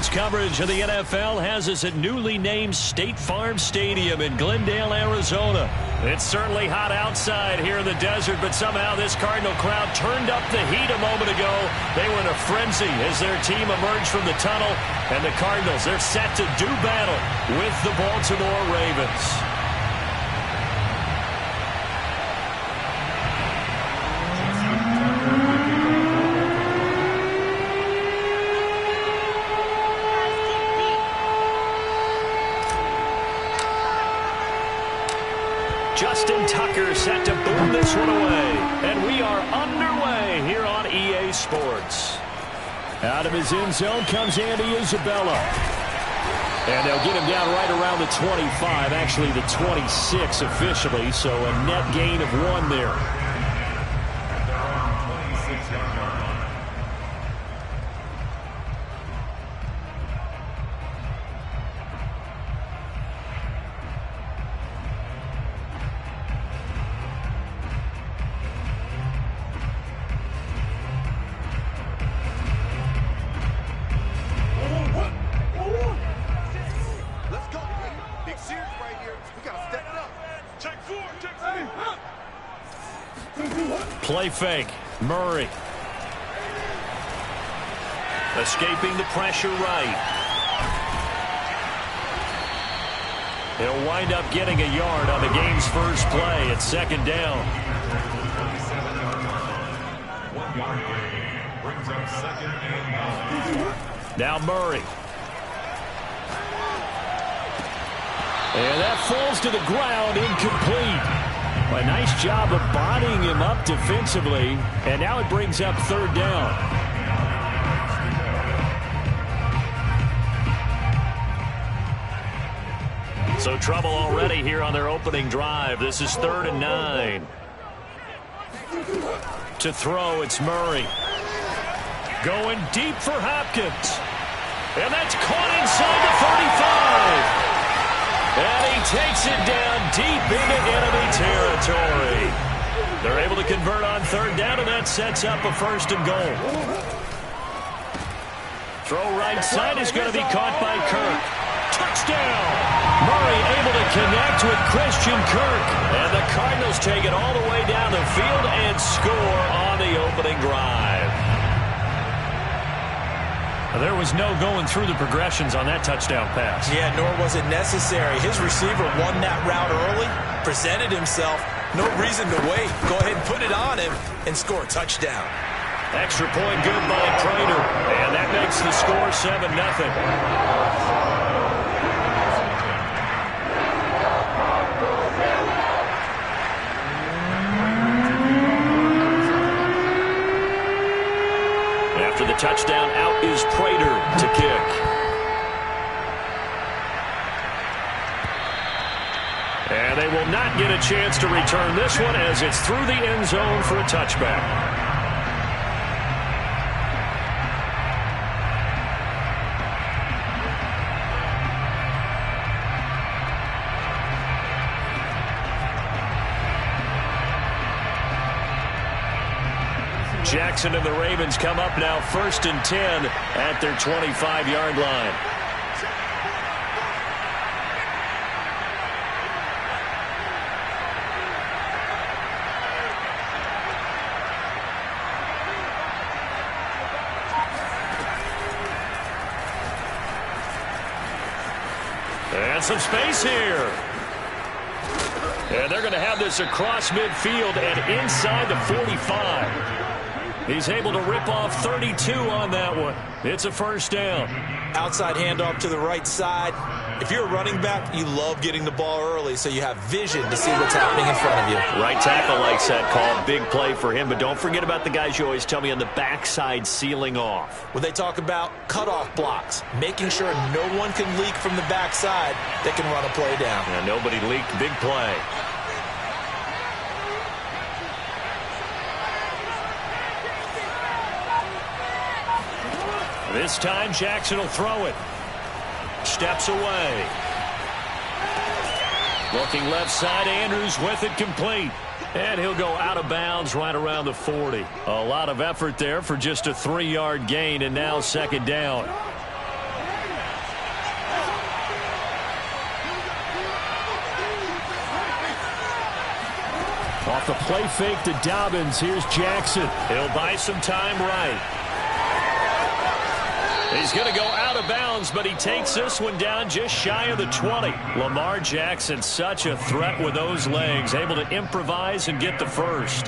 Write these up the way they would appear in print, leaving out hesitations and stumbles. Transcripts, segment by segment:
Ravens coverage of the NFL has us at newly named State Farm Stadium in Glendale, Arizona. It's certainly hot outside here in the desert, but somehow this Cardinal crowd turned up the heat a moment ago. They were in a frenzy as their team emerged from the tunnel, and the Cardinals, they're set to do battle with the Baltimore Ravens. Justin Tucker set to boom this one away. And we are underway here on EA Sports. Out of his end zone comes Andy Isabella. And they'll get him down right around the 25, actually the 26 officially, so a net gain of 1 there. Play fake. Murray. Escaping the pressure right. He'll wind up getting a yard on the game's first play at second down. 1 yard gain brings up 2nd and 9. Now Murray. And that falls to the ground, incomplete. A nice job of bodying him up defensively, and now it brings up 3rd down. So trouble already here on their opening drive. This is 3rd and 9. To throw, it's Murray. Going deep for Hopkins. And that's caught inside the 35. And he takes it down deep into enemy territory. They're able to convert on 3rd down, and that sets up a 1st and goal. Throw right side is going to be caught by Kirk. Touchdown! Murray able to connect with Christian Kirk. And the Cardinals take it all the way down the field and score on the opening drive. There was no going through the progressions on that touchdown pass. Yeah, nor was it necessary. His receiver won that route early, presented himself. No reason to wait. Go ahead and put it on him and score a touchdown. Extra point good by Prater. And that makes the score 7-0. After the touchdown, out is Prater to kick. And they will not get a chance to return this one as it's through the end zone for a touchback. Jackson and the Ravens come up now 1st and 10 at their 25-yard line. And some space here. And they're going to have this across midfield and inside the 45. He's able to rip off 32 on that one. It's a 1st down. Outside handoff to the right side. If you're a running back, you love getting the ball early so you have vision to see what's happening in front of you. Right tackle likes that call. Big play for him. But don't forget about the guys you always tell me on the backside sealing off. When they talk about cutoff blocks, making sure no one can leak from the backside that can run a play down. And nobody leaked. Big play. This time Jackson will throw it. Steps away. Looking left side, Andrews with it complete. And he'll go out of bounds right around the 40. A lot of effort there for just a 3-yard gain, and now 2nd down. Off the play fake to Dobbins. Here's Jackson. He'll buy some time right. He's going to go out of bounds, but he takes this one down just shy of the 20. Lamar Jackson, such a threat with those legs, able to improvise and get the first.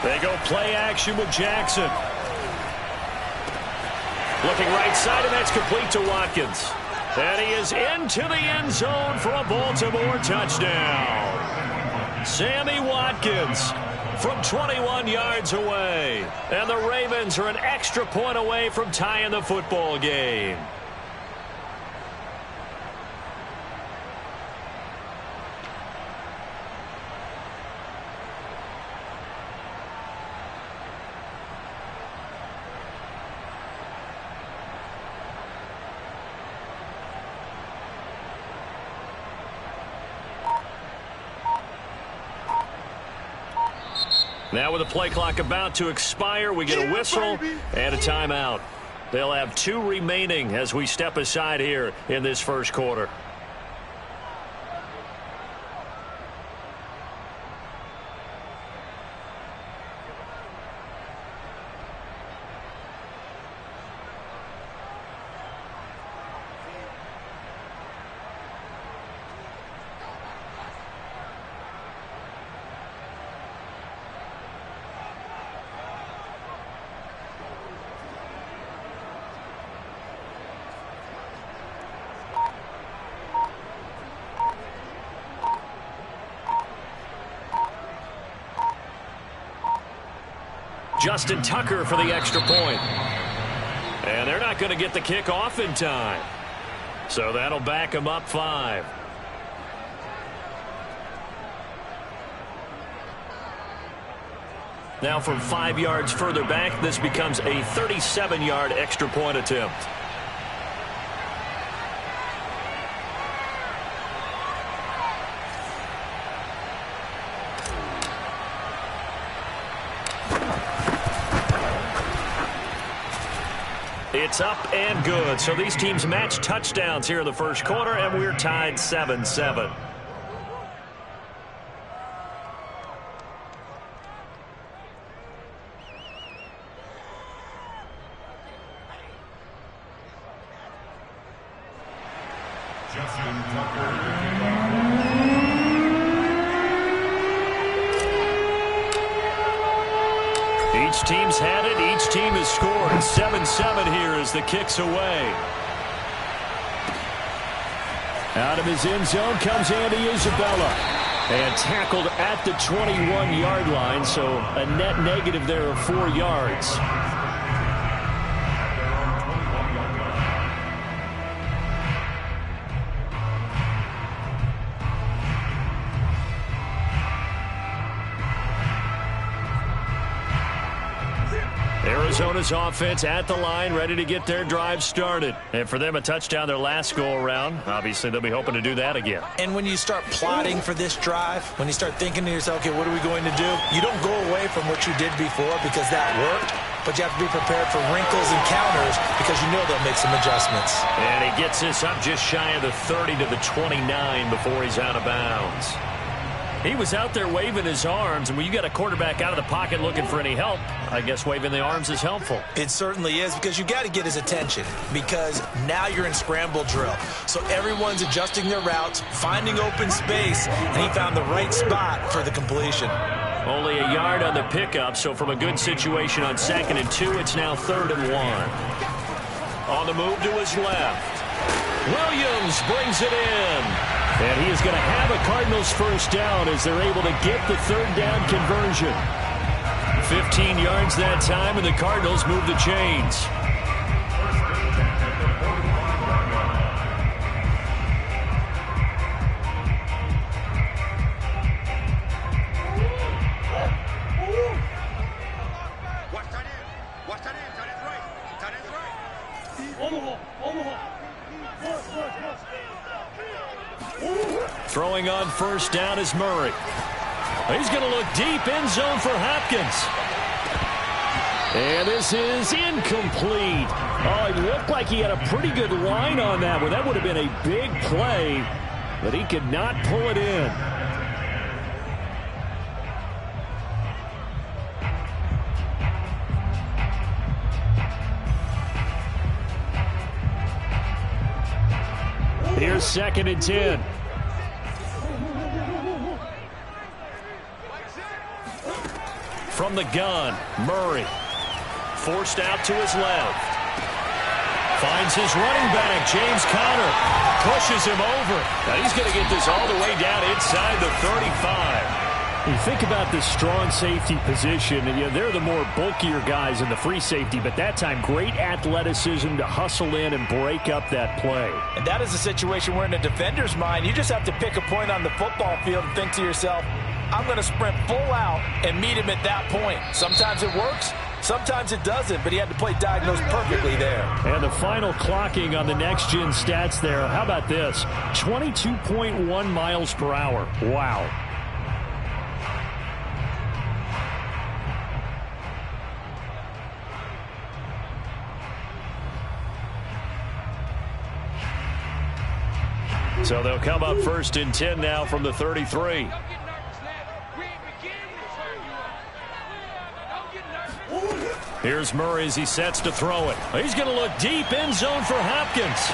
They go play action with Jackson. Looking right side, and that's complete to Watkins. And he is into the end zone for a Baltimore touchdown. Sammy Watkins from 21 yards away. And the Ravens are an extra point away from tying the football game. Now with the play clock about to expire, we get a whistle and a timeout. They'll have 2 remaining as we step aside here in this first quarter. Justin Tucker for the extra point. And they're not going to get the kick off in time. So that'll back them up 5. Now from 5 yards further back, this becomes a 37-yard extra point attempt. It's up and good. So these teams match touchdowns here in the first quarter, and we're tied 7-7. Justin Tucker. Each team's had it. Each team has scored. 7-7 here as the kick's away. Out of his end zone comes Andy Isabella. And tackled at the 21-yard line, so a net negative there of 4 yards. Arizona's offense at the line, ready to get their drive started. And for them, a touchdown their last go-around. Obviously, they'll be hoping to do that again. And when you start plotting for this drive, when you start thinking to yourself, okay, what are we going to do? You don't go away from what you did before because that worked, but you have to be prepared for wrinkles and counters because you know they'll make some adjustments. And he gets this up just shy of the 30 to the 29 before he's out of bounds. He was out there waving his arms, and when you got a quarterback out of the pocket looking for any help, I guess waving the arms is helpful. It certainly is, because you got to get his attention, because now you're in scramble drill. So everyone's adjusting their routes, finding open space, and he found the right spot for the completion. Only a yard on the pickup, so from a good situation on 2nd and 2, it's now 3rd and 1. On the move to his left. Williams brings it in. And he is going to have a Cardinals first down as they're able to get the 3rd down conversion. 15 yards that time, and the Cardinals move the chains. Throwing on first down is Murray. He's going to look deep, end zone for Hopkins. And this is incomplete. Oh, it looked like he had a pretty good line on that one. That would have been a big play, but he could not pull it in. Here's 2nd and 10. From the gun, Murray. Forced out to his left. Finds his running back, James Conner. Pushes him over. Now he's going to get this all the way down inside the 35. You think about the strong safety position, and they're the more bulkier guys in the free safety, but that time, great athleticism to hustle in and break up that play. And that is a situation where in a defender's mind, you just have to pick a point on the football field and think to yourself, I'm going to sprint full out and meet him at that point. Sometimes it works, sometimes it doesn't, but he had to play diagnose perfectly there. And the final clocking on the next-gen stats there, how about this? 22.1 miles per hour. Wow. So they'll come up 1st and 10 now from the 33. Here's Murray as he sets to throw it. He's going to look deep, end zone for Hopkins.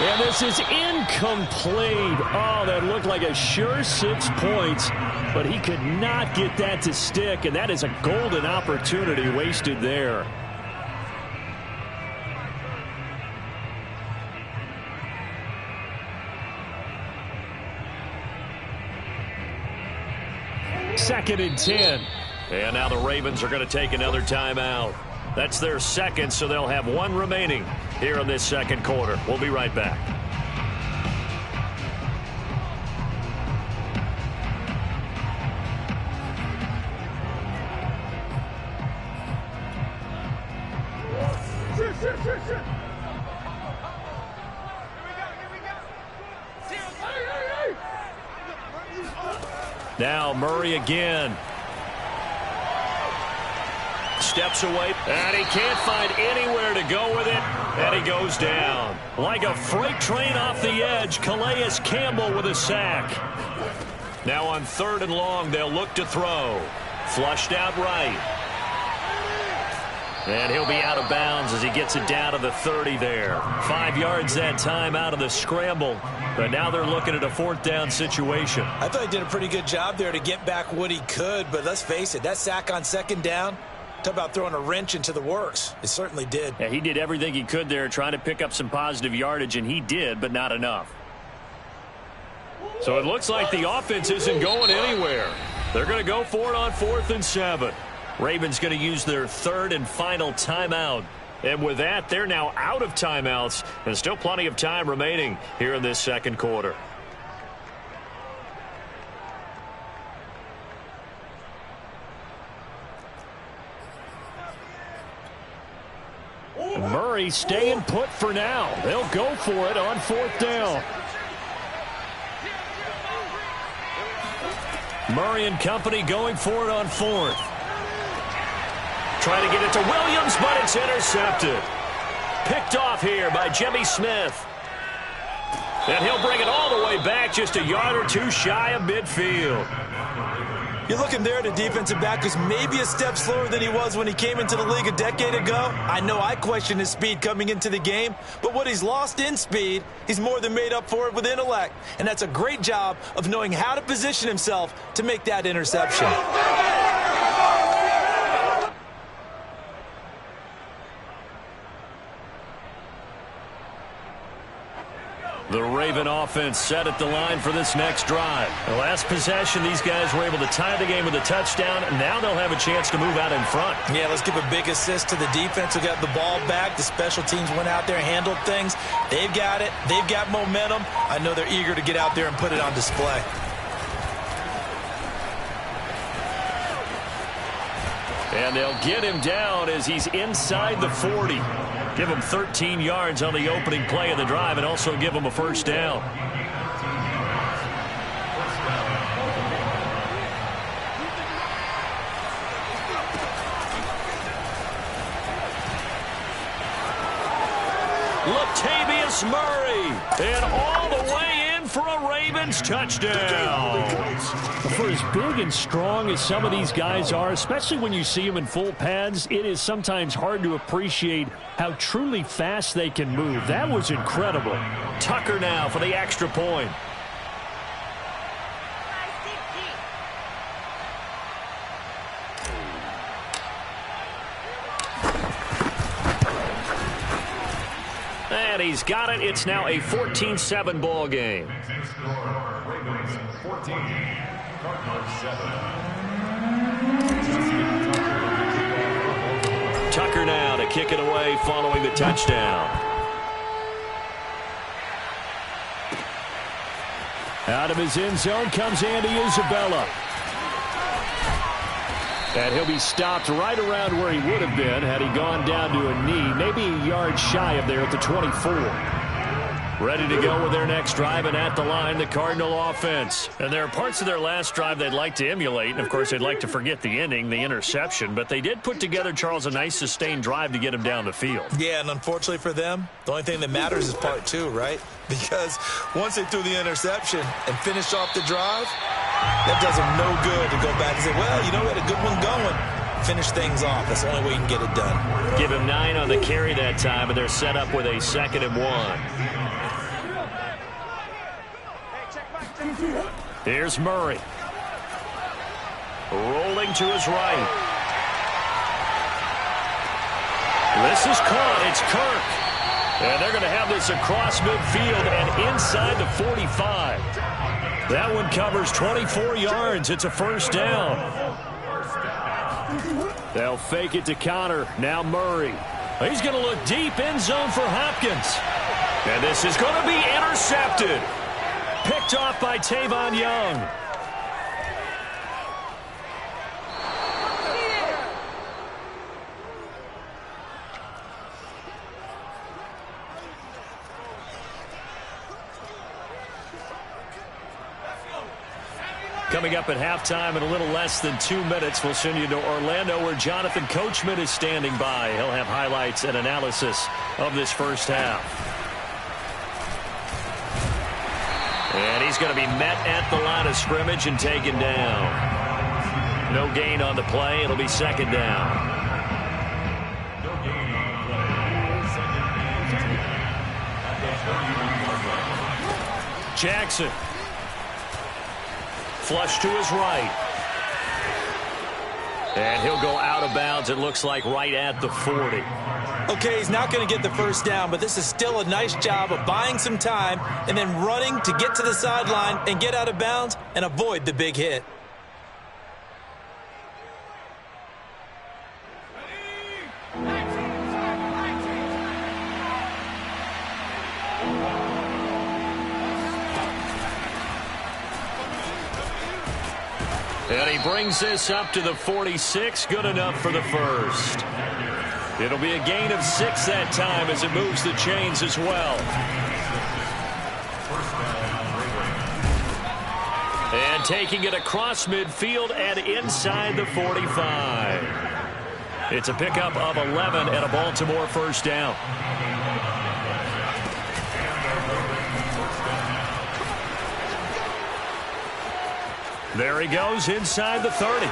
And this is incomplete. Oh, that looked like a sure 6 points, but he could not get that to stick, and that is a golden opportunity wasted there. Second and 10. And now the Ravens are going to take another timeout. That's their second, so they'll have one remaining here in this second quarter. We'll be right back. Now Murray again. Steps away, and he can't find anywhere to go with it, and he goes down. Like a freight train off the edge, Calais Campbell with a sack. Now on 3rd and long, they'll look to throw. Flushed out right. And he'll be out of bounds as he gets it down to the 30 there. 5 yards that time out of the scramble. But now they're looking at a 4th down situation. I thought he did a pretty good job there to get back what he could, but let's face it, that sack on 2nd down, talk about throwing a wrench into the works. It certainly did. Yeah, he did everything he could there trying to pick up some positive yardage, and he did, but not enough. So it looks like the offense isn't going anywhere. They're going to go for it on 4th and 7. Ravens going to use their 3rd and final timeout. And with that, they're now out of timeouts, and still plenty of time remaining here in this second quarter. Murray staying put for now. They'll go for it on 4th down. Murray and company going for it on 4th. Trying to get it to Williams, but it's intercepted. Picked off here by Jimmy Smith. And he'll bring it all the way back, just a yard or two shy of midfield. You're looking there at a defensive back who's maybe a step slower than he was when he came into the league a decade ago. I know I questioned his speed coming into the game, but what he's lost in speed, he's more than made up for it with intellect. And that's a great job of knowing how to position himself to make that interception. The Raven offense set at the line for this next drive. The last possession, these guys were able to tie the game with a touchdown, and now they'll have a chance to move out in front. Yeah, let's give a big assist to the defense who got the ball back. The special teams went out there, handled things. They've got it. They've got momentum. I know they're eager to get out there and put it on display. And they'll get him down as he's inside the 40. Give him 13 yards on the opening play of the drive and also give him a 1st down. Here's Murray. And all the way in for a Ravens touchdown. For as big and strong as some of these guys are, especially when you see them in full pads, it is sometimes hard to appreciate how truly fast they can move. That was incredible. Tucker now for the extra point. And he's got it. It's now a 14-7 ball game. Ravens 14, Cardinals 7. Tucker now to kick it away following the touchdown. Out of his end zone comes Andy Isabella. And he'll be stopped right around where he would have been had he gone down to a knee, maybe a yard shy of there at the 24. Ready to go with their next drive, and at the line, the Cardinal offense. And there are parts of their last drive they'd like to emulate, and of course they'd like to forget the ending, the interception, but they did put together, Charles, a nice sustained drive to get him down the field. Yeah, and unfortunately for them, the only thing that matters is part two, right? Because once they threw the interception and finished off the drive, that does them no good to go back and say, well, you know, we had a good one going. Finish things off. That's the only way you can get it done. Give him 9 on the carry that time, and they're set up with a 2nd and 1. Here's Murray. Rolling to his right. This is caught. It's Kirk. And they're going to have this across midfield and inside the 45. That one covers 24 yards. It's a first down. They'll fake it to counter. Now Murray. He's going to look deep end zone for Hopkins. And this is going to be intercepted. Picked off by Tavon Young. Coming up at halftime in a little less than 2 minutes, we'll send you to Orlando where Jonathan Coachman is standing by. He'll have highlights and analysis of this first half. And he's going to be met at the line of scrimmage and taken down. No gain on the play. It'll be 2nd down. No gain on the play. 2nd and 10. Jackson. Flush to his right. And he'll go out of bounds, it looks like, right at the 40. Okay, he's not going to get the first down, but this is still a nice job of buying some time and then running to get to the sideline and get out of bounds and avoid the big hit. And he brings this up to the 46. Good enough for the first. It'll be a gain of 6 that time as it moves the chains as well. And taking it across midfield and inside the 45. It's a pickup of 11 and a Baltimore first down. There he goes inside the 30.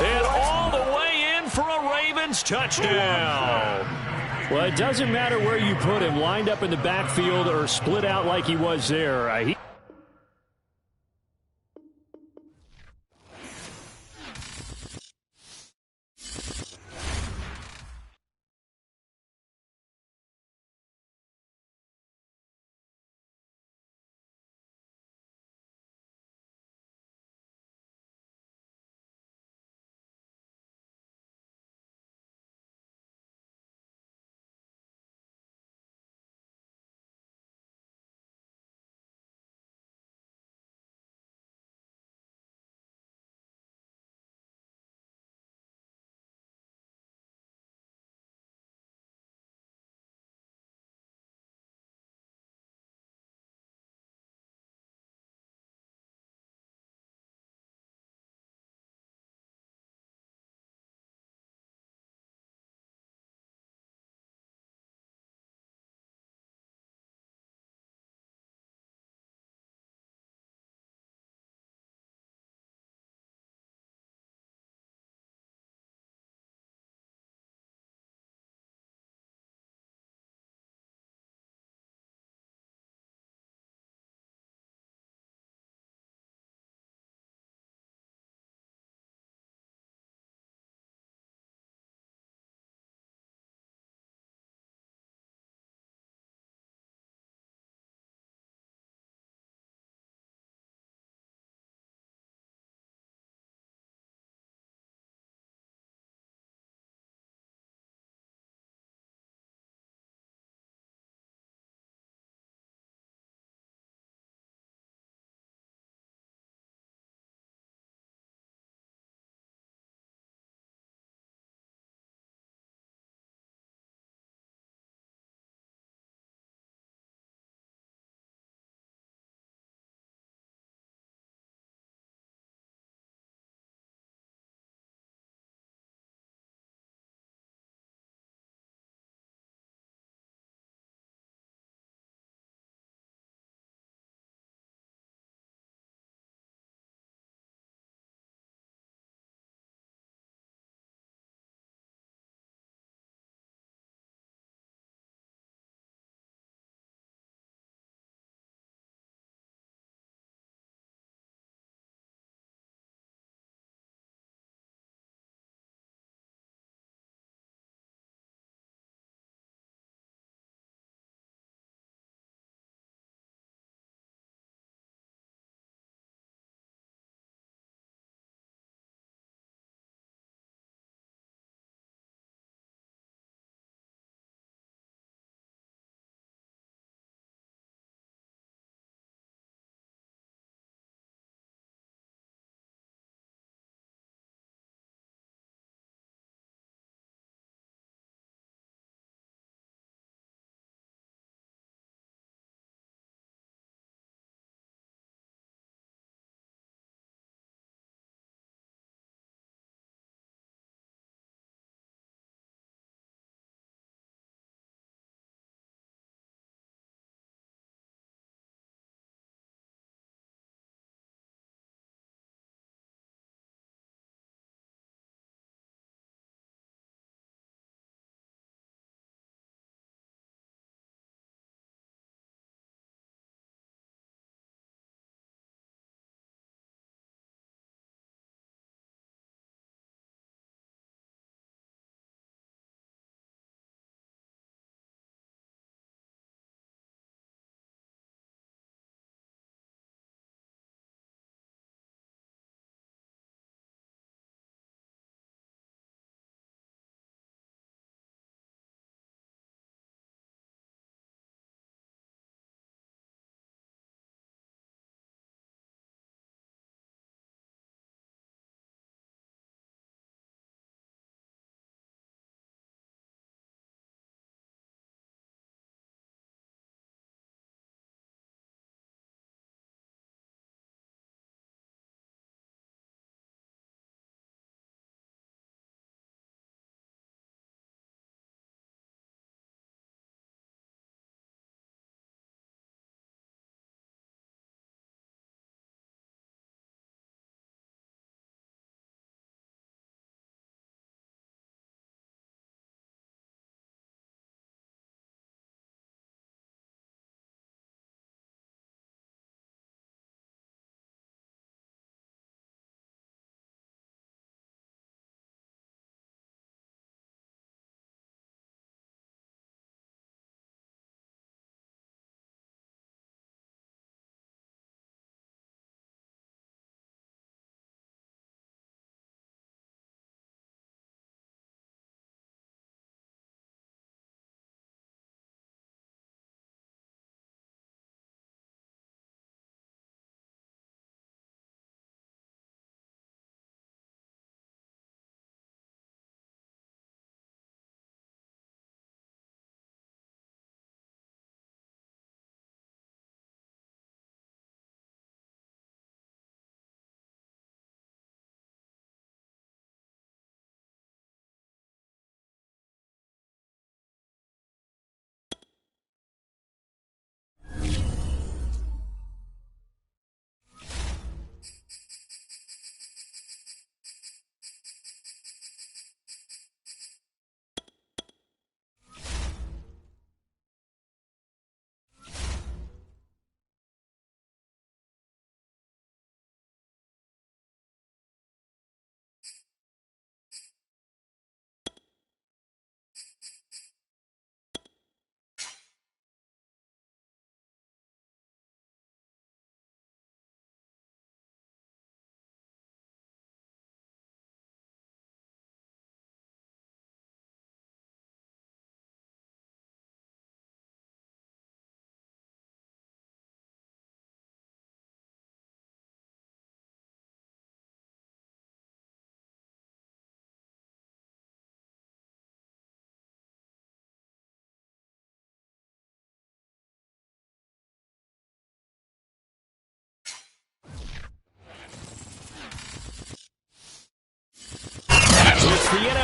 And all the way in for a Ravens touchdown. Well, it doesn't matter where you put him, lined up in the backfield or split out like he was there.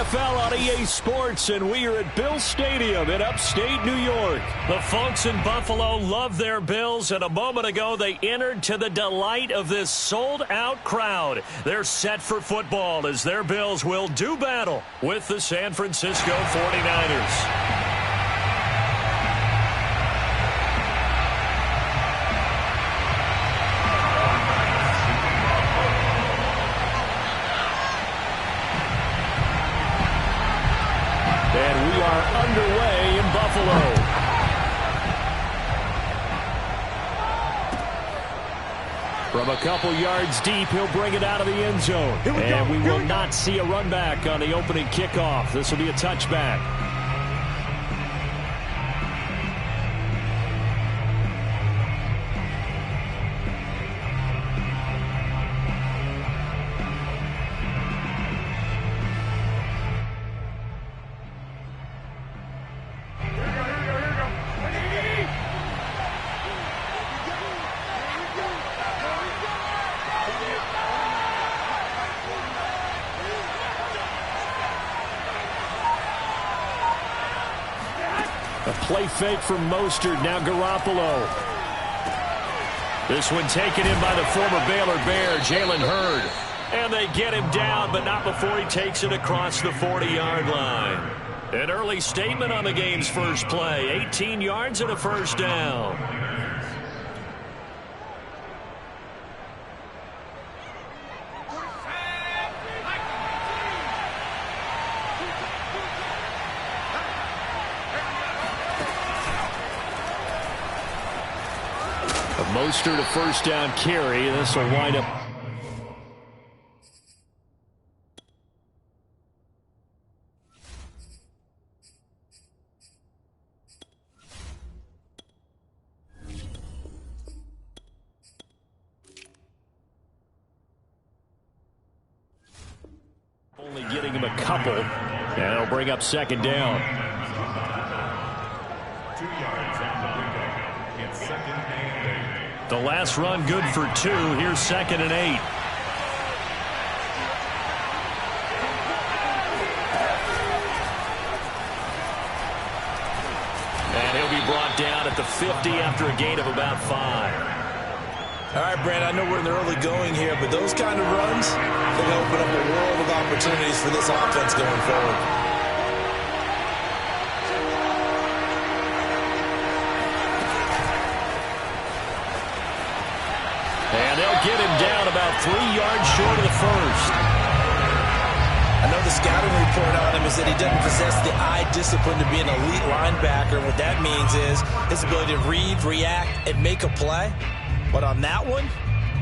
NFL on EA Sports, and we are at Bill Stadium in upstate New York. The folks in Buffalo love their Bills, and a moment ago they entered to the delight of this sold-out crowd. They're set for football as their Bills will do battle with the San Francisco 49ers. And we are underway in Buffalo. From a couple yards deep, he'll bring it out of the end zone. And we will not see a run back on the opening kickoff. This will be a touchback. A play fake from Mostert, now Garoppolo. This one taken in by the former Baylor Bear, Jalen Hurd. And they get him down, but not before he takes it across the 40-yard line. An early statement on the game's first play, 18 yards and a first down. Mostert a first down carry. This will wind up. Only getting him a couple. And it'll bring up second down. 2 yards on the pickup. It's second and 8. The last run good for 2. Here's second and 8. And he'll be brought down at the 50 after a gain of about 5. All right, Brand, I know we're in the early going here, but those kind of runs, they open up a world of opportunities for this offense going forward. And they'll get him down about 3 yards short of the first. I know the scouting report on him is that he doesn't possess the eye discipline to be an elite linebacker. What that means is his ability to read, react, and make a play. But on that one,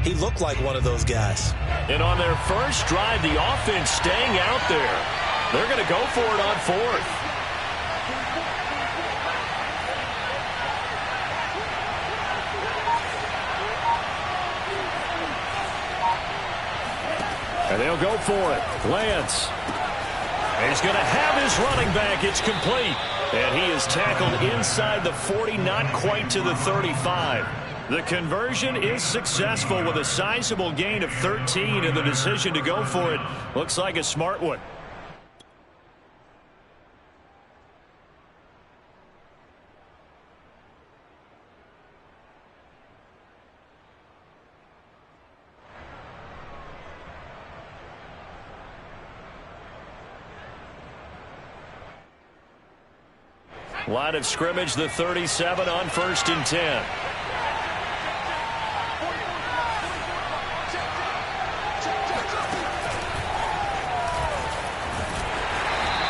he looked like one of those guys. And on their first drive, the offense staying out there. They're going to go for it on fourth. And they'll go for it. Lance. He's going to have his running back. It's complete. And he is tackled inside the 40, not quite to the 35. The conversion is successful with a sizable gain of 13, and the decision to go for it looks like a smart one. Line of scrimmage, the 37 on 1st and 10.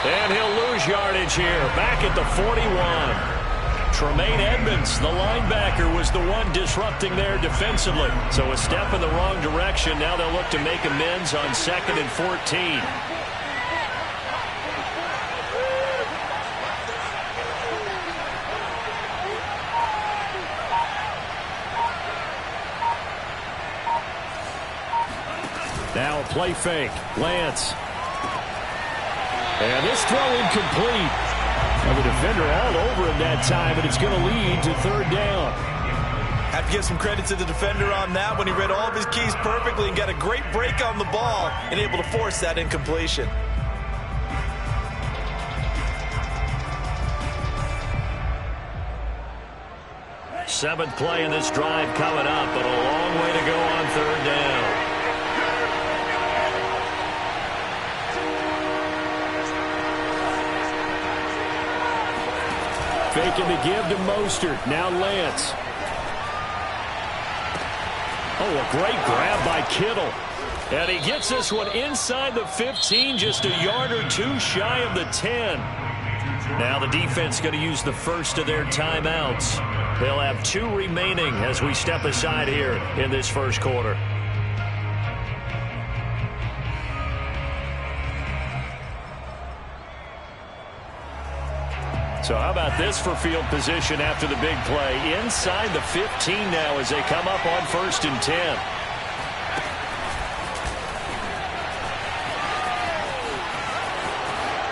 And he'll lose yardage here, back at the 41. Tremaine Edmonds, the linebacker, was the one disrupting there defensively. So a step in the wrong direction. Now they'll look to make amends on 2nd and 14. Now a play fake. Lance. And this throw incomplete. And the defender all over him that time, but it's going to lead to 3rd down. Have to give some credit to the defender on that when he read all of his keys perfectly and got a great break on the ball and able to force that incompletion. 7th play in this drive coming up, but a long way to go on 3rd down. Faking the give to Mostert. Now Lance. Oh, a great grab by Kittle. And he gets this one inside the 15, just a yard or two shy of the 10. Now the defense going to use the first of their timeouts. They'll have 2 remaining as we step aside here in this first quarter. So how about this for field position after the big play? Inside the 15 now as they come up on 1st and 10.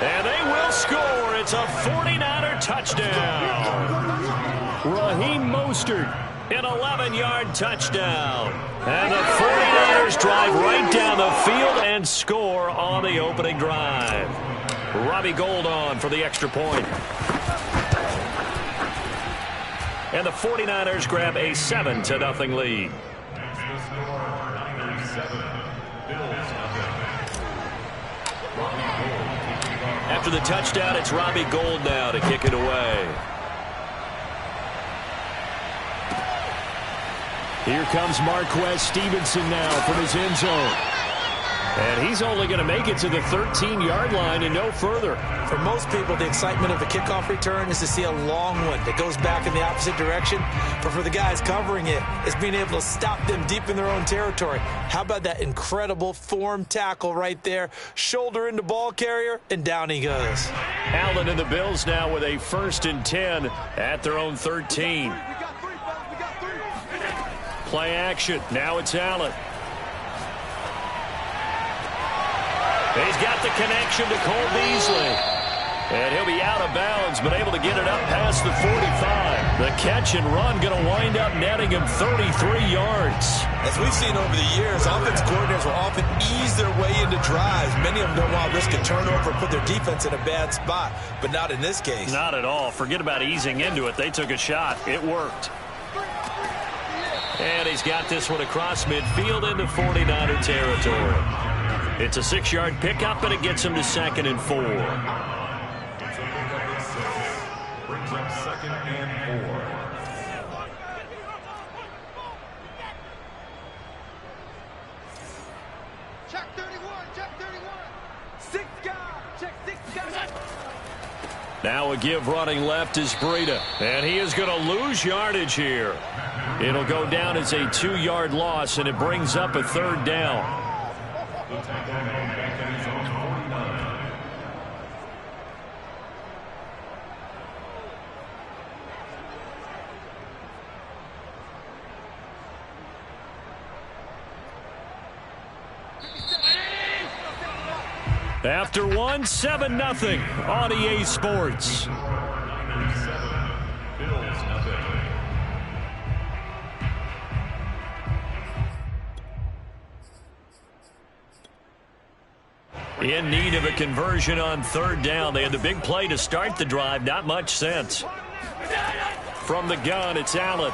And they will score. It's a 49er touchdown. Raheem Mostert, an 11-yard touchdown. And the 49ers drive right down the field and score on the opening drive. Robbie Gould on for the extra point. And the 49ers grab a 7-0 lead. After the touchdown, it's Robbie Gould now to kick it away. Here comes Marquez Stevenson now from his end zone. And he's only going to make it to the 13-yard line and no further. For most people, the excitement of the kickoff return is to see a long one that goes back in the opposite direction. But for the guys covering it, it's being able to stop them deep in their own territory. How about that incredible form tackle right there? Shoulder into ball carrier, and down he goes. Allen and the Bills now with a 1st and 10 at their own 13. Play action. Now it's Allen. He's got the connection to Cole Beasley. And he'll be out of bounds, but able to get it up past the 45. The catch and run going to wind up netting him 33 yards. As we've seen over the years, offense coordinators will often ease their way into drives. Many of them don't want to risk a turnover or put their defense in a bad spot, but not in this case. Not at all. Forget about easing into it. They took a shot. It worked. And he's got this one across midfield into 49er territory. It's a 6-yard pickup, and it gets him to 2nd and 4. Brings up 2nd and 4. Check 31, check 31. 6 guys, check 6 guys. Now a give running left is Breida, and he is going to lose yardage here. It'll go down as a 2-yard loss, and it brings up a 3rd down. After 1, 7-0 on EA Sports. In need of a conversion on 3rd down. They had the big play to start the drive. Not much sense. From the gun, it's Allen.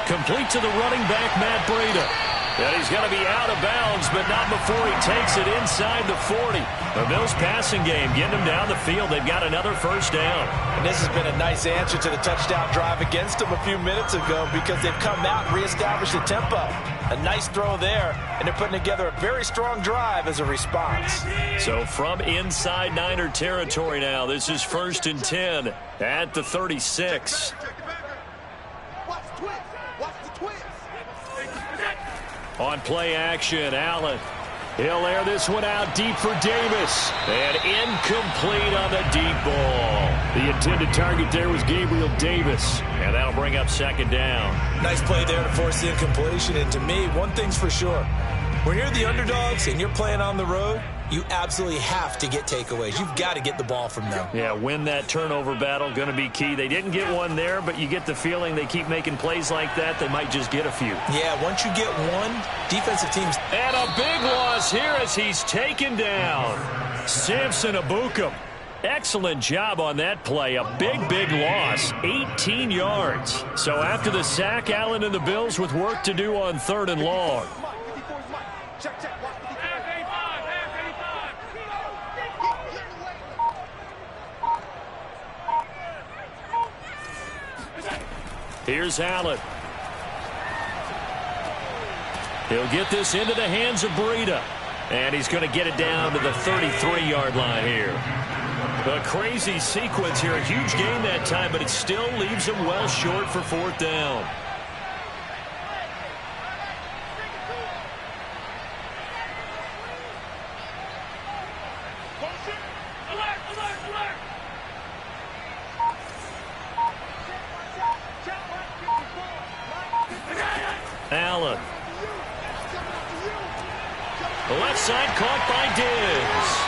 Complete to the running back, Matt Breida. And he's going to be out of bounds, but not before he takes it inside the 40. The Bills passing game getting them down the field. They've got another 1st down. And this has been a nice answer to the touchdown drive against them a few minutes ago because they've come out and reestablished the tempo. A nice throw there, and they're putting together a very strong drive as a response. So from inside Niner territory now, this is 1st and 10 at the 36. Watch the twist. Watch the twist. On play action, Allen. He'll air this one out deep for Davis. And incomplete on the deep ball. The intended target there was Gabriel Davis. And that'll bring up 2nd down. Nice play there to force the incompletion. And to me, one thing's for sure. When you're the underdogs and you're playing on the road, you absolutely have to get takeaways. You've got to get the ball from them. Yeah, win that turnover battle, going to be key. They didn't get one there, but you get the feeling they keep making plays like that, they might just get a few. Yeah, once you get one, defensive teams. And a big loss here as he's taken down. Samson Ebukam. Excellent job on that play. A big loss. 18 yards. So after the sack, Allen and the Bills with work to do on 3rd and long. Check, check. Watch the defense. Here's Allen. He'll get this into the hands of Breida. And he's going to get it down to the 33-yard line here. A crazy sequence here. A huge gain that time, but it still leaves him well short for 4th down. Allen. The left side caught by Diggs.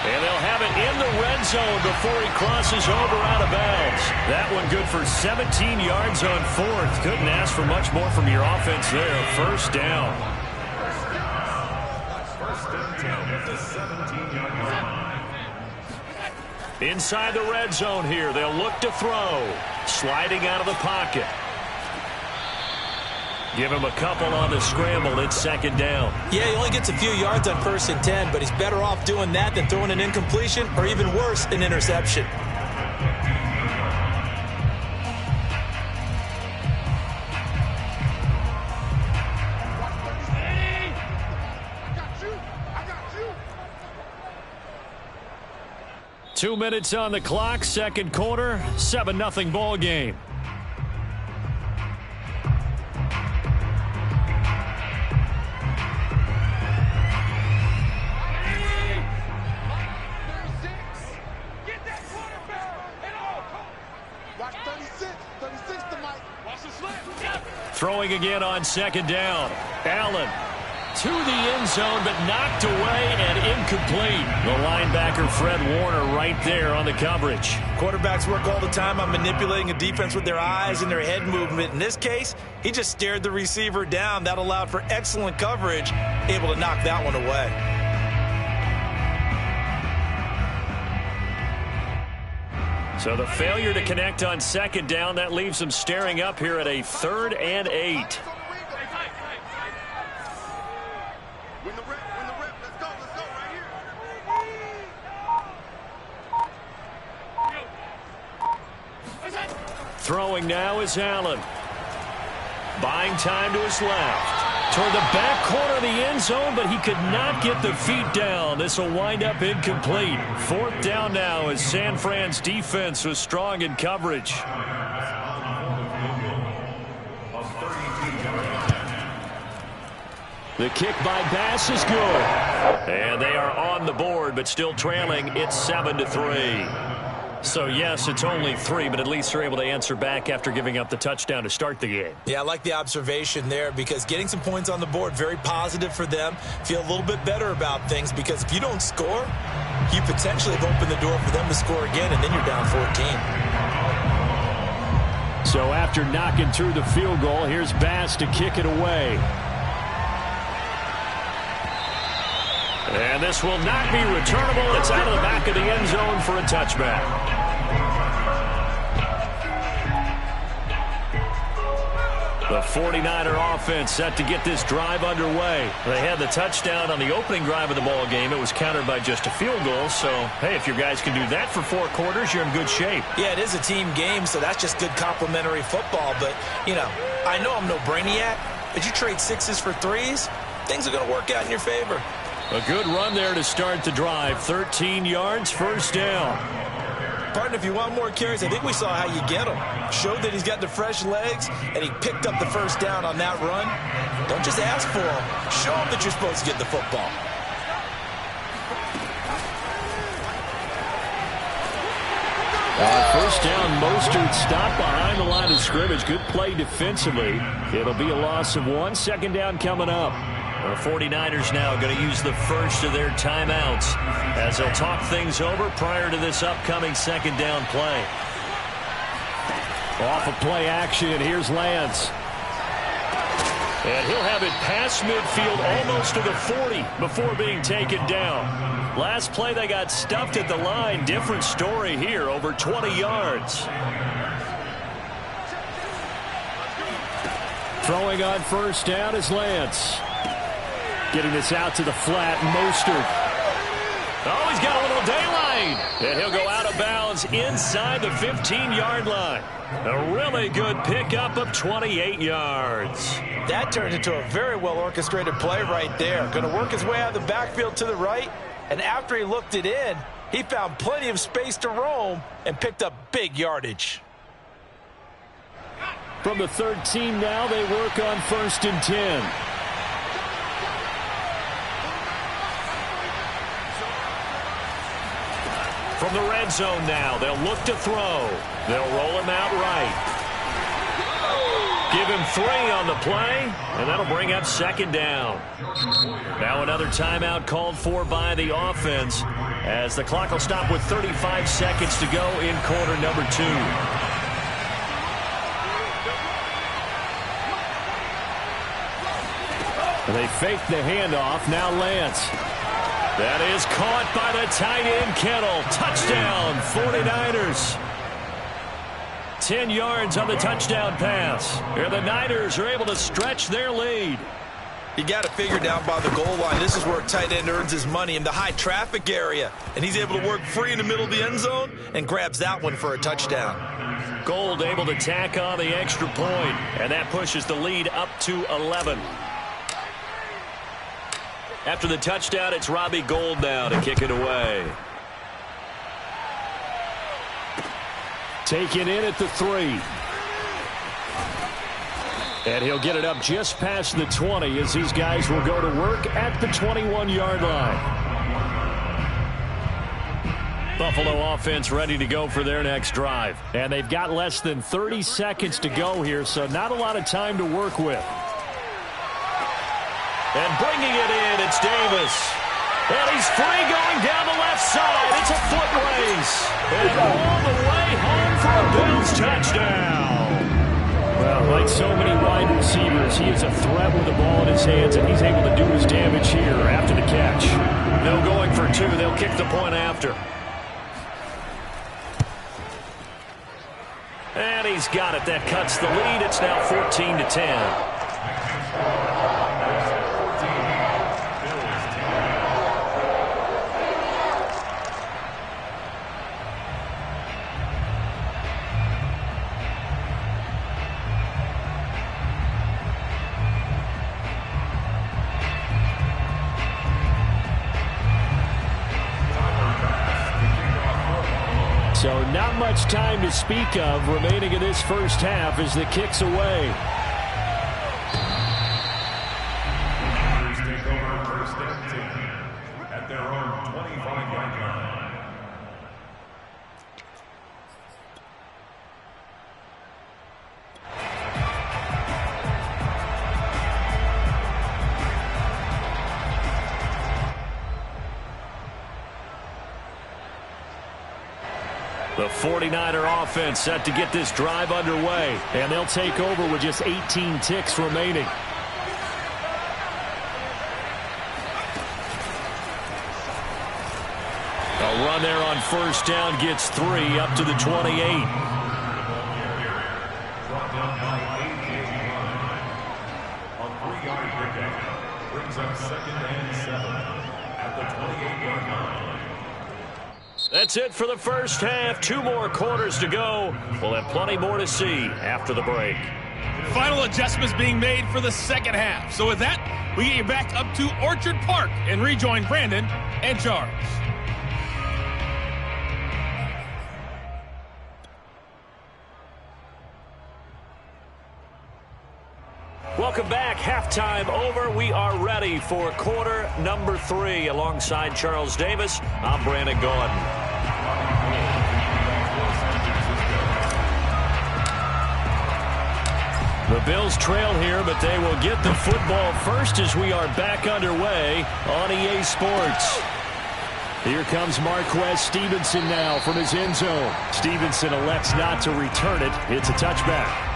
And they'll have it in the red zone before he crosses over out of bounds. That one good for 17 yards on 4th. Couldn't ask for much more from your offense there. 1st down. First and 10 at the 17-yard line. Inside the red zone here. They'll look to throw. Sliding out of the pocket. Give him a couple on the scramble. It's 2nd down. Yeah, he only gets a few yards on 1st and 10, but he's better off doing that than throwing an incompletion or even worse, an interception. – 2 minutes on the clock, 2nd quarter, 7-0 ball game. Throwing again on 2nd down. Allen to the end zone, but knocked away and incomplete. The linebacker, Fred Warner, right there on the coverage. Quarterbacks work all the time on manipulating a defense with their eyes and their head movement. In this case, he just stared the receiver down. That allowed for excellent coverage, able to knock that one away. So the failure to connect on 2nd down, that leaves them staring up here at a 3rd and 8. Win the rep, let's go right here. Throwing now is Allen. Buying time to his left. Toward the back corner of the end zone, but he could not get the feet down. This will wind up incomplete. 4th down now as San Fran's defense was strong in coverage. The kick by Bass is good. And they are on the board, but still trailing. It's 7-3. So, yes, it's only 3, but at least they're able to answer back after giving up the touchdown to start the game. Yeah, I like the observation there because getting some points on the board, very positive for them. Feel a little bit better about things because if you don't score, you potentially have opened the door for them to score again, and then you're down 14. So after knocking through the field goal, here's Bass to kick it away. And this will not be returnable. It's out of the back of the end zone for a touchback. The 49er offense set to get this drive underway. They had the touchdown on the opening drive of the ball game. It was countered by just a field goal. So, hey, if your guys can do that for 4 quarters, you're in good shape. Yeah, it is a team game, so that's just good complimentary football. But, you know, I know I'm no brainiac, but you trade 6s for 3s, things are going to work out in your favor. A good run there to start the drive. 13 yards, 1st down. Partner, if you want more carries, I think we saw how you get them. Showed that he's got the fresh legs, and he picked up the 1st down on that run. Don't just ask for them. Show them that you're supposed to get the football. On 1st down, Mostert stopped behind the line of scrimmage. Good play defensively. It'll be a loss of 1. 2nd down coming up. The 49ers now going to use the first of their timeouts as they'll talk things over prior to this upcoming 2nd down play. Off of play action, here's Lance. And he'll have it past midfield almost to the 40 before being taken down. Last play they got stuffed at the line. Different story here, over 20 yards. Throwing on first down is Lance. Getting this out to the flat, Mostert. Oh, he's got a little daylight. And he'll go out of bounds inside the 15-yard line. A really good pickup of 28 yards. That turned into a very well-orchestrated play right there. Going to work his way out of the backfield to the right. And after he looked it in, he found plenty of space to roam and picked up big yardage. From the 13 now, they work on 1st and 10. From the red zone now, they'll look to throw. They'll roll him out right. Give him 3 on the play, and that'll bring up 2nd down. Now another timeout called for by the offense as the clock will stop with 35 seconds to go in quarter number 2. They fake the handoff. Now Lance. That is caught by the tight end, Kittle. Touchdown, 49ers. 10 yards on the touchdown pass. Here the Niners are able to stretch their lead. You got to figure down by the goal line. This is where a tight end earns his money, in the high traffic area. And he's able to work free in the middle of the end zone and grabs that one for a touchdown. Gold able to tack on the extra point, and that pushes the lead up to 11. After the touchdown, it's Robbie Gould now to kick it away. Taken in at the 3. And he'll get it up just past the 20 as his guys will go to work at the 21-yard line. Buffalo offense ready to go for their next drive. And they've got less than 30 seconds to go here, so not a lot of time to work with. And bringing it in, it's Davis. And he's free going down the left side. It's a foot race. And all the way home for a Bills touchdown. Well, like so many wide receivers, he is a threat with the ball in his hands, and he's able to do his damage here after the catch. No going for 2. They'll kick the point after. And he's got it. That cuts the lead. It's now 14-10. So not much time to speak of remaining in this first half as the kick's away. Take over 1st and 10 at their own 25-yard line. The 49er offense set to get this drive underway, and they'll take over with just 18 ticks remaining. A run there on first down gets 3 up to the 28. Brought down by A.J. On 3-yard pickup. Brings up 2nd and 7 at the 28-yard line. That's it for the first half. 2 more quarters to go. We'll have plenty more to see after the break. Final adjustments being made for the second half. So with that, we get you back up to Orchard Park and rejoin Brandon and Charles. Welcome back. Halftime over. We are ready for quarter number 3. Alongside Charles Davis, I'm Brandon Gaudin. The Bills trail here, but they will get the football first as we are back underway on EA Sports. Here comes Marquez Stevenson now from his end zone. Stevenson elects not to return it. It's a touchback.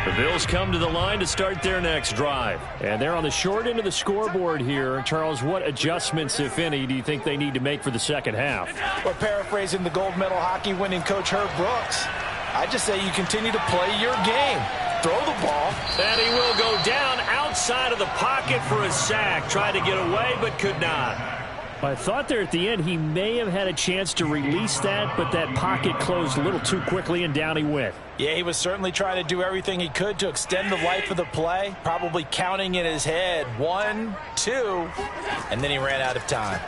The Bills come to the line to start their next drive. And they're on the short end of the scoreboard here. Charles, what adjustments, if any, do you think they need to make for the second half? Well, paraphrasing the gold medal hockey winning coach Herb Brooks, I just say you continue to play your game. Throw the ball. And he will go down outside of the pocket for a sack. Tried to get away, but could not. I thought there at the end he may have had a chance to release that, but that pocket closed a little too quickly, and down he went. Yeah, he was certainly trying to do everything he could to extend the life of the play, probably counting in his head 1, 2, and then he ran out of time.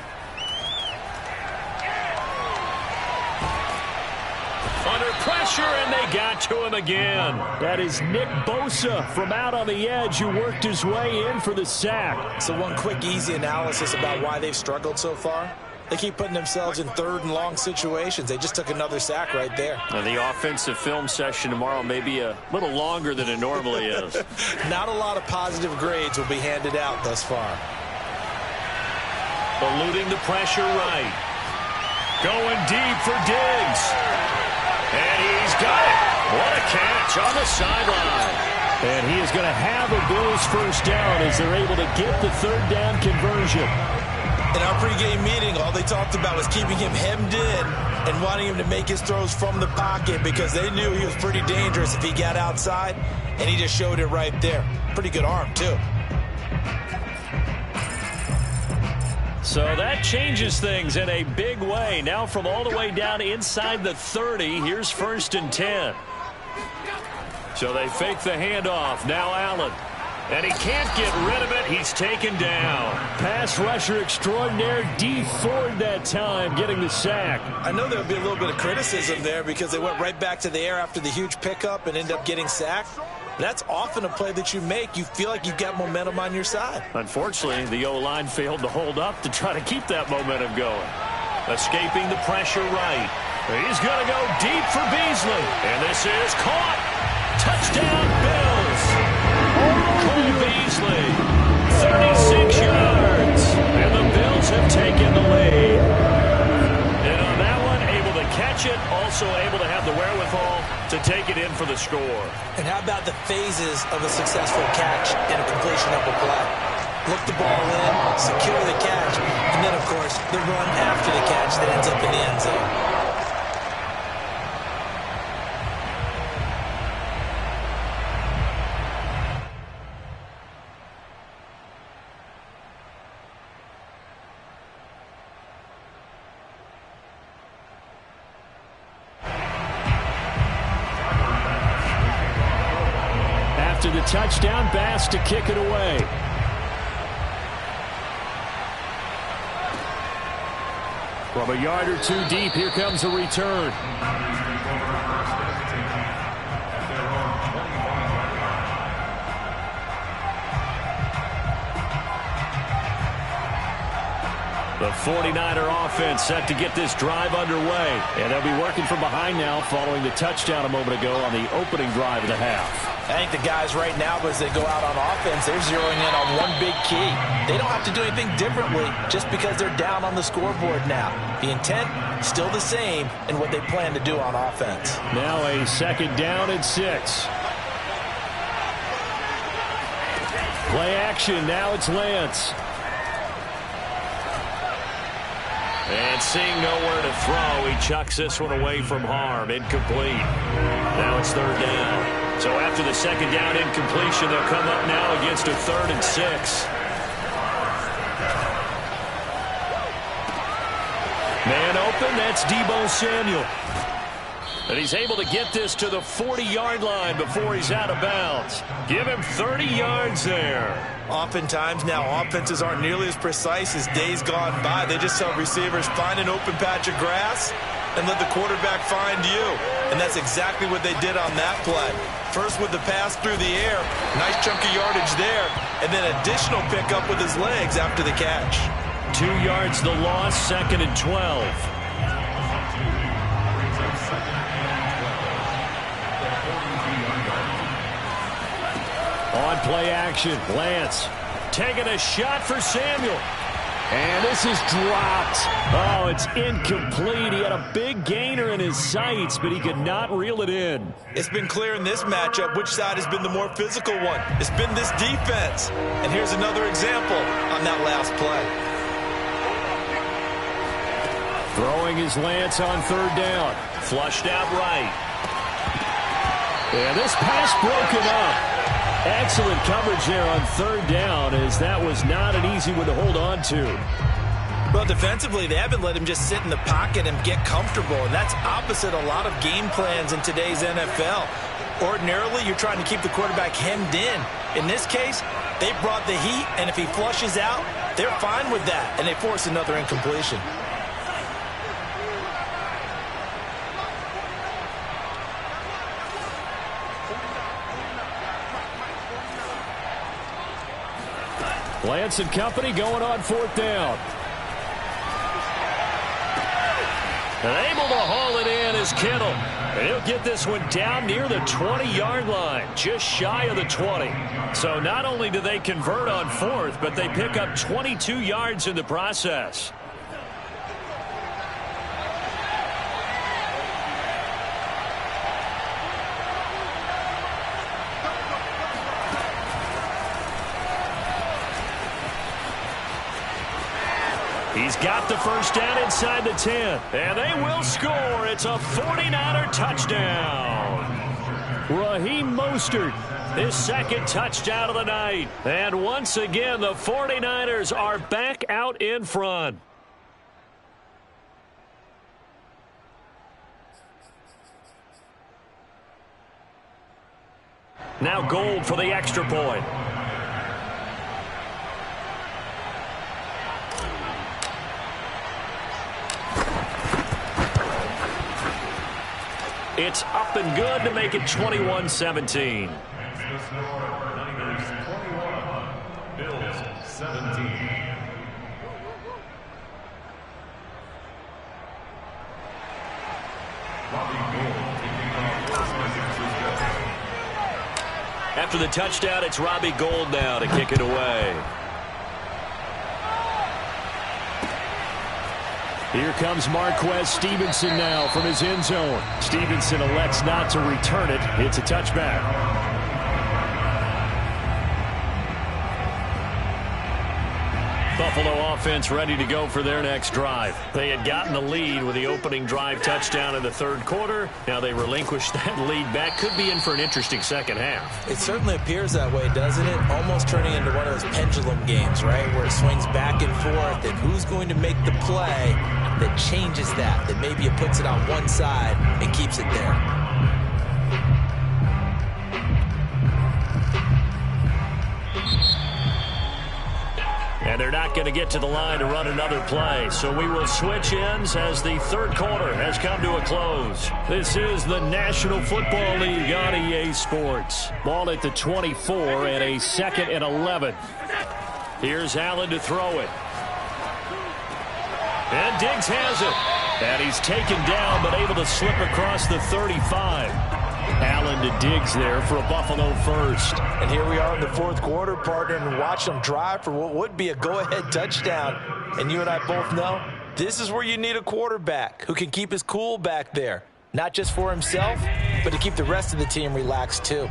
Under pressure, and they got to him again. That is Nick Bosa from out on the edge who worked his way in for the sack. So one quick, easy analysis about why they've struggled so far. They keep putting themselves in third and long situations. They just took another sack right there. And the offensive film session tomorrow may be a little longer than it normally is. Not a lot of positive grades will be handed out thus far. Eluding the pressure right. Going deep for Diggs. And he's got it. What a catch on the sideline. And he is going to have a Bills first down as they're able to get the third down conversion. In our pregame meeting, all they talked about was keeping him hemmed in and wanting him to make his throws from the pocket because they knew he was pretty dangerous if he got outside, and he just showed it right there. Pretty good arm, too. So that changes things in a big way. Now from all the way down inside the 30, here's 1st and 10. So they fake the handoff. Now Allen. And he can't get rid of it. He's taken down. Pass rusher extraordinaire, D. Ford that time getting the sack. I know there would be a little bit of criticism there because they went right back to the air after the huge pickup and ended up getting sacked. That's often a play that you make. You feel like you've got momentum on your side. Unfortunately, the O-line failed to hold up to try to keep that momentum going. Escaping the pressure right. He's going to go deep for Beasley. And this is caught. Touchdown, Bills. Cole Beasley, 36 yards. And the Bills have taken the lead. And on that one, able to catch it, also able to have the wherewithal to take it in for the score. And how about the phases of a successful catch and a completion of a play? Look the ball in, secure the catch, and then, of course, the run after the catch that ends up in the end zone. After the touchdown, Bass to kick it away. From a yard or two deep, here comes a return. The 49er offense set to get this drive underway. And they'll be working from behind now following the touchdown a moment ago on the opening drive of the half. I think the guys right now, as they go out on offense, they're zeroing in on one big key. They don't have to do anything differently just because they're down on the scoreboard now. The intent, still the same in what they plan to do on offense. Now a 2nd down and 6. Play action, now it's Lance. And seeing nowhere to throw, he chucks this one away from harm. Incomplete. Now it's 3rd down. So after the 2nd down incompletion, they'll come up now against a 3rd and 6. Man open, that's Deebo Samuel. And he's able to get this to the 40-yard line before he's out of bounds. Give him 30 yards there. Oftentimes now, offenses aren't nearly as precise as days gone by. They just tell receivers, find an open patch of grass and let the quarterback find you. And that's exactly what they did on that play. First with the pass through the air, nice chunk of yardage there, and then additional pickup with his legs after the catch. 2 yards the loss, 2nd and 12. On play action, Lance taking a shot for Samuel. And this is dropped. Oh, Oh, it's incomplete. He had a big gainer in his sights, but he could not reel it in. It's been clear in this matchup which side has been the more physical one. It's been this defense. And here's another example on that last play. Throwing his lance on third down. Flushed out right. And this pass broken up. Excellent coverage there on third down, as that was not an easy one to hold on to. Well, defensively, they haven't let him just sit in the pocket and get comfortable, and that's opposite a lot of game plans in today's NFL. Ordinarily, you're trying to keep the quarterback hemmed in. In this case, they brought the heat, and if he flushes out, they're fine with that, and they force another incompletion. Lance and company going on fourth down. And able to haul it in is Kittle. And he'll get this one down near the 20-yard line, just shy of the 20. So not only do they convert on fourth, but they pick up 22 yards in the process. He's got the first down inside the 10. And they will score. It's a 49er touchdown. Raheem Mostert, his second touchdown of the night. And once again, the 49ers are back out in front. Now Gold for the extra point. It's up and good to make it 21-17. The score, Niners 21, Bills 17. Robbie Gould taking off San Francisco. After the touchdown, it's Robbie Gould now to kick it away. Here comes Marquez Stevenson now from his end zone. Stevenson elects not to return it. It's a touchback. Buffalo offense ready to go for their next drive. They had gotten the lead with the opening drive touchdown in the third quarter. Now they relinquished that lead back. Could be in for an interesting second half. It certainly appears that way, doesn't it? Almost turning into one of those pendulum games, right? Where it swings back and forth, and who's going to make the play that changes that maybe it puts it on one side and keeps it there. And they're not going to get to the line to run another play. So we will switch ends as the third quarter has come to a close. This is the National Football League on EA Sports. Ball at the 24 and a 2nd and 11. Here's Allen to throw it. And Diggs has it. And he's taken down but able to slip across the 35. Allen to Diggs there for a Buffalo first. And here we are in the fourth quarter, partner, and watch them drive for what would be a go-ahead touchdown. And you and I both know this is where you need a quarterback who can keep his cool back there. Not just for himself, but to keep the rest of the team relaxed too.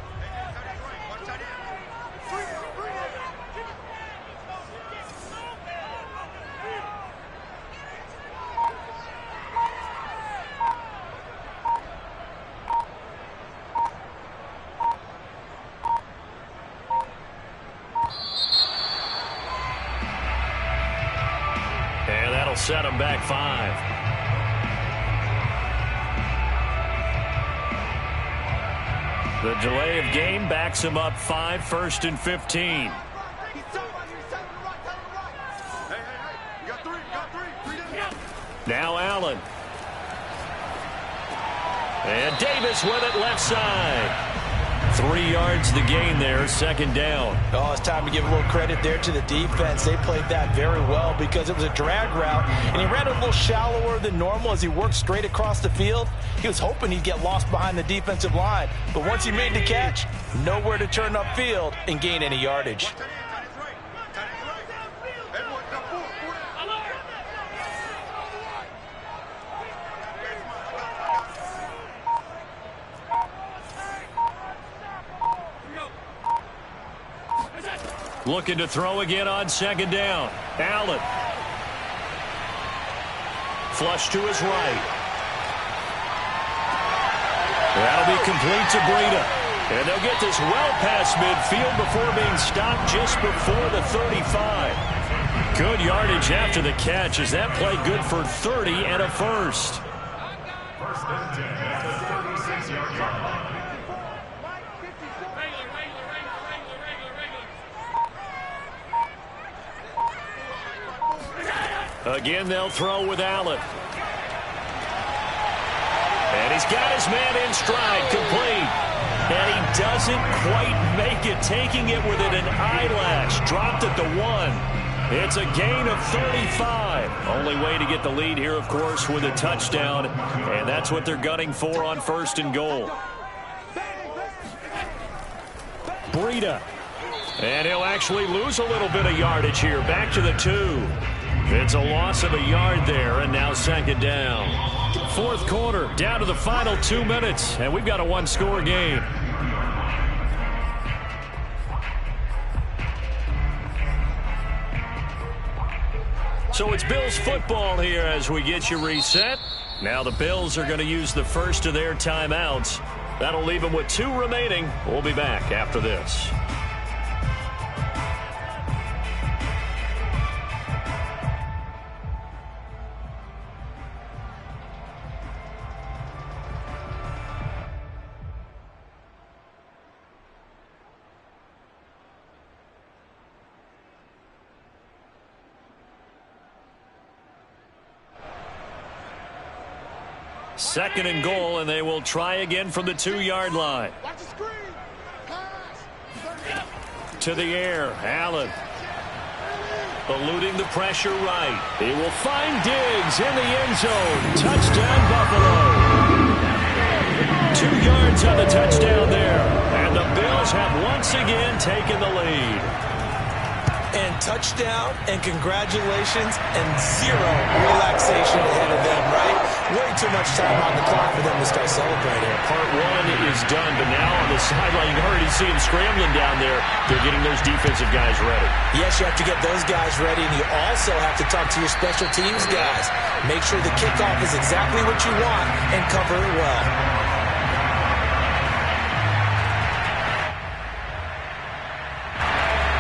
Set him back 5. The delay of game backs him up 5, 1st and 15. Now Allen. And Davis with it left side. 3 yards the gain there, 2nd down. Oh, it's time to give a little credit there to the defense. They played that very well because it was a drag route, and he ran a little shallower than normal as he worked straight across the field. He was hoping he'd get lost behind the defensive line, but once he made the catch, nowhere to turn upfield and gain any yardage. Looking to throw again on second down. Allen. Flush to his right. That'll be complete to Breida. And they'll get this well past midfield before being stopped just before the 35. Good yardage after the catch as that play good for 30 and a first. First and 10 at the 36-yard line. Again, they'll throw with Allen. And he's got his man in stride, complete. And he doesn't quite make it, taking it within an eyelash. Dropped at the 1. It's a gain of 35. Only way to get the lead here, of course, with a touchdown. And that's what they're gunning for on first and goal. Breida. And he'll actually lose a little bit of yardage here. Back to the 2. It's a loss of a yard there, and now second down. Fourth quarter, down to the final 2 minutes, and we've got a one-score game. So it's Bills football here as we get you reset. Now the Bills are going to use the first of their timeouts. That'll leave them with 2 remaining. We'll be back after this. Second and goal, and they will try again from the 2-yard line. Watch the screen. Pass. To the air, Allen. Eluding the pressure right. He will find Diggs in the end zone. Touchdown, Buffalo. 2 yards on the touchdown there. And the Bills have once again taken the lead. And touchdown, and congratulations, and 0 relaxation ahead of them, right? Way too much time on the clock for them to start celebrating. Part 1 is done, but now on the sideline, you can already see them scrambling down there. They're getting those defensive guys ready. Yes, you have to get those guys ready, and you also have to talk to your special teams guys. Make sure the kickoff is exactly what you want and cover it well.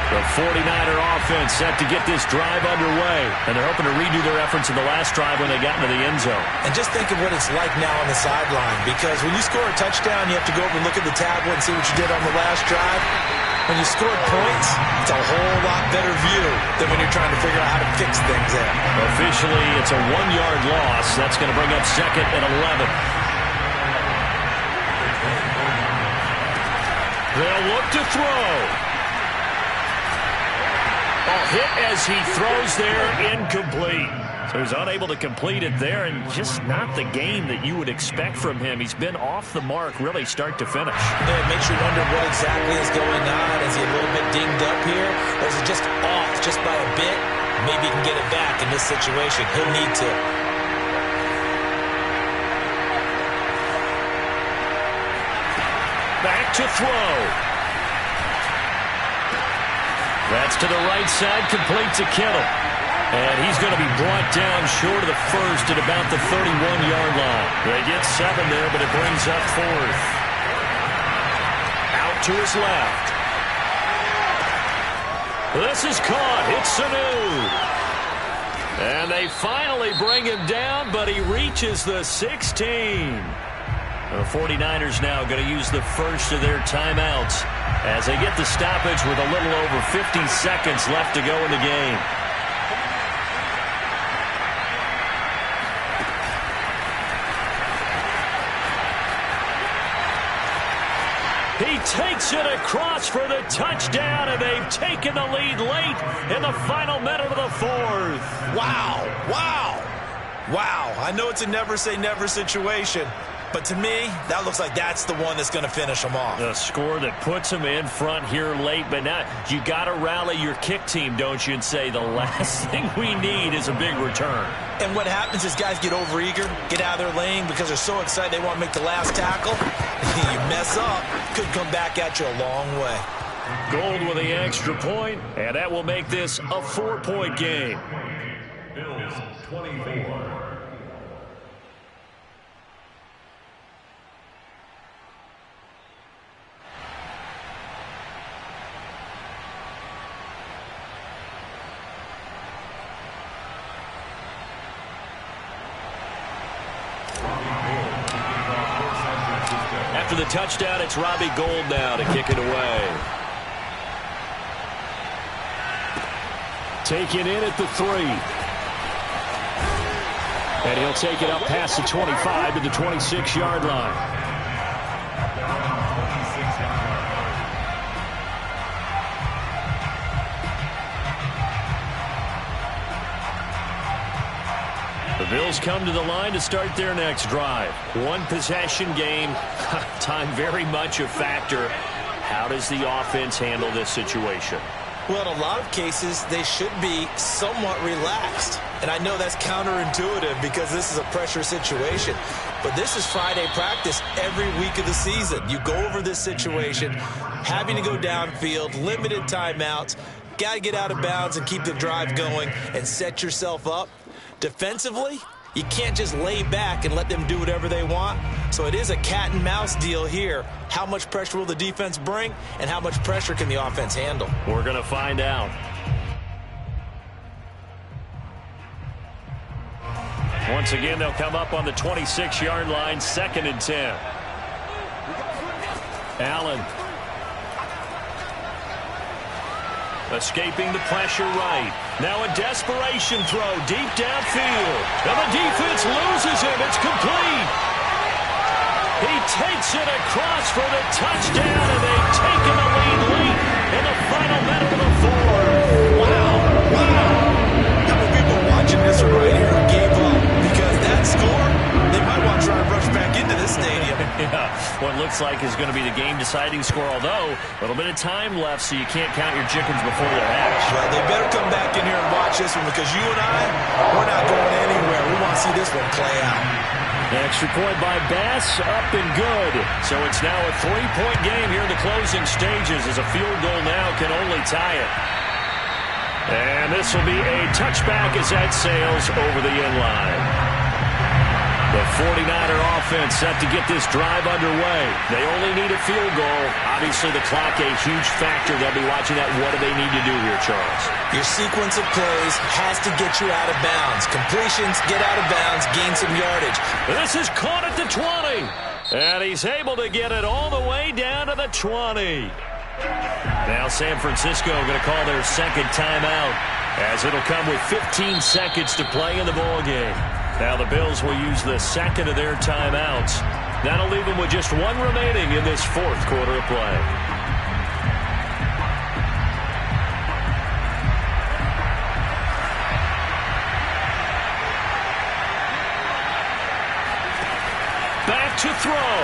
The 49er offense set to get this drive underway, and they're hoping to redo their efforts in the last drive when they got into the end zone. And just think of what it's like now on the sideline, because when you score a touchdown, you have to go over and look at the tablet and see what you did on the last drive. When you scored points, it's a whole lot better view than when you're trying to figure out how to fix things there. Officially, it's a 1-yard loss. That's going to bring up second and 11. They'll look to throw. A hit as he throws there, incomplete. So he's unable to complete it there, and just not the game that you would expect from him. He's been off the mark, really, start to finish. Yeah, it makes you wonder what exactly is going on. Is he a little bit dinged up here, or is it just off just by a bit? Maybe he can get it back in this situation. He'll need to. Back to throw. That's to the right side, complete to Kittle. And he's going to be brought down short of the first at about the 31-yard line. They get 7 there, but it brings up 4th. Out to his left. This is caught. It's Sanu. And they finally bring him down, but he reaches the 16. The 49ers now going to use the first of their timeouts as they get the stoppage with a little over 50 seconds left to go in the game. He takes it across for the touchdown, and they've taken the lead late in the final minute of the 4th. Wow, wow, wow. I know it's a never say never situation, but to me, that looks like that's the one that's going to finish them off. A score that puts them in front here late, but now you got to rally your kick team, don't you, and say the last thing we need is a big return. And what happens is guys get overeager, get out of their lane because they're so excited they want to make the last tackle. You mess up, could come back at you a long way. Gold with the extra point, and that will make this a 4-point game. Bills 24. After the touchdown, it's Robbie Gould now to kick it away. Taken in at the 3. And he'll take it up past the 25 to the 26-yard line. The Bills come to the line to start their next drive. One possession game. Time very much a factor. How does the offense handle this situation? Well, in a lot of cases, they should be somewhat relaxed. And I know that's counterintuitive because this is a pressure situation. But this is Friday practice every week of the season. You go over this situation, having to go downfield, limited timeouts, got to get out of bounds and keep the drive going and set yourself up. Defensively, you can't just lay back and let them do whatever they want. So it is a cat and mouse deal here. How much pressure will the defense bring, and how much pressure can the offense handle? We're going to find out. Once again, they'll come up on the 26-yard line, 2nd and 10. Allen. Escaping the pressure right. Now a desperation throw deep downfield. And the defense loses him. It's complete. He takes it across for the touchdown, and they've taken the lead late in the final minute of the 4th. Wow. How many people watching this one right here gave up? Because that score, they might want to try to rush back into this stadium. Yeah, what looks like is going to be the game-deciding score, although a little bit of time left, so you can't count your chickens before they're hatched. Well, they better come back in here and watch this one because you and I, we're not going anywhere. We want to see this one play out. Extra point by Bass, up and good. So it's now a 3-point game here in the closing stages as a field goal now can only tie it. And this will be a touchback as that sails over the end line. The 49er offense set to get this drive underway. They only need a field goal. Obviously, the clock a huge factor. They'll be watching that. What do they need to do here, Charles? Your sequence of plays has to get you out of bounds. Completions, get out of bounds, gain some yardage. This is caught at the 20. And he's able to get it all the way down to the 20. Now San Francisco going to call their second timeout as it'll come with 15 seconds to play in the ballgame. Now the Bills will use the second of their timeouts. That'll leave them with just one remaining in this 4th quarter of play. Back to throw.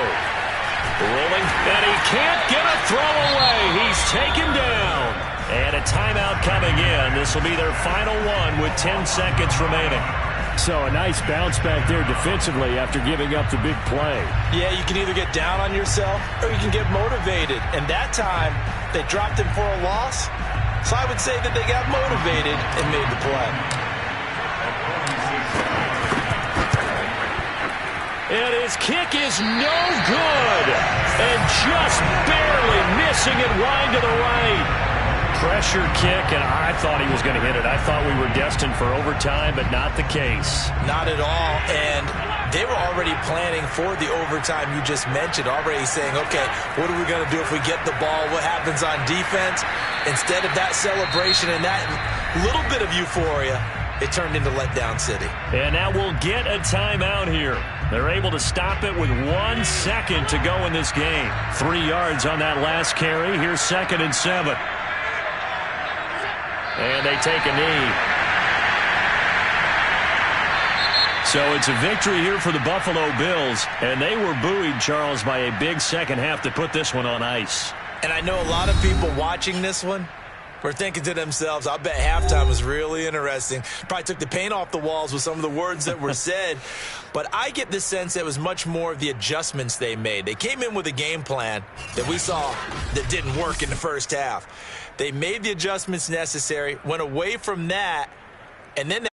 Rolling, and he can't get a throw away. He's taken down. And a timeout coming in. This will be their final one with 10 seconds remaining. So a nice bounce back there defensively after giving up the big play. Yeah, you can either get down on yourself or you can get motivated. And that time, they dropped him for a loss. So I would say that they got motivated and made the play. And his kick is no good. And just barely missing it wide to the right. Pressure kick, and I thought he was going to hit it. I thought we were destined for overtime, but not the case. Not at all, and they were already planning for the overtime you just mentioned, already saying, okay, what are we going to do if we get the ball? What happens on defense? Instead of that celebration and that little bit of euphoria, it turned into letdown city. And now we'll get a timeout here. They're able to stop it with 1 second to go in this game. 3 yards on that last carry. Here's 2nd and 7. And they take a knee. So it's a victory here for the Buffalo Bills. And they were buoyed, Charles, by a big second half to put this one on ice. And I know a lot of people watching this one, were thinking to themselves, I bet halftime was really interesting. Probably took the paint off the walls with some of the words that were said. But I get the sense it was much more of the adjustments they made. They came in with a game plan that we saw that didn't work in the first half. They made the adjustments necessary, went away from that, and then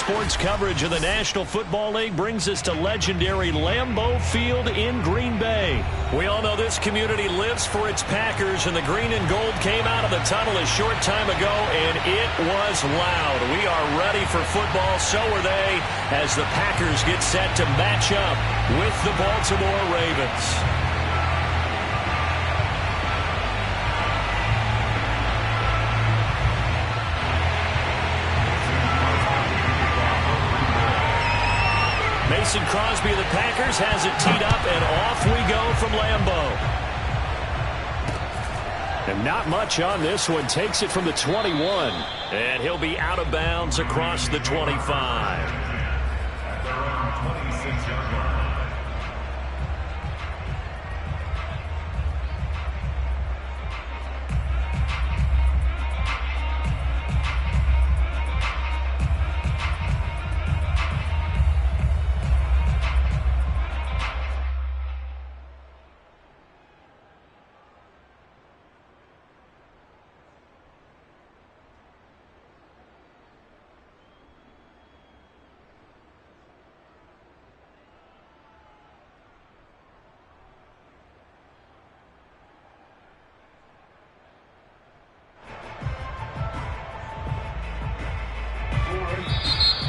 sports coverage of the National Football League brings us to legendary Lambeau Field in Green Bay. We all know this community lives for its Packers, and the green and gold came out of the tunnel a short time ago, and it was loud. We are ready for football, so are they, as the Packers get set to match up with the Baltimore Ravens. Mason Crosby of the Packers has it teed up, and off we go from Lambeau. And not much on this one. Takes it from the 21. And he'll be out of bounds across the 25. At their own 26-yard line.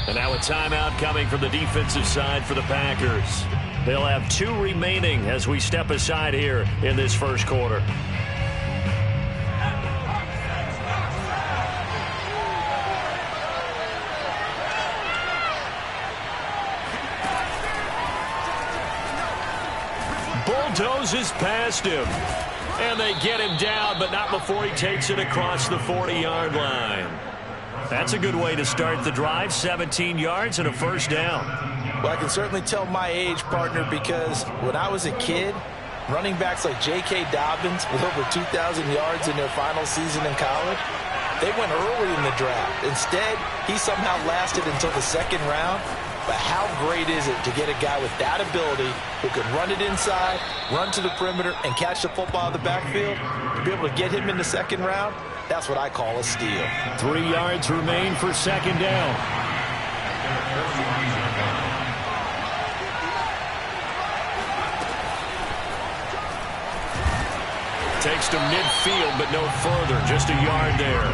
And now a timeout coming from the defensive side for the Packers. They'll have 2 remaining as we step aside here in this first quarter. Bulldozes past him. And they get him down, but not before he takes it across the 40-yard line. That's a good way to start the drive. 17 yards and a first down. Well, I can certainly tell my age, partner, because when I was a kid, running backs like J.K. Dobbins with over 2,000 yards in their final season in college, they went early in the draft. Instead, he somehow lasted until the second round. But how great is it to get a guy with that ability who can run it inside, run to the perimeter, and catch the football in the backfield? To be able to get him in the second round, that's what I call a steal. 3 yards remain for second down. Takes to midfield, but no further. Just a yard there.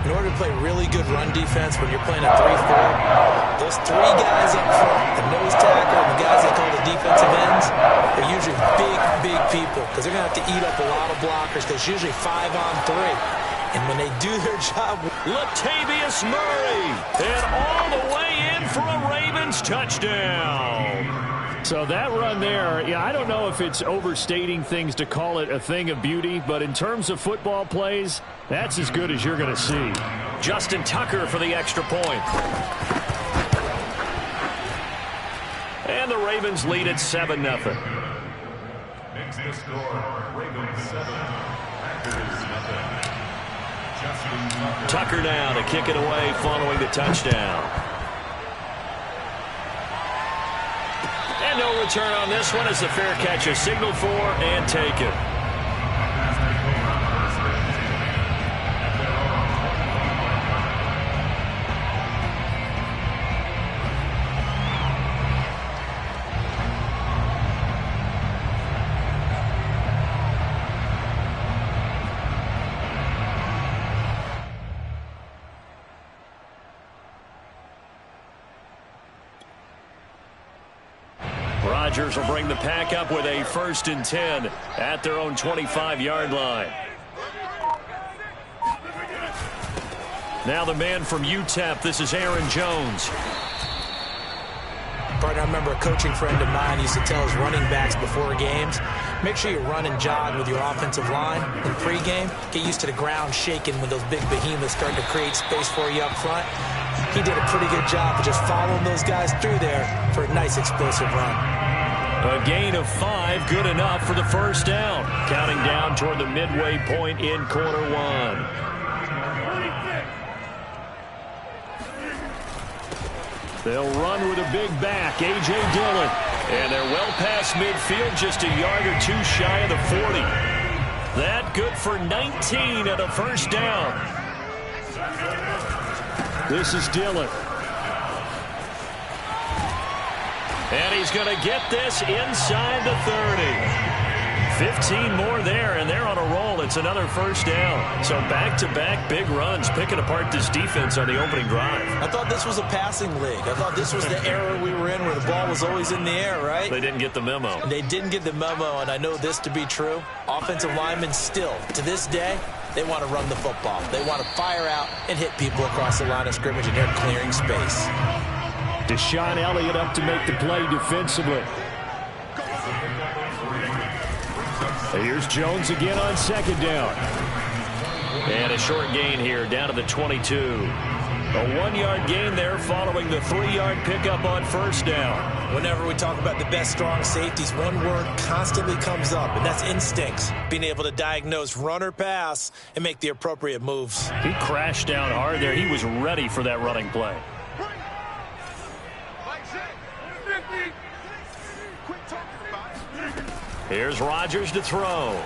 In order to play really good run defense when you're playing a 3-4, those 3 guys up front, the nose tackle and the guys they call the defensive ends, they're usually big people because they're going to have to eat up a lot of blockers because it's usually 5-on-3. And when they do their job... Latavius Murray, and all the way in for a Ravens touchdown. So that run there, yeah, I don't know if it's overstating things to call it a thing of beauty, but in terms of football plays, that's as good as you're going to see. Justin Tucker for the extra point. And the Ravens lead at 7-0. Makes the score Ravens 7, Packers nothing. Justin Tucker now to kick it away following the touchdown. And no return on this one as the fair catch is signaled for and taken. Rodgers will bring the pack up with a 1st and 10 at their own 25-yard line. Now the man from UTEP, this is Aaron Jones. Partner, I remember a coaching friend of mine used to tell his running backs before games, make sure you run and jog with your offensive line in pregame. Get used to the ground shaking when those big behemoths start to create space for you up front. He did a pretty good job of just following those guys through there for a nice explosive run. A gain of 5, good enough for the first down. Counting down toward the midway point in quarter 1. They'll run with a big back, A.J. Dillon. And they're well past midfield, just a yard or 2 shy of the 40. That good for 19 at a first down. This is Dillon. And he's going to get this inside the 30. 15 more there, and they're on a roll. It's another first down. So back-to-back big runs, picking apart this defense on the opening drive. I thought this was a passing league. I thought this was the era we were in where the ball was always in the air, right? They didn't get the memo. And they didn't get the memo, and I know this to be true. Offensive linemen still, to this day, they want to run the football. They want to fire out and hit people across the line of scrimmage, and they're clearing space. Deshaun Elliott up to make the play defensively. Here's Jones again on second down. And a short gain here, down to the 22. A 1-yard gain there following the 3-yard pickup on first down. Whenever we talk about the best strong safeties, one word constantly comes up, and that's instincts. Being able to diagnose run or pass and make the appropriate moves. He crashed down hard there. He was ready for that running play. Here's Rodgers to throw.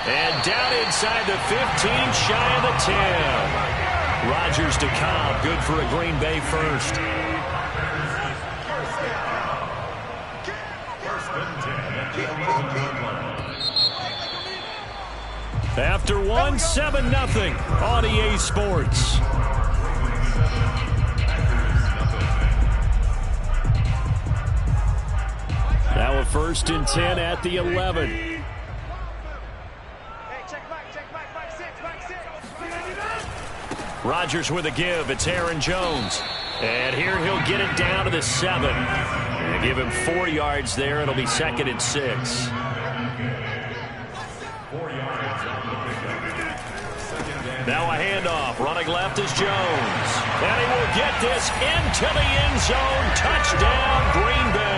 And down inside the 15, shy of the 10. Rodgers to Cobb, good for a Green Bay first. After one, 7-0 on EA Sports. Now a 1st and 10 at the 11. Rodgers with a give. It's Aaron Jones. And here he'll get it down to the 7. And give him 4 yards there. It'll be 2nd and 6. Now a handoff. Running left is Jones. And he will get this into the end zone. Touchdown, Green Bay.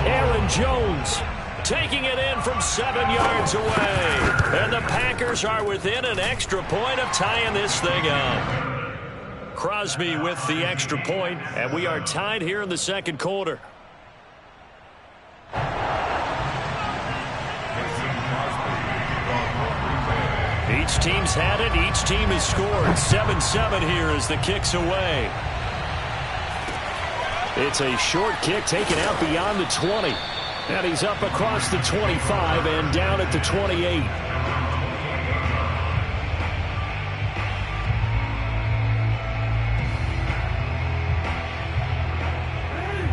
Aaron Jones taking it in from 7 yards away. And the Packers are within an extra point of tying this thing up. Crosby with the extra point, and we are tied here in the second quarter. Each team's had it. Each team has scored. 7-7 here as the kick's away. It's a short kick taken out beyond the 20. And he's up across the 25 and down at the 28.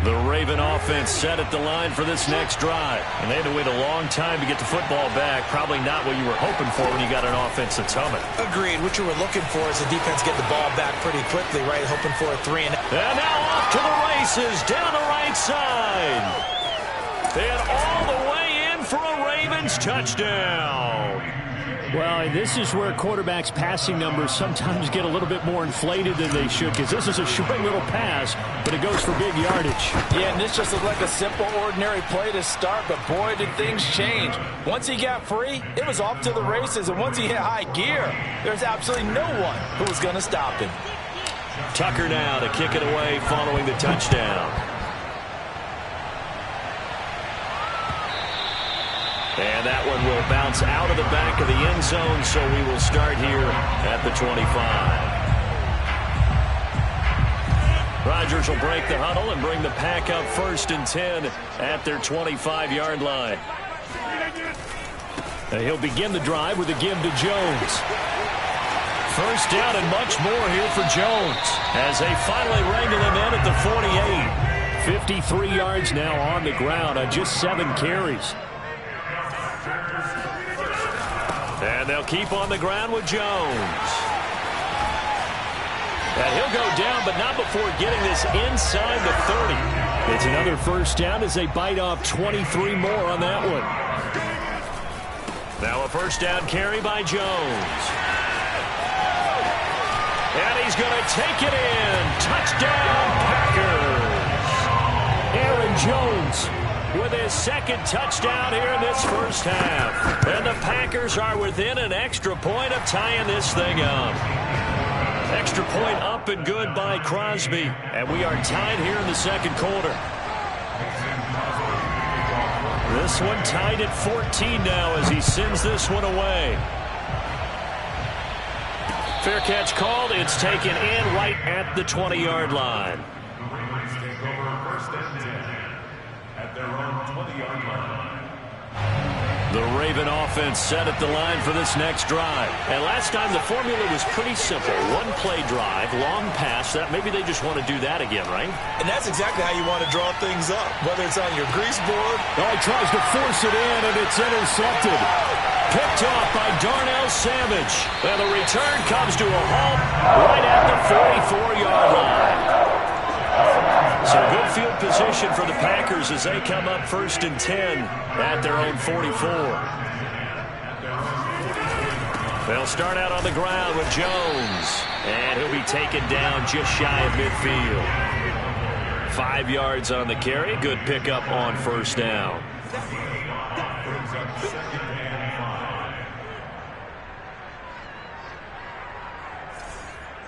The Raven offense set at the line for this next drive. And they had to wait a long time to get the football back. Probably not what you were hoping for when you got an offense that's humming. Agreed. What you were looking for is the defense get the ball back pretty quickly, right? Hoping for a 3 and out. And now off to the races down the right side. And all the way in for a Ravens touchdown. Well, and this is where quarterbacks' passing numbers sometimes get a little bit more inflated than they should, because this is a short little pass, but it goes for big yardage. Yeah, and this just looked like a simple, ordinary play to start, but boy, did things change. Once he got free, it was off to the races, and once he hit high gear, there's absolutely no one who was going to stop him. Tucker now to kick it away following the touchdown. And that one will bounce out of the back of the end zone, so we will start here at the 25. Rodgers will break the huddle and bring the Pack up 1st and 10 at their 25-yard line. And he'll begin the drive with a give to Jones. First down and much more here for Jones as they finally wrangle him in at the 48. 53 yards now on the ground on just 7 carries. And they'll keep on the ground with Jones. And he'll go down, but not before getting this inside the 30. It's another first down as they bite off 23 more on that one. Now a first down carry by Jones. And he's going to take it in. Touchdown, Packers. Aaron Jones with his 2nd touchdown here in this first half. And the Packers are within an extra point of tying this thing up. Extra point up and good by Crosby. And we are tied here in the second quarter. This one tied at 14 now as he sends this one away. Fair catch called. It's taken in right at the 20-yard line. 3-yard line. The Raven offense set at the line for this next drive. And last time the formula was pretty simple. One play drive, long pass. That maybe they just want to do that again, right? And that's exactly how you want to draw things up, whether it's on your grease board. Oh, he tries to force it in, and it's intercepted. Picked off by Darnell Savage. And the return comes to a halt right at the 44-yard line. So good field position for the Packers as they come up 1st and 10 at their own 44. They'll start out on the ground with Jones. And he'll be taken down just shy of midfield. 5 yards on the carry. Good pickup on 1st down. Brings up 2nd and 5.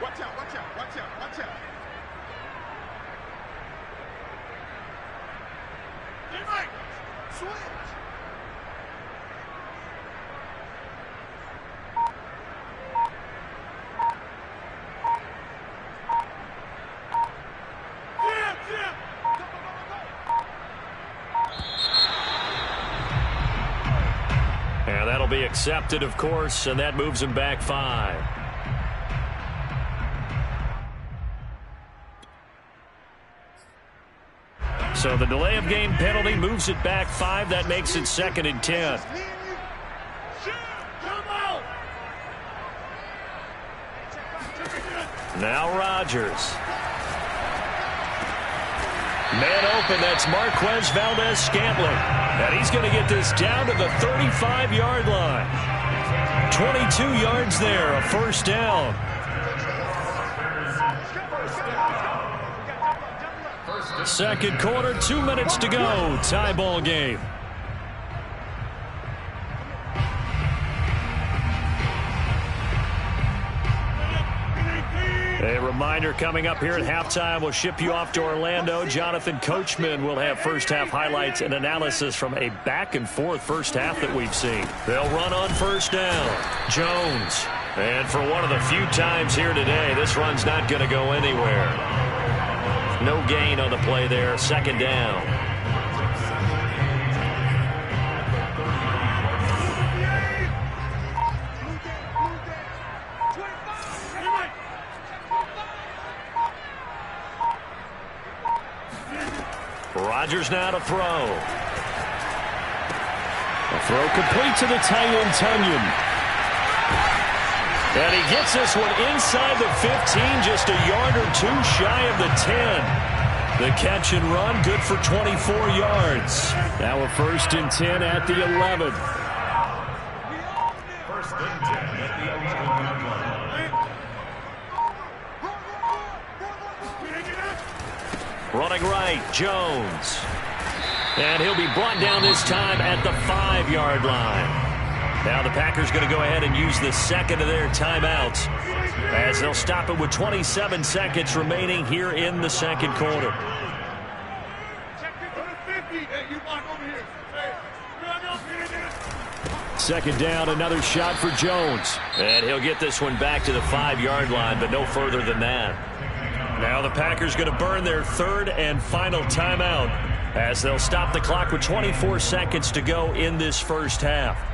Watch out, watch out, watch out, watch out. Switch. And that'll be accepted, of course, and that moves him back 5. So the delay of game penalty moves it back 5. That makes it 2nd and 10. Now Rodgers. Man open, that's Marquez Valdez-Scantling. And he's going to get this down to the 35-yard line. 22 yards there, a 1st down. Second quarter, 2 minutes to go. Tie ball game. A reminder coming up here at halftime. We'll ship you off to Orlando. Jonathan Coachman will have first half highlights and analysis from a back-and-forth first half that we've seen. They'll run on 1st down. Jones. And for one of the few times here today, this run's not going to go anywhere. No gain on the play there. 2nd down. Rodgers now to throw. A throw complete to the tight end, Tunyon. And he gets this one inside the 15, just a yard or 2 shy of the 10. The catch and run, good for 24 yards. Now a 1st and 10 at the 11. 1st and 10 at the 11-yard line. Running right, Jones. And he'll be brought down this time at the 5-yard line. Now the Packers going to go ahead and use the 2nd of their timeouts as they'll stop it with 27 seconds remaining here in the 2nd quarter. Second down, another shot for Jones. And he'll get this one back to the 5-yard line, but no further than that. Now the Packers going to burn their 3rd and final timeout as they'll stop the clock with 24 seconds to go in this first half.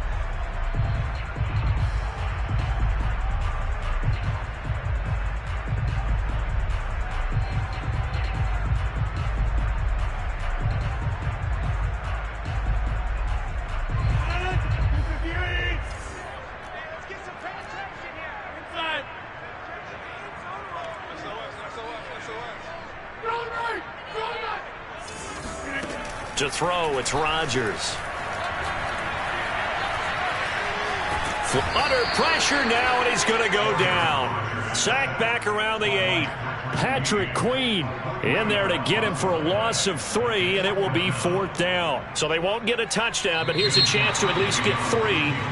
To throw, it's Rodgers. Under pressure now, and he's going to go down. Sacked back around the 8. Patrick Queen in there to get him for a loss of 3, and it will be 4th down. So they won't get a touchdown, but here's a chance to at least get 3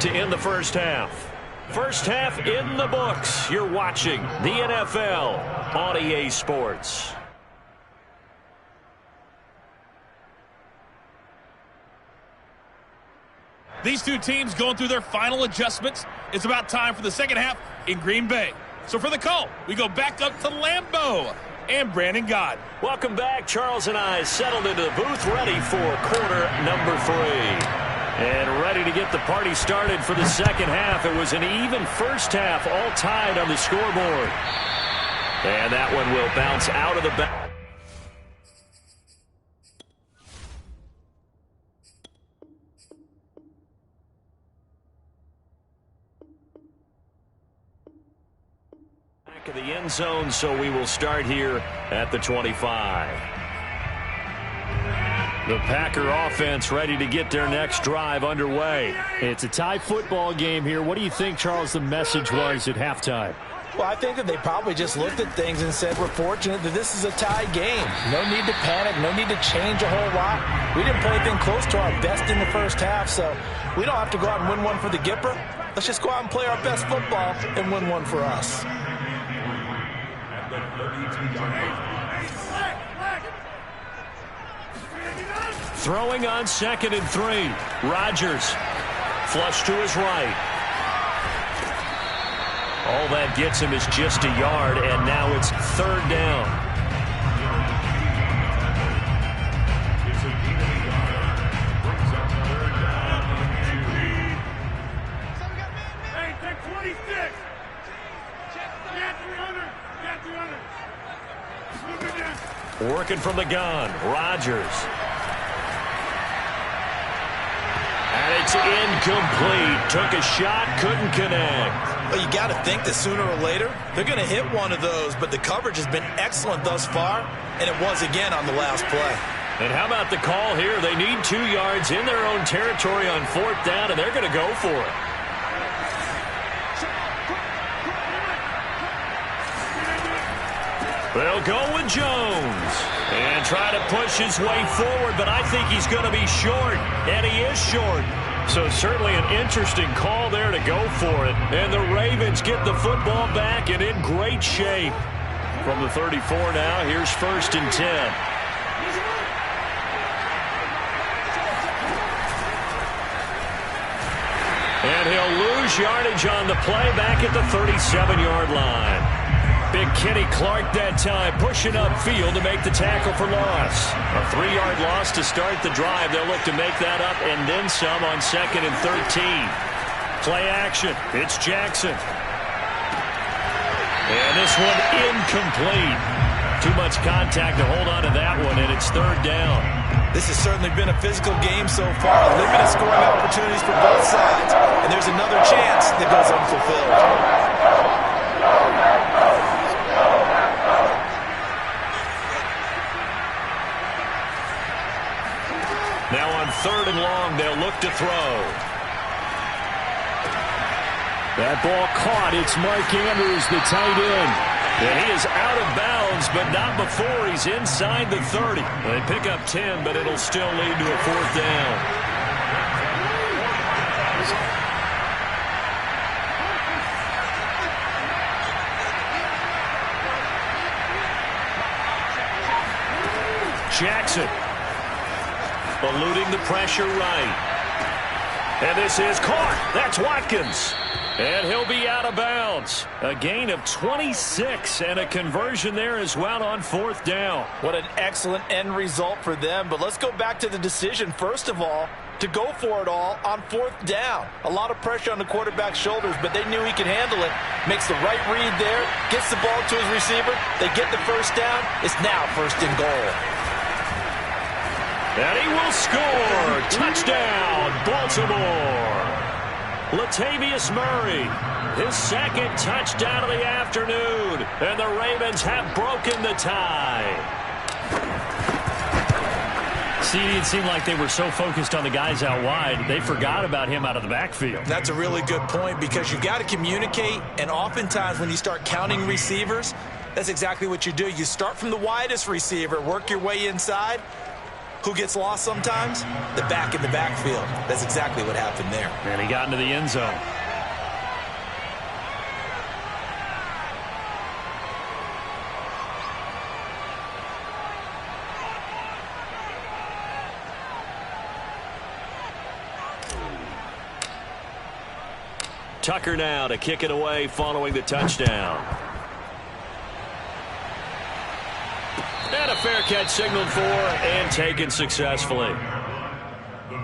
to end the first half. First half in the books. You're watching the NFL on EA Sports. These two teams going through their final adjustments. It's about time for the second half in Green Bay. So for the call, we go back up to Lambeau. and Brandon Gott. Welcome back. Charles and I settled into the booth, ready for quarter number 3. And ready to get the party started for the second half. It was an even first half, all tied on the scoreboard. And that one will bounce out of the back. Of the end zone, so we will start here at the 25. The Packer offense ready to get their next drive underway. It's a tie football game here. What do you think, Charles, the message was at halftime? Well, I think that they probably just looked at things and said, we're fortunate that this is a tie game. No need to panic, no need to change a whole lot. We didn't play anything close to our best in the first half, so we don't have to go out and win one for the Gipper. Let's just go out and play our best football and win one for us. Throwing on 2nd and 3. Rodgers. Flush to his right. All that gets him is just a yard, and now it's 3rd down. Hey, take 26. Get 300. Get 300. Working from the gun. Rodgers. And it's incomplete. Took a shot, couldn't connect. Well, you got to think that sooner or later, they're going to hit one of those, but the coverage has been excellent thus far, and it was again on the last play. And how about the call here? They need 2 yards in their own territory on 4th down, and they're going to go for it. They'll go with Jones and try to push his way forward, but I think he's going to be short, and he is short. So certainly an interesting call there to go for it. And the Ravens get the football back and in great shape. From the 34 now, here's 1st and 10. And he'll lose yardage on the play back at the 37-yard line. Big Kenny Clark that time pushing upfield to make the tackle for loss. A 3-yard loss to start the drive. They'll look to make that up and then some on 2nd and 13. Play action. It's Jackson. And this one incomplete. Too much contact to hold on to that one, and it's 3rd down. This has certainly been a physical game so far. Limited scoring opportunities for both sides. And there's another chance that goes unfulfilled. Now on 3rd and long, they'll look to throw. That ball caught. It's Mike Andrews, the tight end. And he is out of bounds, but not before he's inside the 30. They pick up 10, but it'll still lead to a 4th down. Jackson. Eluding the pressure right. And this is caught. That's Watkins. And he'll be out of bounds. A gain of 26 and a conversion there as well on 4th down. What an excellent end result for them. But let's go back to the decision, first of all, to go for it all on 4th down. A lot of pressure on the quarterback's shoulders, but they knew he could handle it. Makes the right read there, gets the ball to his receiver. They get the 1st down. It's now 1st and goal. And he will score. Touchdown, Baltimore. Latavius Murray, his 2nd touchdown of the afternoon. And the Ravens have broken the tie. See, it seemed like they were so focused on the guys out wide, they forgot about him out of the backfield. That's a really good point because you've got to communicate, and oftentimes when you start counting receivers, that's exactly what you do. You start from the widest receiver, work your way inside. Who gets lost sometimes? The back in the backfield. That's exactly what happened there. And he got into the end zone. Tucker now to kick it away following the touchdown. And a fair catch signaled for and taken successfully. The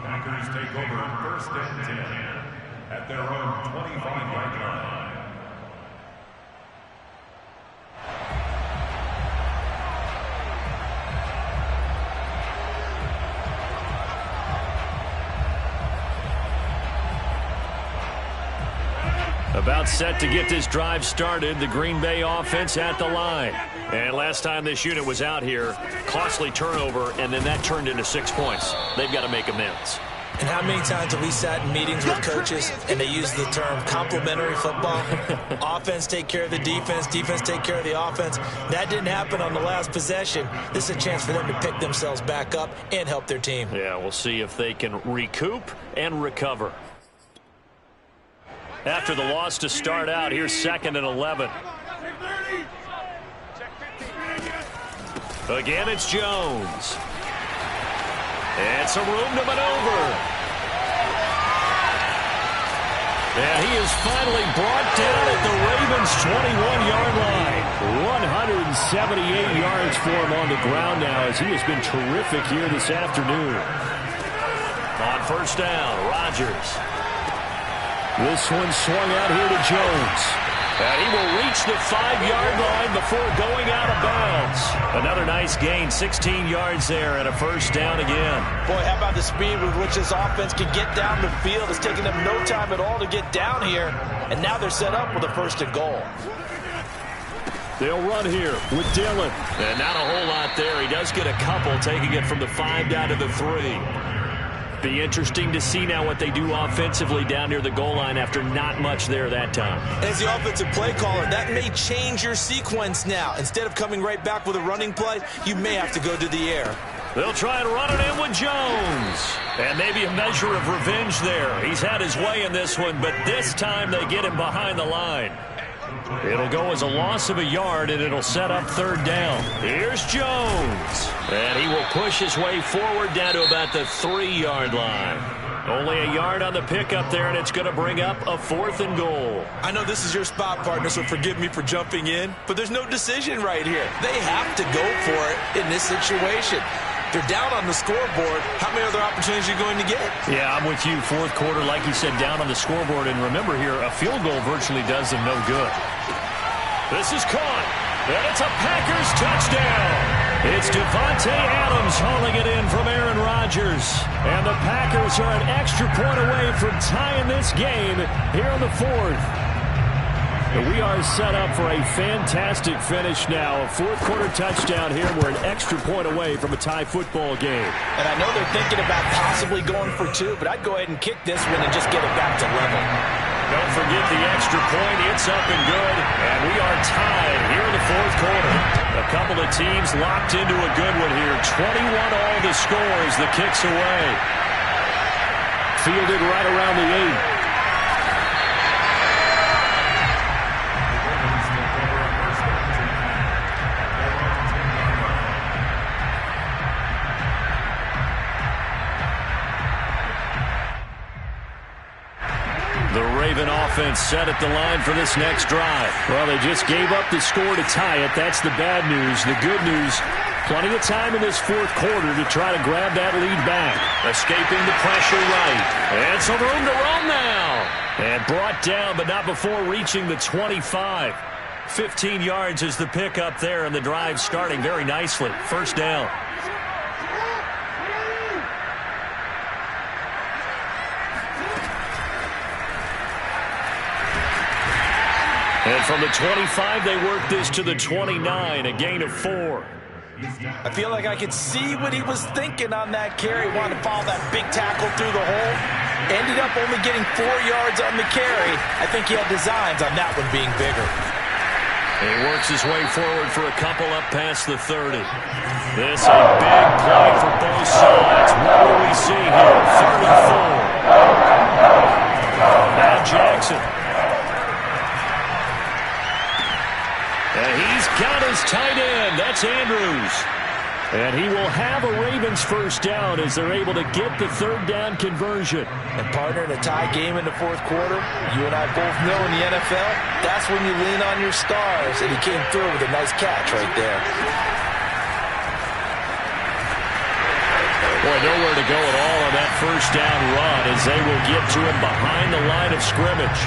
Packers take over first and 10 at their own 25-yard line. About set to get this drive started, the Green Bay offense at the line. And last time this unit was out here, costly turnover, and then that turned into 6 points. They've got to make amends. And how many times have we sat in meetings with coaches and they use the term complementary football? Offense take care of the defense, defense take care of the offense. That didn't happen on the last possession. This is a chance for them to pick themselves back up and help their team. Yeah, we'll see if they can recoup and recover. After the loss to start out, here's 2nd and 11. Again, it's Jones. And some room to maneuver. And he is finally brought down at the Ravens' 21-yard line. 178 yards for him on the ground now, as he has been terrific here this afternoon. On first down, Rodgers. This one swung out here to Jones. And he will reach the 5-yard line before going out of bounds. Another nice gain, 16 yards there, and a first down again. Boy, how about the speed with which this offense can get down the field? It's taking them no time at all to get down here. And now they're set up with a 1st and goal. They'll run here with Dillon. And not a whole lot there. He does get a couple, taking it from the 5 down to the 3. Be interesting to see now what they do offensively down near the goal line after not much there that time. As the offensive play caller, that may change your sequence now. Instead of coming right back with a running play, you may have to go to the air. They'll try and run it in with Jones. And maybe a measure of revenge there. He's had his way in this one, but this time they get him behind the line. It'll go as a loss of a yard, and it'll set up 3rd down. Here's Jones. And he will push his way forward down to about the 3-yard line. Only a yard on the pickup there, and it's going to bring up a 4th and goal. I know this is your spot, partner, so forgive me for jumping in, but there's no decision right here. They have to go for it in this situation. They're down on the scoreboard. How many other opportunities are you going to get? Yeah, I'm with you. 4th quarter, like you said, down on the scoreboard. And remember here, a field goal virtually does them no good. This is caught. And it's a Packers touchdown. It's Devontae Adams hauling it in from Aaron Rodgers. And the Packers are an extra point away from tying this game here in the 4th. We are set up for a fantastic finish now. A 4th quarter touchdown here. We're an extra point away from a tie football game. And I know they're thinking about possibly going for 2, but I'd go ahead and kick this one and just get it back to level. Don't forget the extra point. It's up and good. And we are tied here in the 4th quarter. A couple of teams locked into a good one here. 21 all the score as the kick's away. Fielded right around the 8. Offense set at the line for this next drive. Well, they just gave up the score to tie it. That's the bad news. The good news, plenty of time in this 4th quarter to try to grab that lead back. Escaping the pressure right. And some room to run now. And brought down, but not before reaching the 25. 15 yards is the pickup there, and the drive starting very nicely. 1st down. And from the 25, they work this to the 29, a gain of 4. I feel like I could see what he was thinking on that carry. Wanted to follow that big tackle through the hole. Ended up only getting 4 yards on the carry. I think he had designs on that one being bigger. He works his way forward for a couple up past the 30. This a big play for both sides. What will we see here? 3rd and 4. Now Jackson. And he's got his tight end. That's Andrews. And he will have a Ravens 1st down as they're able to get the 3rd down conversion. And partner, in a tie game in the 4th quarter, you and I both know in the NFL, that's when you lean on your stars. And he came through with a nice catch right there. Boy, nowhere to go at all on that first down run as they will get to him behind the line of scrimmage.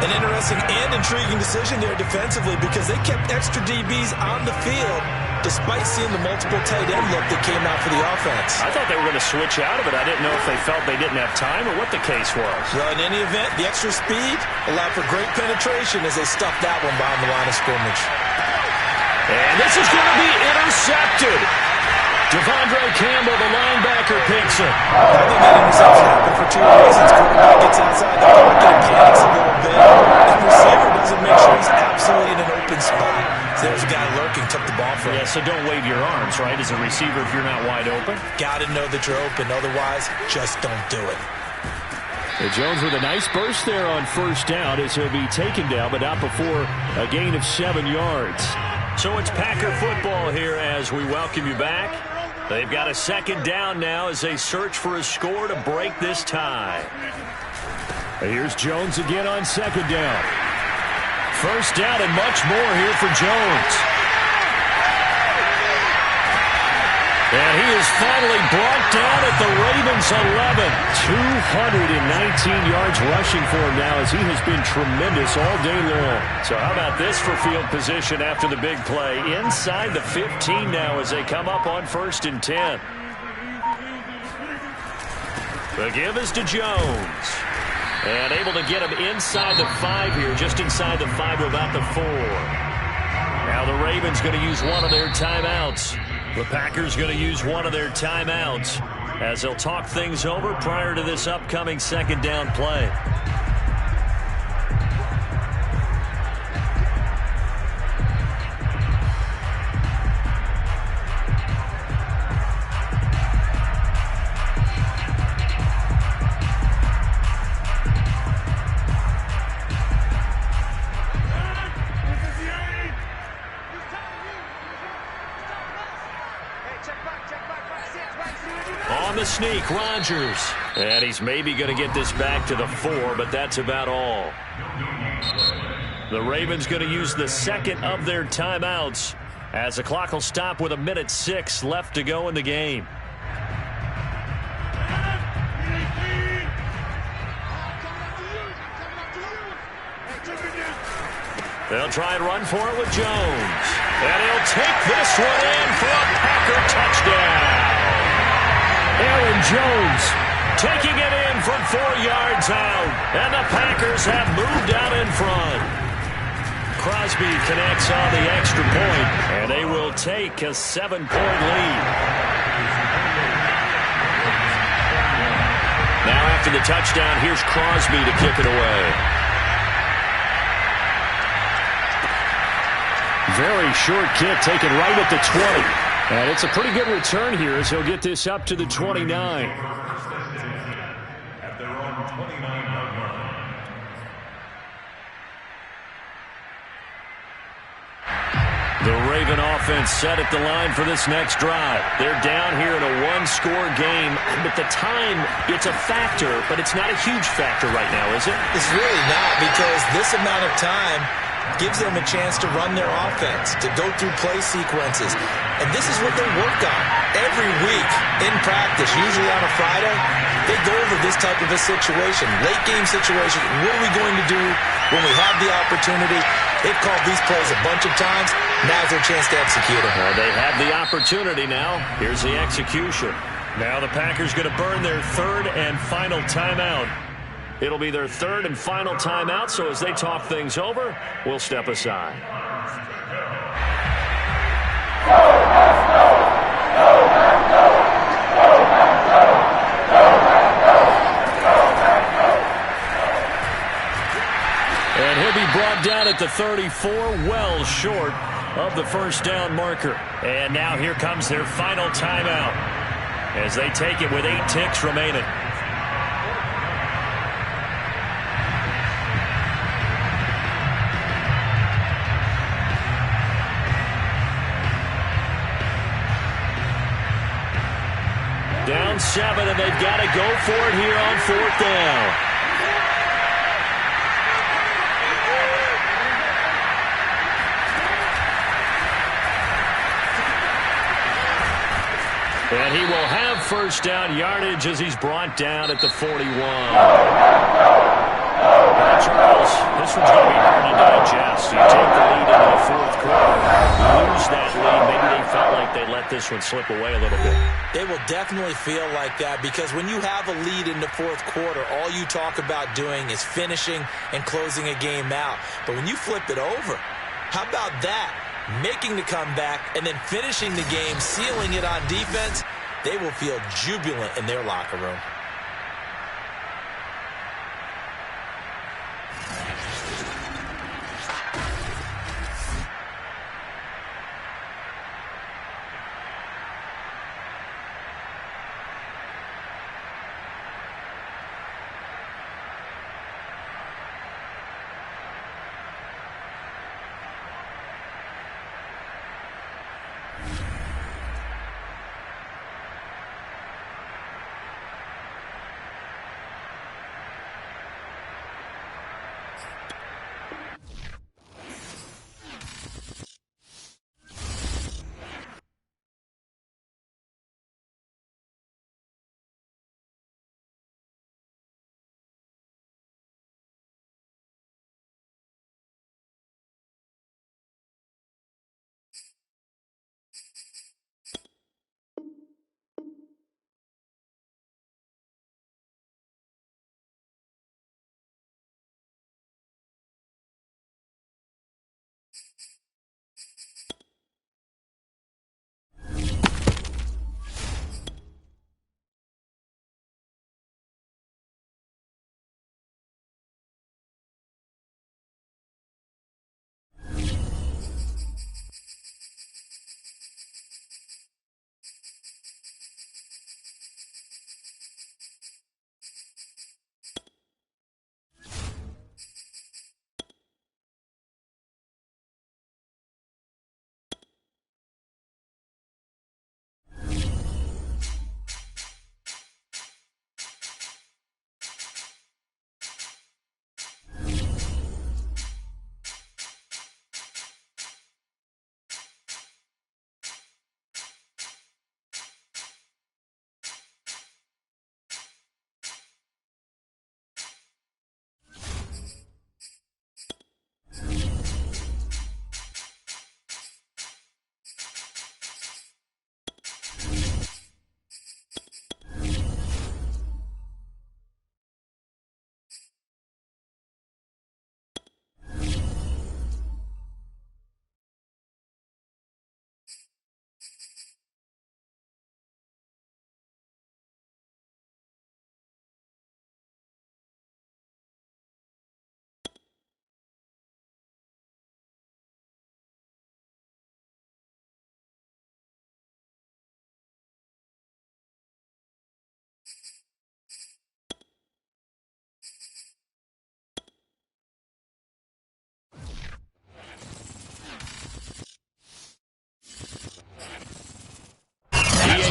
An interesting and intriguing decision there defensively because they kept extra DBs on the field despite seeing the multiple tight end look that came out for the offense. I thought they were going to switch out of it. I didn't know if they felt they didn't have time or what the case was. Well, in any event, the extra speed allowed for great penetration as they stuffed that one behind the line of scrimmage. And this is going to be intercepted. Devondre Campbell, the linebacker, picks it. I think that interception happened for two reasons. Quarterback gets outside the pocket and panics a little bit. And receiver doesn't make sure he's absolutely in an open spot. So there's a guy lurking, took the ball from him. Yeah, so don't wave your arms, right, as a receiver if you're not wide open. Got to know that you're open. Otherwise, just don't do it. And Jones with a nice burst there on first down as he'll be taken down, but not before a gain of 7 yards. So it's Packer football here as we welcome you back. They've got a second down now as they search for a score to break this tie. Here's Jones again on second down. First down and much more here for Jones. And he is finally brought down at the Ravens' 11. 219 yards rushing for him now as he has been tremendous all day long. So how about this for field position after the big play? Inside the 15 now as they come up on 1st and 10. The give is to Jones. And able to get him inside the 5 here, just inside the 5 to about the 4. Now the Ravens going to use one of their timeouts. The Packers going to use one of their timeouts as they'll talk things over prior to this upcoming second down play. On the sneak, Rodgers. And he's maybe going to get this back to the 4, but that's about all. The Ravens going to use the second of their timeouts as the clock will stop with 1:06 left to go in the game. They'll try and run for it with Jones. And he'll take this one in for a Packer touchdown. Aaron Jones taking it in from 4 yards out. And the Packers have moved out in front. Crosby connects on the extra point, and they will take a 7-point lead. Now after the touchdown, here's Crosby to kick it away. Very short kick taken right at the 20. And it's a pretty good return here as he'll get this up to the 29. At their own 29-yard line. The Raven offense set at the line for this next drive. They're down here in a one-score game, but the time, it's a factor, but it's not a huge factor right now, is it? It's really not, because this amount of time gives them a chance to run their offense, to go through play sequences. And this is what they work on every week in practice, usually on a Friday. They go over this type of a situation, late game situation. What are we going to do when we have the opportunity? They've called these plays a bunch of times. Now's their chance to execute them. Well, they have the opportunity now. Here's the execution. Now the Packers going to burn their third and final timeout. It'll be their third and final timeout, so as they talk things over, we'll step aside. And he'll be brought down at the 34, well short of the first down marker. And now here comes their final timeout as they take it with 8 ticks remaining. Down 7, and they've got to go for it here on 4th down. And he will have first down yardage as he's brought down at the 41. Charles, this one's going to be hard to digest. You take the lead into the fourth quarter, lose that lead. Maybe they felt like they let this one slip away a little bit. They will definitely feel like that because when you have a lead in the fourth quarter, all you talk about doing is finishing and closing a game out. But when you flip it over, how about that? Making the comeback and then finishing the game, sealing it on defense, they will feel jubilant in their locker room.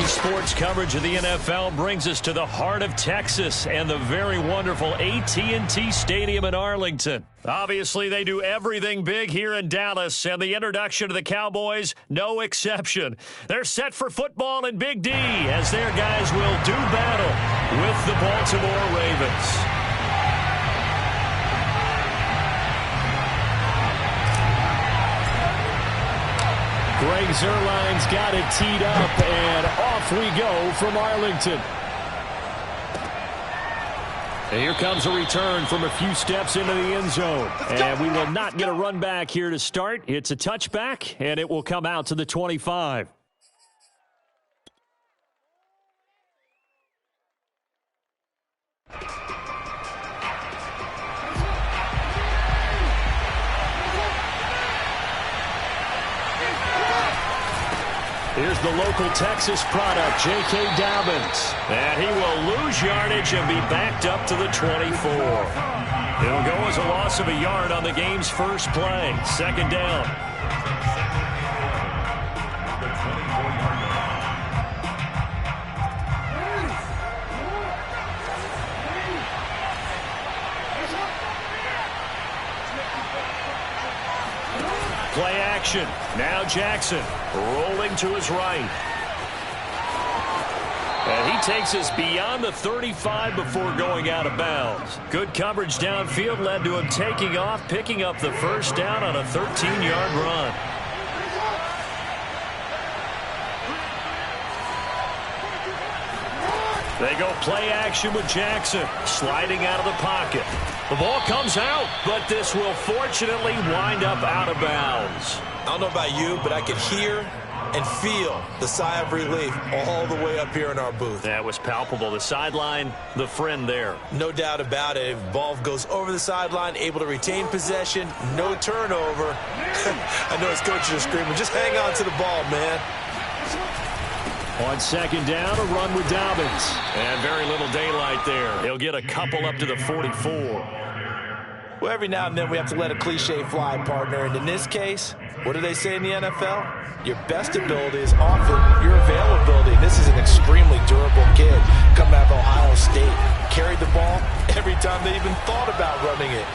Sports coverage of the NFL brings us to the heart of Texas and the very wonderful AT&T Stadium in Arlington. Obviously, they do everything big here in Dallas, and the introduction of the Cowboys, no exception. They're set for football in Big D as their guys will do battle with the Baltimore Ravens. Greg Zuerlein's got it teed up, and off we go from Arlington. And here comes a return from a few steps into the end zone. And we will not get a run back here to start. It's a touchback, and it will come out to the 25. Here's the local Texas product, J.K. Dobbins. And he will lose yardage and be backed up to the 24. It'll go as a loss of a yard on the game's first play. Second down. Play action. Now Jackson rolling to his right. And he takes us beyond the 35 before going out of bounds. Good coverage downfield led to him taking off, picking up the first down on a 13-yard run. They go play action with Jackson, sliding out of the pocket. The ball comes out, but this will fortunately wind up out of bounds. I don't know about you, but I could hear and feel the sigh of relief all the way up here in our booth. That was palpable. The sideline, the friend there. No doubt about it. Ball goes over the sideline, able to retain possession, no turnover. I know his coaches are screaming, just hang on to the ball, man. On second down, a run with Dobbins. And very little daylight there. He'll get a couple up to the 44. Well, every now and then we have to let a cliche fly, partner. And in this case, what do they say in the NFL? Your best ability is often your availability. This is an extremely durable kid coming out of Ohio State. Carried the ball every time they even thought about running it.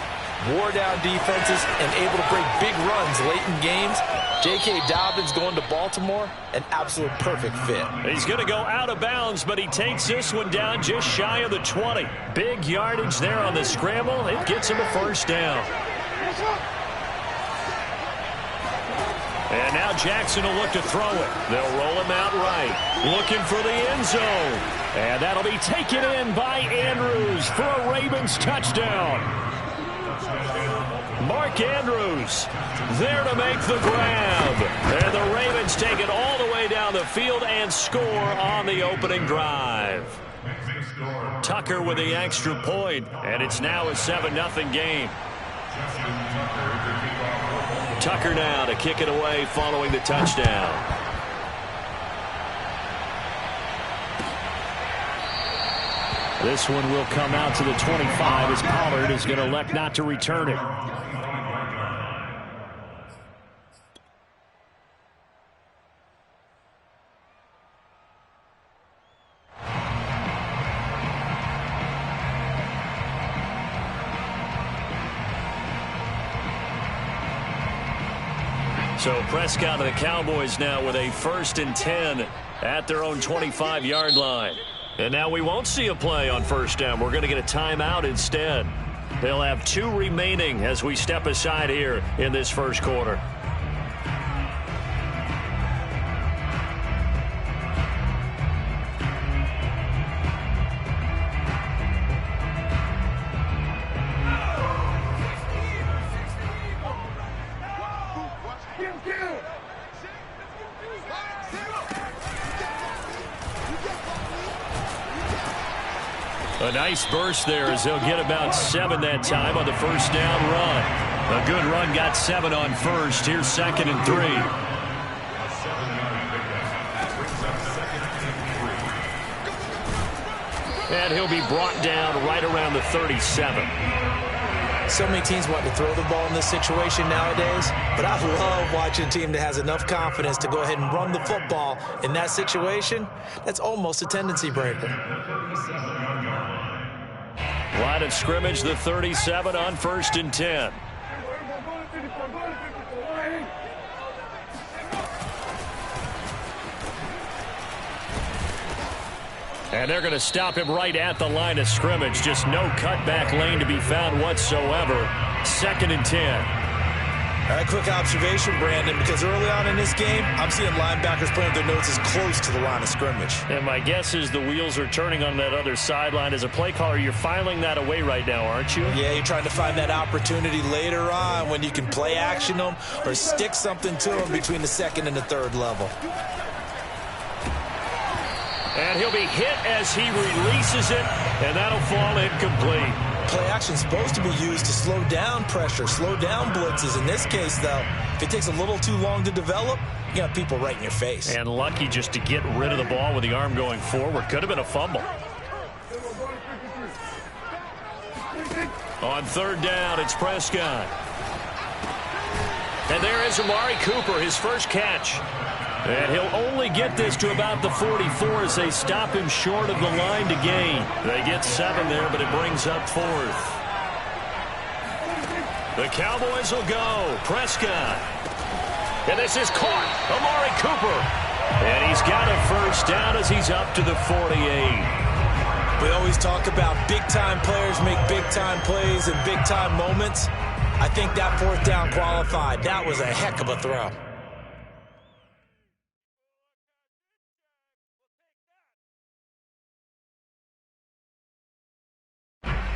Wore down defenses and able to break big runs late in games. J.K. Dobbins going to Baltimore, an absolute perfect fit. He's going to go out of bounds, but he takes this one down just shy of the 20. Big yardage there on the scramble. It gets him a first down. And now Jackson will look to throw it. They'll roll him out right. Looking for the end zone. And that'll be taken in by Andrews for a Ravens touchdown. Mark Andrews there to make the grab. And the Ravens take it all the way down the field and score on the opening drive. Tucker with the extra point, and it's now a 7-0 game. Tucker now to kick it away following the touchdown. This one will come out to the 25 as Pollard is going to elect not to return it. So Prescott and the Cowboys now with a 1st and 10 at their own 25-yard line. And now we won't see a play on first down. We're going to get a timeout instead. They'll have 2 remaining as we step aside here in this first quarter. A nice burst there as they'll get about 7 that time on the first down run. A good run got 7 on first. Here's 2nd and 3. And he'll be brought down right around the 37. So many teams want to throw the ball in this situation nowadays, but I love watching a team that has enough confidence to go ahead and run the football in that situation. That's almost a tendency breaker. Line of scrimmage, the 37 on 1st and 10. And they're going to stop him right at the line of scrimmage. Just no cutback lane to be found whatsoever. 2nd and 10. All right, quick observation, Brandon, because early on in this game, I'm seeing linebackers playing with their noses close to the line of scrimmage. And my guess is the wheels are turning on that other sideline. As a play caller, you're filing that away right now, aren't you? Yeah, you're trying to find that opportunity later on when you can play action them or stick something to them between the 2nd and the 3rd level. And he'll be hit as he releases it, and that'll fall incomplete. Play action is supposed to be used to slow down pressure, slow down blitzes. In this case, though, if it takes a little too long to develop, you got people right in your face. And lucky just to get rid of the ball with the arm going forward. Could have been a fumble. On 3rd down, it's Prescott. And there is Amari Cooper, his first catch. And he'll only get this to about the 44 as they stop him short of the line to gain. They get 7 there, but it brings up 4th. The Cowboys will go. Prescott. And this is caught. Amari Cooper. And he's got a first down as he's up to the 48. We always talk about big-time players make big-time plays in big-time moments. I think that fourth down qualified. That was a heck of a throw.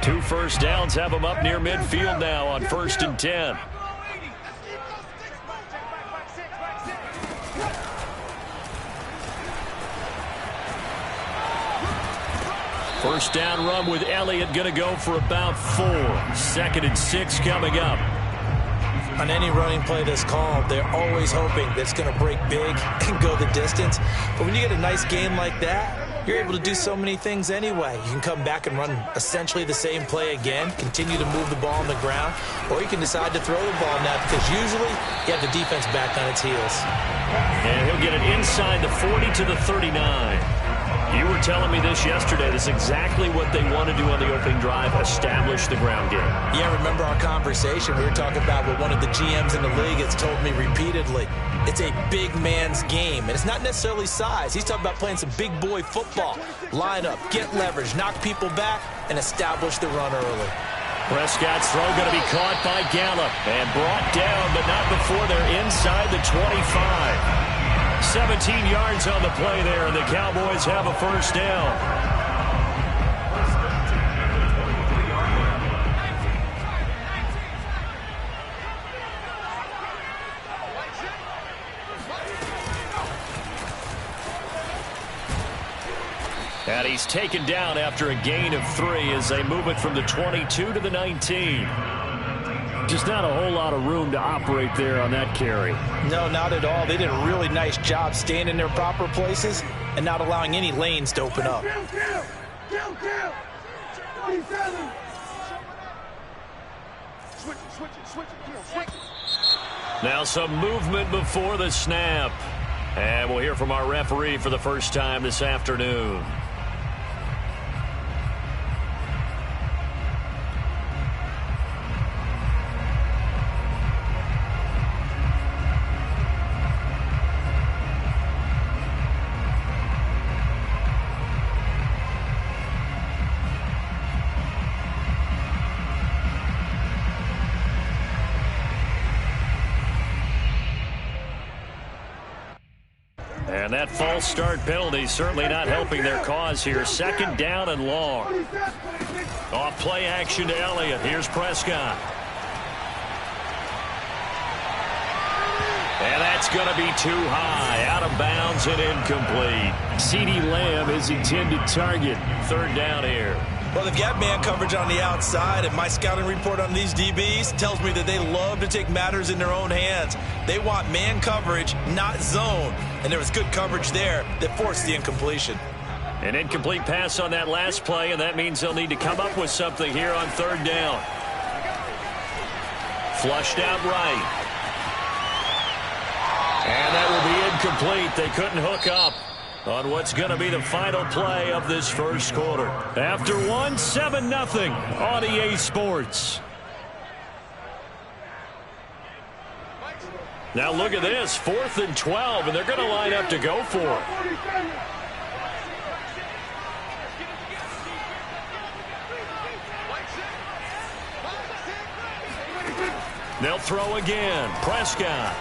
Two first downs have him up near midfield now on 1st and 10. First down run with Elliott going to go for about 4. 2nd and 6 coming up. On any running play that's called, they're always hoping that it's going to break big and go the distance. But when you get a nice game like that, you're able to do so many things anyway. You can come back and run essentially the same play again, continue to move the ball on the ground, or you can decide to throw the ball now because usually you have the defense back on its heels. And he'll get it inside the 40 to the 39. You were telling me this yesterday. This is exactly what they want to do on the opening drive, establish the ground game. Yeah, remember our conversation? We were talking about what one of the GMs in the league has told me repeatedly. It's a big man's game, and it's not necessarily size. He's talking about playing some big boy football. Line up, get leverage, knock people back, and establish the run early. Prescott's throw going to be caught by Gallup and brought down, but not before they're inside the 25. 17 yards on the play there, and the Cowboys have a first down. And he's taken down after a gain of 3 as they move it from the 22 to the 19. Just not a whole lot of room to operate there on that carry. No, not at all. They did a really nice job staying in their proper places and not allowing any lanes to open up. Now some movement before the snap. And we'll hear from our referee for the first time this afternoon. And that false start penalty certainly not helping their cause here. 2nd down and long. Off play action to Elliott. Here's Prescott. And that's going to be too high. Out of bounds and incomplete. CeeDee Lamb is intended target. 3rd down here. Well, they've got man coverage on the outside, and my scouting report on these DBs tells me that they love to take matters in their own hands. They want man coverage, not zone. And there was good coverage there that forced the incompletion. An incomplete pass on that last play, and that means they'll need to come up with something here on 3rd down. Flushed out right. And that will be incomplete. They couldn't hook up on what's going to be the final play of this first quarter. After 7-0 on EA Sports. Now look at this, 4th and 12, and they're going to line up to go for it. They'll throw again. Prescott.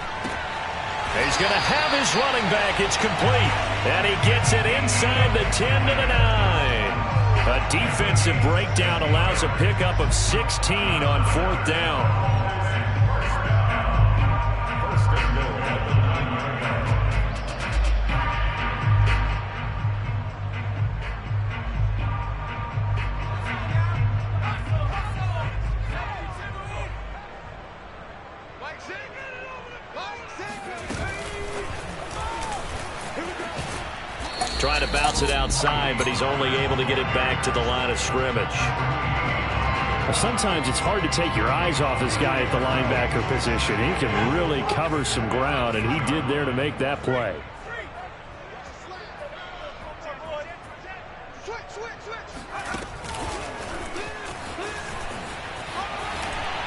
He's going to have his running back. It's complete. And he gets it inside the 10 to the 9. A defensive breakdown allows a pickup of 16 on 4th down. Trying to bounce it outside, but he's only able to get it back to the line of scrimmage. Sometimes it's hard to take your eyes off this guy at the linebacker position. He can really cover some ground, and he did there to make that play.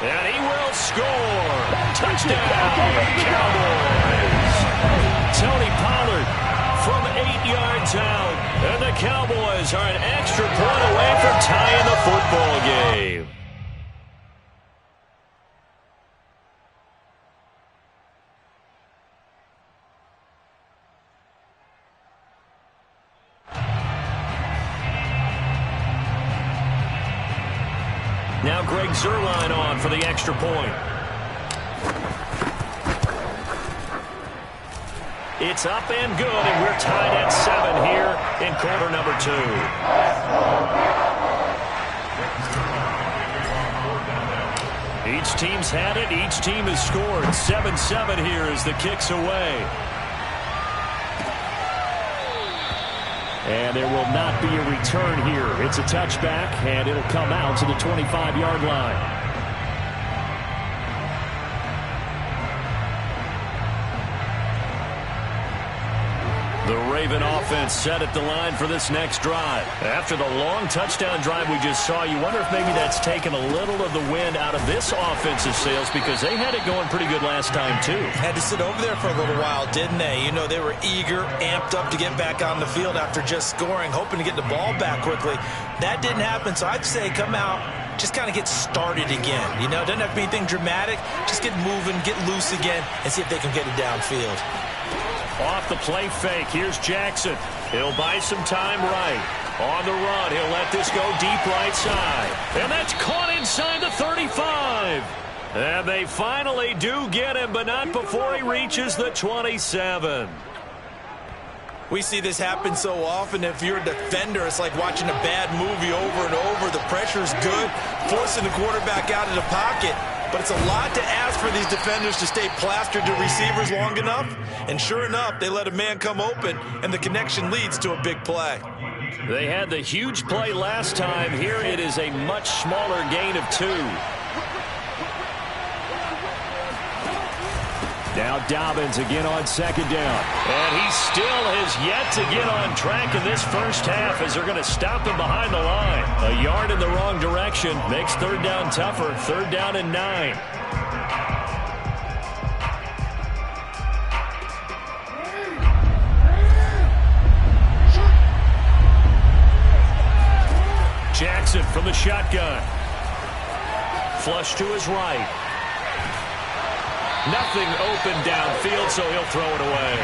And he will score. Touchdown, Cowboys. Tony Pollard from 8 yards out. And the Cowboys are an extra point away from tying the football game. Now Greg Zuerlein on for the extra point. It's up and good, and we're tied at 7 here in quarter number 2. Each team's had it. Each team has scored. 7-7 here as the kick's away. And there will not be a return here. It's a touchback, and it'll come out to the 25-yard line. The Raven offense set at the line for this next drive. After the long touchdown drive we just saw, you wonder if maybe that's taken a little of the wind out of this offensive sails, because they had it going pretty good last time too. Had to sit over there for a little while, didn't they? You know, they were eager, amped up to get back on the field after just scoring, hoping to get the ball back quickly. That didn't happen, so I'd say come out, just kind of get started again. You know, doesn't have to be anything dramatic. Just get moving, get loose again, and see if they can get it downfield. Off the play fake, here's Jackson. He'll buy some time right. On the run, he'll let this go deep right side. And that's caught inside the 35. And they finally do get him, but not before he reaches the 27. We see this happen so often. If you're a defender, it's like watching a bad movie over and over. The pressure's good, forcing the quarterback out of the pocket. But it's a lot to ask for these defenders to stay plastered to receivers long enough. And sure enough, they let a man come open, and the connection leads to a big play. They had the huge play last time. Here it is a much smaller gain of 2. Now Dobbins again on second down. And he still has yet to get on track in this first half as they're going to stop him behind the line. A yard in the wrong direction makes third down tougher. Third down and 9. Jackson from the shotgun. Flush to his right. Nothing open downfield, so he'll throw it away.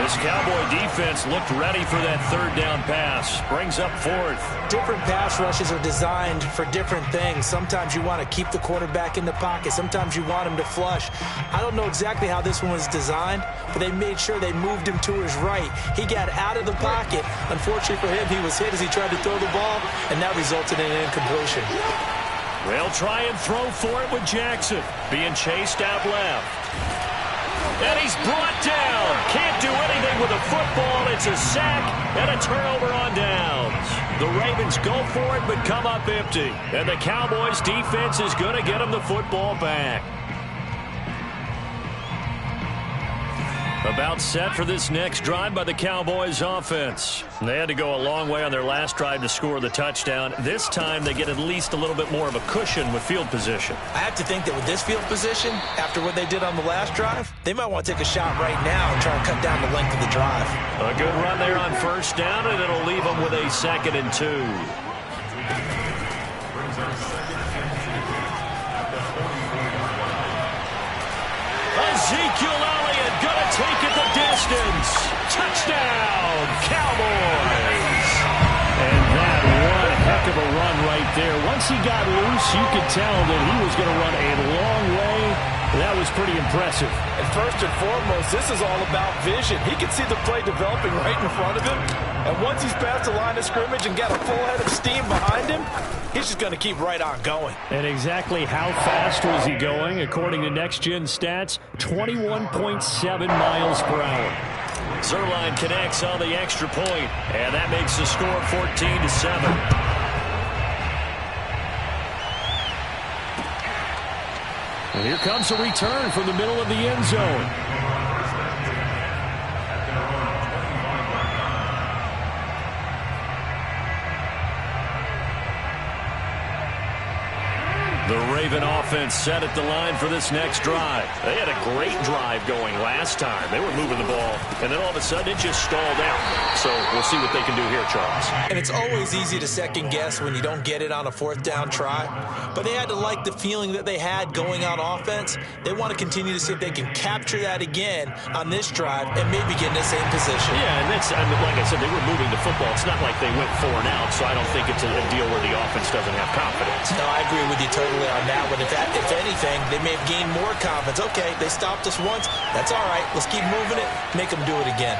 This Cowboy defense looked ready for that third down pass. Brings up 4th. Different pass rushes are designed for different things. Sometimes you want to keep the quarterback in the pocket. Sometimes you want him to flush. I don't know exactly how this one was designed, but they made sure they moved him to his right. He got out of the pocket. Unfortunately for him, he was hit as he tried to throw the ball, and that resulted in an incompletion. They'll try and throw for it with Jackson. Being chased out left. And he's brought down. Can't do anything with a football. It's a sack and a turnover on downs. The Ravens go for it but come up empty. And the Cowboys defense is going to get them the football back. About set for this next drive by the Cowboys offense. They had to go a long way on their last drive to score the touchdown. This time they get at least a little bit more of a cushion with field position. I have to think that with this field position, after what they did on the last drive, they might want to take a shot right now and try and cut down the length of the drive. A good run there on first down, and it'll leave them with a 2nd and 2. Ezekiel Elliott gonna take it the distance. Touchdown, Cowboys. And that one heck of a run right there. Once he got loose, you could tell that he was going to run a long way. That was pretty impressive. And first and foremost, this is all about vision. He can see the play developing right in front of him. And once he's past the line of scrimmage and got a full head of steam behind him, he's just going to keep right on going. And exactly how fast was he going? According to Next Gen Stats, 21.7 miles per hour. Zuerlein connects on the extra point, and that makes the score 14-7. And here comes a return from the middle of the end zone. The Raven offense set at the line for this next drive. They had a great drive going last time. They were moving the ball, and then all of a sudden it just stalled out. So we'll see what they can do here, Charles. And it's always easy to second guess when you don't get it on a fourth down try. But they had to like the feeling that they had going on offense. They want to continue to see if they can capture that again on this drive and maybe get in the same position. Yeah, and that's, I mean, like I said, they were moving the football. It's not like they went 4 and out, so I don't think it's a deal where the offense doesn't have confidence. No, I agree with you totally on that one. If anything, they may have gained more confidence. Okay, they stopped us once. That's all right. Let's keep moving it. Make them do it again.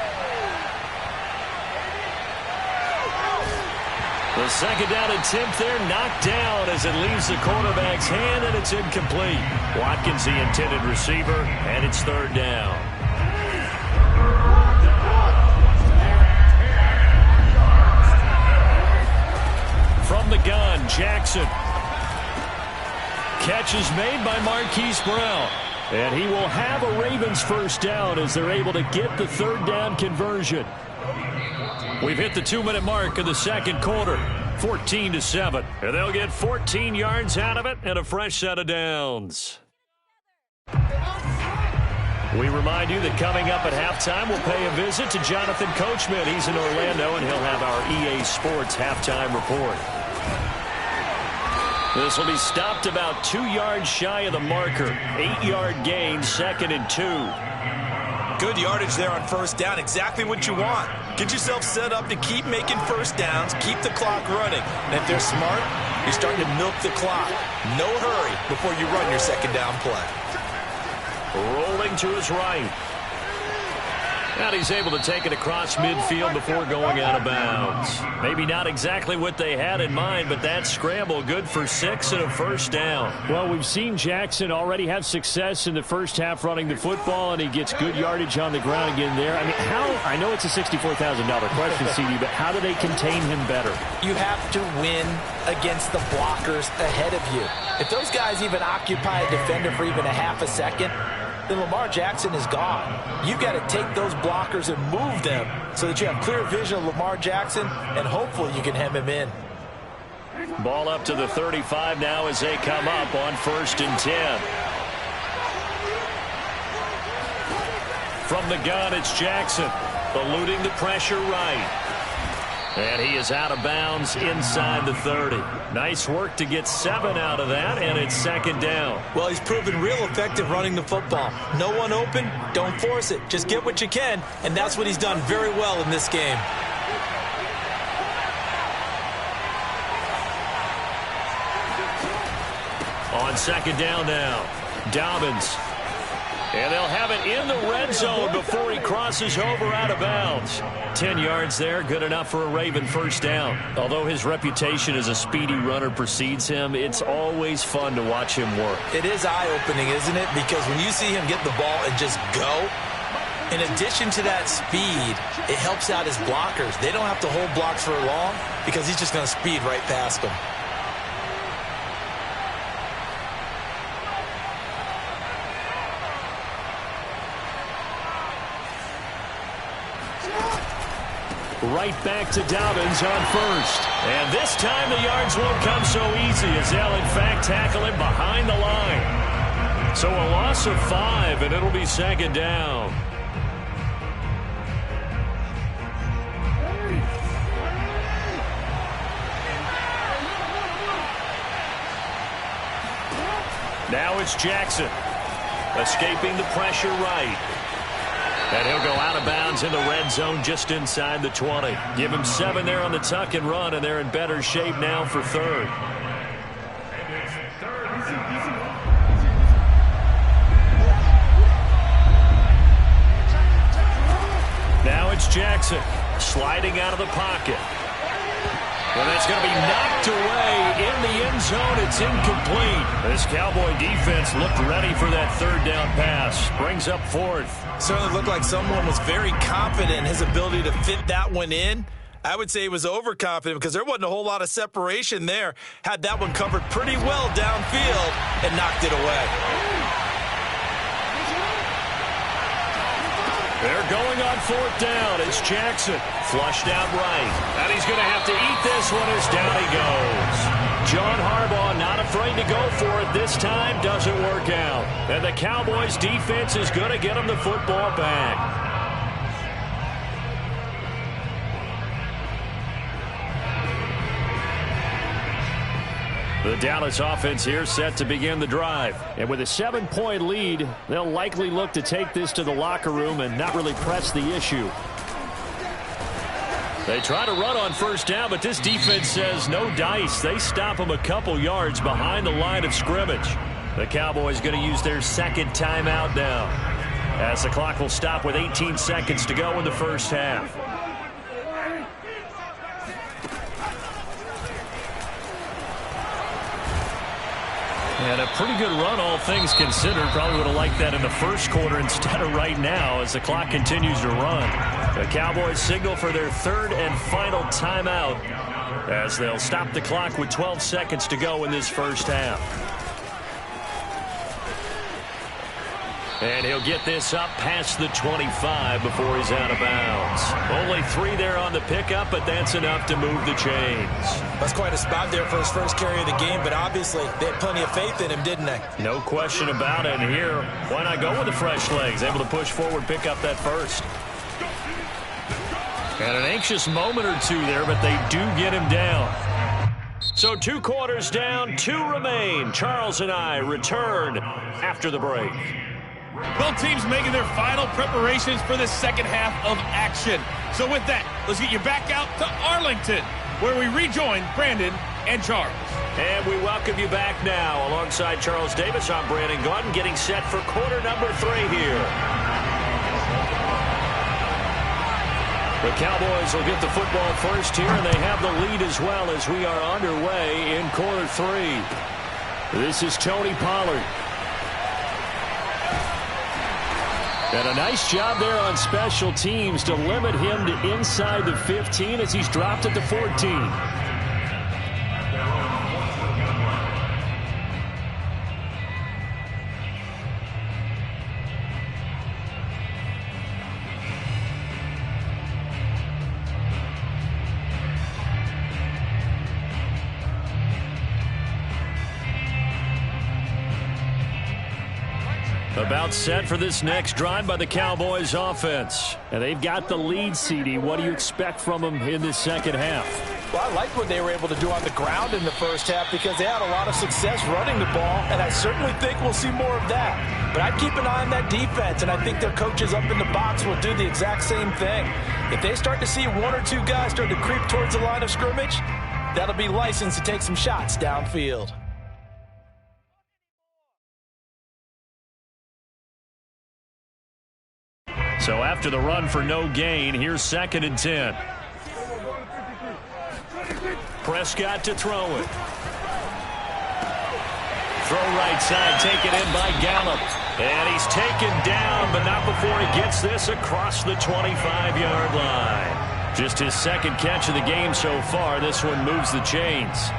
The second down attempt there knocked down as it leaves the quarterback's hand, and it's incomplete. Watkins, the intended receiver, and it's third down. From the gun, Jackson. Catch is made by Marquise Brown. And he will have a Ravens first down as they're able to get the third down conversion. We've hit the 2-minute mark of the second quarter. 14-7. And they'll get 14 yards out of it and a fresh set of downs. We remind you that coming up at halftime, we'll pay a visit to Jonathan Coachman. He's in Orlando, and he'll have our EA Sports halftime report. This will be stopped about 2 yards shy of the marker. 8-yard gain, 2nd and 2. Good yardage there on first down. Exactly what you want. Get yourself set up to keep making first downs, keep the clock running. And if they're smart, you're starting to milk the clock. No hurry before you run your second down play. Rolling to his right. And he's able to take it across midfield before going out of bounds. Maybe not exactly what they had in mind, but that scramble good for 6 and a first down. Well, we've seen Jackson already have success in the first half running the football, and he gets good yardage on the ground again there. I mean, I know it's a $64,000 question, CD, but how do they contain him better? You have to win against the blockers ahead of you. If those guys even occupy a defender for even a half a second, then Lamar Jackson is gone. You've got to take those blockers and move them so that you have clear vision of Lamar Jackson, and hopefully you can hem him in. Ball up to the 35 now as they come up on 1st and 10. From the gun, it's Jackson, eluding the pressure right. And he is out of bounds inside the 30. Nice work to get 7 out of that, and it's 2nd down. Well, he's proven real effective running the football. No one open, don't force it. Just get what you can, and that's what he's done very well in this game. On 2nd down now, Dobbins. And they'll have it in the red zone before he crosses over out of bounds. 10 yards there, good enough for a Raven first down. Although his reputation as a speedy runner precedes him, it's always fun to watch him work. It is eye-opening, isn't it? Because when you see him get the ball and just go, in addition to that speed, it helps out his blockers. They don't have to hold blocks for long because he's just going to speed right past them. Right back to Dobbins on first. And this time the yards won't come so easy as they'll in fact tackle him behind the line. So a loss of 5, and it'll be 2nd down. Now it's Jackson, escaping the pressure right. And he'll go out of bounds in the red zone just inside the 20. Give him 7 there on the tuck and run, and they're in better shape now for 3rd. Now it's Jackson, sliding out of the pocket. Well, that's going to be knocked away in the end zone. It's incomplete. This Cowboy defense looked ready for that 3rd down pass. Brings up 4th. Certainly looked like someone was very confident in his ability to fit that one in. I would say he was overconfident because there wasn't a whole lot of separation there. Had that one covered pretty well downfield and knocked it away. They're going on 4th down. It's Jackson, flushed out right. And he's going to have to eat this one as down he goes. John Harbaugh not afraid to go for it this time. Doesn't work out. And the Cowboys defense is going to get them the football back. The Dallas offense here set to begin the drive. And with a 7-point lead, they'll likely look to take this to the locker room and not really press the issue. They try to run on first down, but this defense says no dice. They stop them a couple yards behind the line of scrimmage. The Cowboys going to use their second timeout now, as the clock will stop with 18 seconds to go in the first half. And a pretty good run, all things considered. Probably would have liked that in the first quarter instead of right now as the clock continues to run. The Cowboys signal for their third and final timeout as they'll stop the clock with 12 seconds to go in this first half. And he'll get this up past the 25 before he's out of bounds. Only 3 there on the pickup, but that's enough to move the chains. That's quite a spot there for his first carry of the game, but obviously they had plenty of faith in him, didn't they? No question about it. And here, why not go with the fresh legs? Able to push forward, pick up that first. And an anxious moment or two there, but they do get him down. So 2 quarters down, 2 remain. Charles and I return after the break. Both teams making their final preparations for the second half of action. So with that, let's get you back out to Arlington, where we rejoin Brandon and Charles. And we welcome you back now. Alongside Charles Davis, I'm Brandon Gaudin, getting set for quarter number 3 here. The Cowboys will get the football first here, and they have the lead as well as we are underway in quarter 3. This is Tony Pollard. And a nice job there on special teams to limit him to inside the 15 as he's dropped at the 14. About set for this next drive by the Cowboys offense. And they've got the lead, CD. What do you expect from them in this second half? Well, I like what they were able to do on the ground in the first half because they had a lot of success running the ball, and I certainly think we'll see more of that. But I'd keep an eye on that defense, and I think their coaches up in the box will do the exact same thing. If they start to see 1 or 2 guys start to creep towards the line of scrimmage, that'll be license to take some shots downfield. So after the run for no gain, here's 2nd and 10. Prescott to throw it. Throw right side, taken in by Gallup. And he's taken down, but not before he gets this across the 25-yard line. Just his 2nd catch of the game so far. This one moves the chains.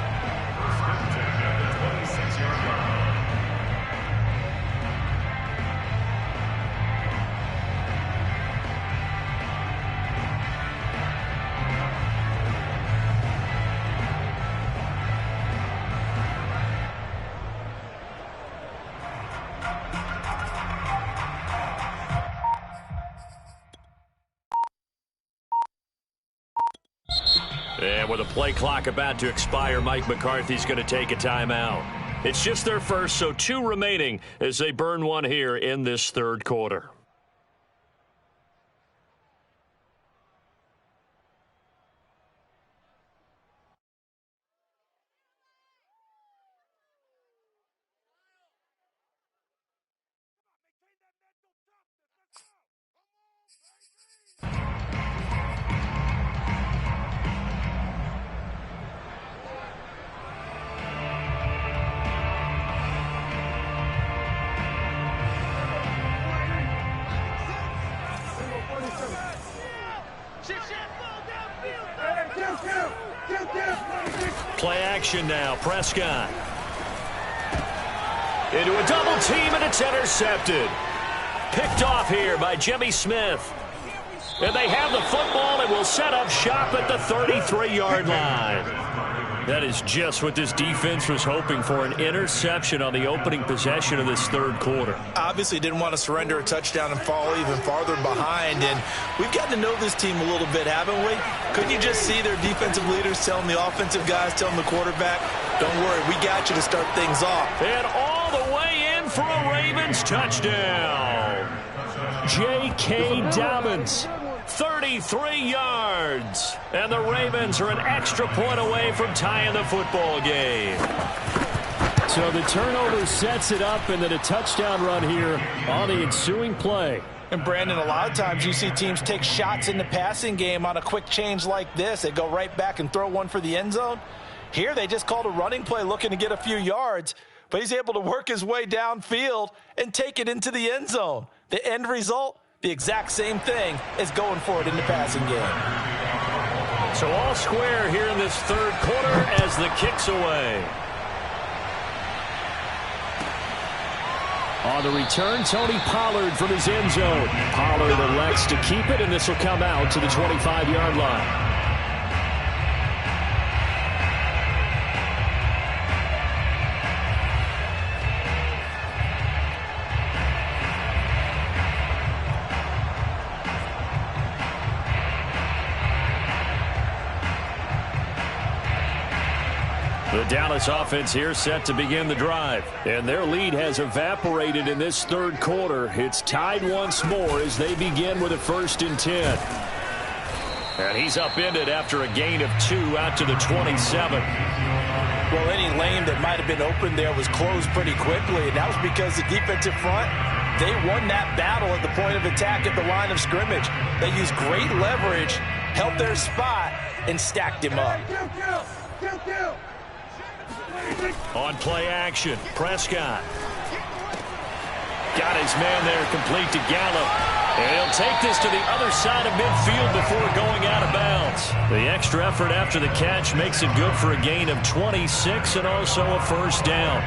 And with a play clock about to expire, Mike McCarthy's going to take a timeout. It's just their first, so 2 remaining as they burn one here in this 3rd quarter. Play action now. Prescott. Into a double team, and it's intercepted. Picked off here by Jimmy Smith. And they have the football and will set up shop at the 33-yard line. That is just what this defense was hoping for, an interception on the opening possession of this third quarter. Obviously didn't want to surrender a touchdown and fall even farther behind, and we've gotten to know this team a little bit, haven't we? Couldn't you just see their defensive leaders telling the offensive guys, telling the quarterback, don't worry, we got you to start things off. And all the way in for a Ravens touchdown. J.K. Dobbins, 33 yards. And the Ravens are an extra point away from tying the football game. So the turnover sets it up, and then a touchdown run here on the ensuing play. And, Brandon, a lot of times you see teams take shots in the passing game on a quick change like this. They go right back and throw one for the end zone. Here they just called a running play looking to get a few yards, but he's able to work his way downfield and take it into the end zone. The end result, the exact same thing as going for it in the passing game. So all square here in this third quarter as the kick's away. On the return, Tony Pollard from his end zone. Pollard elects to keep it, and this will come out to the 25-yard line. The Dallas offense here set to begin the drive. And their lead has evaporated in this third quarter. It's tied once more as they begin with a 1st and 10. And he's upended after a gain of 2 out to the 27. Well, any lane that might have been open there was closed pretty quickly, and that was because the defensive front, they won that battle at the point of attack at the line of scrimmage. They used great leverage, held their spot, and stacked him up. On play action, Prescott. Got his man there, complete to Gallup. And he'll take this to the other side of midfield before going out of bounds. The extra effort after the catch makes it good for a gain of 26 and also a 1st down.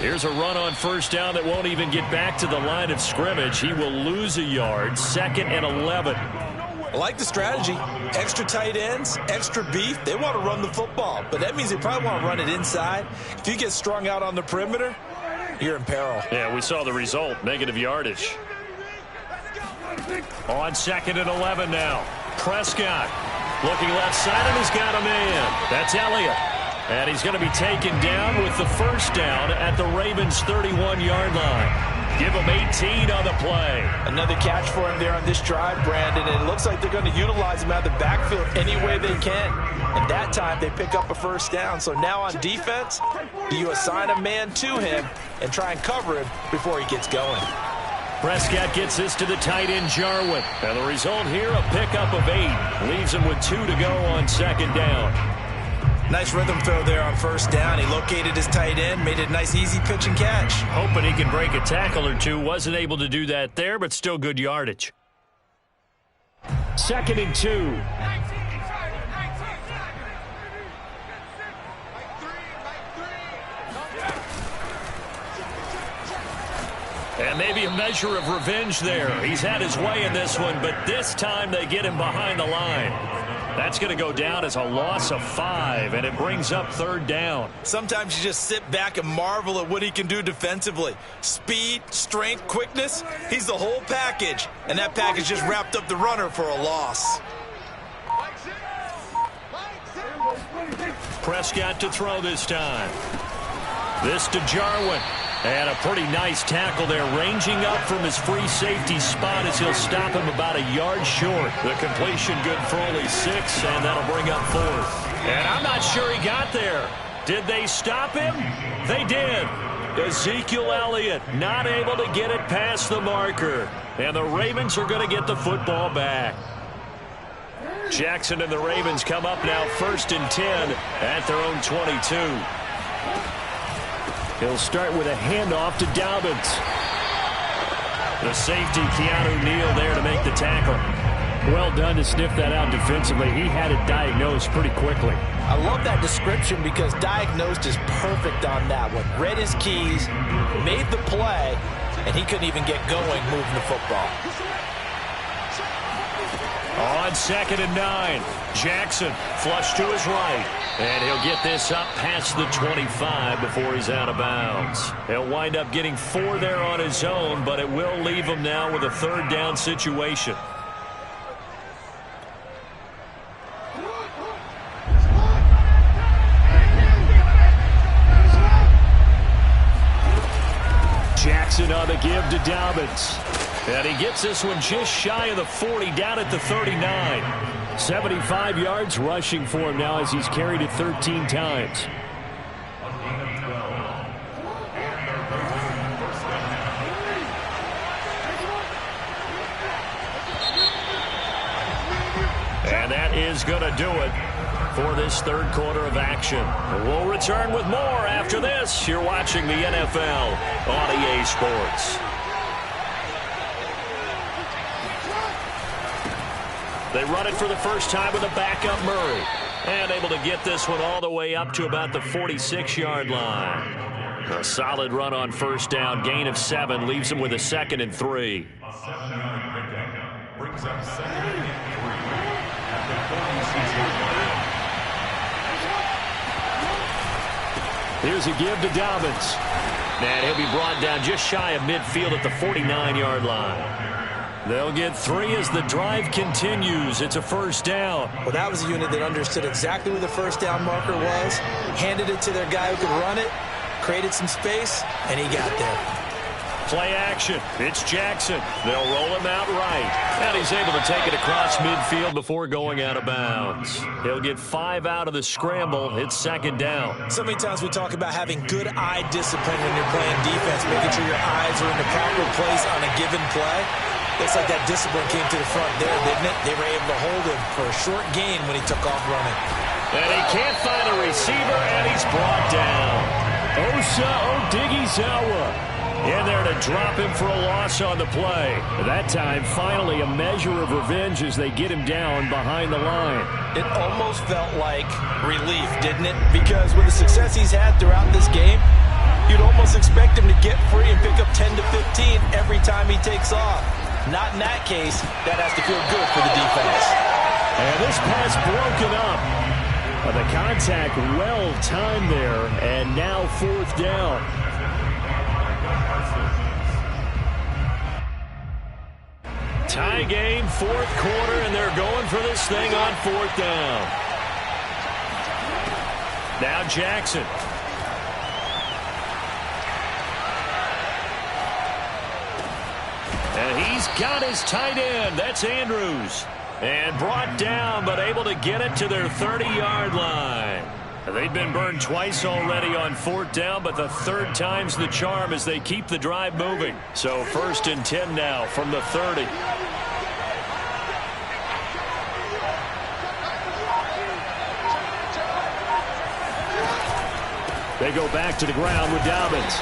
Here's a run on 1st down that won't even get back to the line of scrimmage. He will lose a yard, 2nd and 11. I like the strategy. Extra tight ends, extra beef. They want to run the football, but that means they probably want to run it inside. If you get strung out on the perimeter, you're in peril. Yeah, we saw the result, negative yardage. On 2nd and 11 now. Prescott looking left side, and he's got a man. That's Elliott. And he's going to be taken down with the 1st down at the Ravens' 31-yard line. Give him 18 on the play. Another catch for him there on this drive, Brandon, and it looks like they're going to utilize him out of the backfield any way they can. And that time they pick up a 1st down. So now on defense, do you assign a man to him and try and cover him before he gets going? Prescott gets this to the tight end, Jarwin. And the result here, a pickup of 8. Leaves him with 2 to go on 2nd down. Nice rhythm throw there on 1st down. He located his tight end, made it a nice easy pitch and catch. Hoping he can break a tackle or two. Wasn't able to do that there, but still good yardage. 2nd and 2. And maybe a measure of revenge there. He's had his way in this one, but this time they get him behind the line. That's going to go down as a loss of 5, and it brings up 3rd down. Sometimes you just sit back and marvel at what he can do defensively. Speed, strength, quickness, he's the whole package. And that package just wrapped up the runner for a loss. Prescott to throw this time. This to Jarwin. And a pretty nice tackle there, ranging up from his free safety spot as he'll stop him about a yard short. The completion good for only 6, and that'll bring up 4th. And I'm not sure he got there. Did they stop him? They did. Ezekiel Elliott not able to get it past the marker. And the Ravens are going to get the football back. Jackson and the Ravens come up now 1st and 10 at their own 22. He'll start with a handoff to Dobbins. The safety, Keanu Neal, there to make the tackle. Well done to sniff that out defensively. He had it diagnosed pretty quickly. I love that description because diagnosed is perfect on that one. Read his keys, made the play, and he couldn't even get going moving the football. On 2nd and 9, Jackson flush to his right. And he'll get this up past the 25 before he's out of bounds. He'll wind up getting 4 there on his own, but it will leave him now with a 3rd down situation. Jackson on the give to Dobbins. And he gets this one just shy of the 40, down at the 39. 75 yards rushing for him now as he's carried it 13 times. And that is going to do it for this 3rd quarter of action. We'll return with more after this. You're watching the NFL on EA Sports. They run it for the first time with a backup Murray. And able to get this one all the way up to about the 46-yard line. A solid run on 1st down. Gain of 7 leaves him with a 2nd and 3. A 7-yard pickup brings up 2nd and 3 at the 46-yard line. Here's a give to Dobbins. And he'll be brought down just shy of midfield at the 49-yard line. They'll get 3 as the drive continues. It's a 1st down. Well, that was a unit that understood exactly where the 1st down marker was, handed it to their guy who could run it, created some space, and he got there. Play action. It's Jackson. They'll roll him out right. And he's able to take it across midfield before going out of bounds. He'll get 5 out of the scramble. It's 2nd down. So many times we talk about having good eye discipline when you're playing defense, making sure your eyes are in the proper place on a given play. Looks like that discipline came to the front there, didn't it? They were able to hold him for a short gain when he took off running. And he can't find a receiver, and he's brought down. Osa Odighizuwa in there to drop him for a loss on the play. That time, finally, a measure of revenge as they get him down behind the line. It almost felt like relief, didn't it? Because with the success he's had throughout this game, you'd almost expect him to get free and pick up 10 to 15 every time he takes off. Not in that case. That has to feel good for the defense. And this pass broken up. The contact well timed there, and now 4th down. Tie game, 4th quarter, and they're going for this thing on 4th down. Now Jackson. And he's got his tight end. That's Andrews. And brought down, but able to get it to their 30-yard line. They've been burned twice already on 4th down, but the 3rd time's the charm as they keep the drive moving. So 1st and 10 now from the 30. They go back to the ground with Dobbins.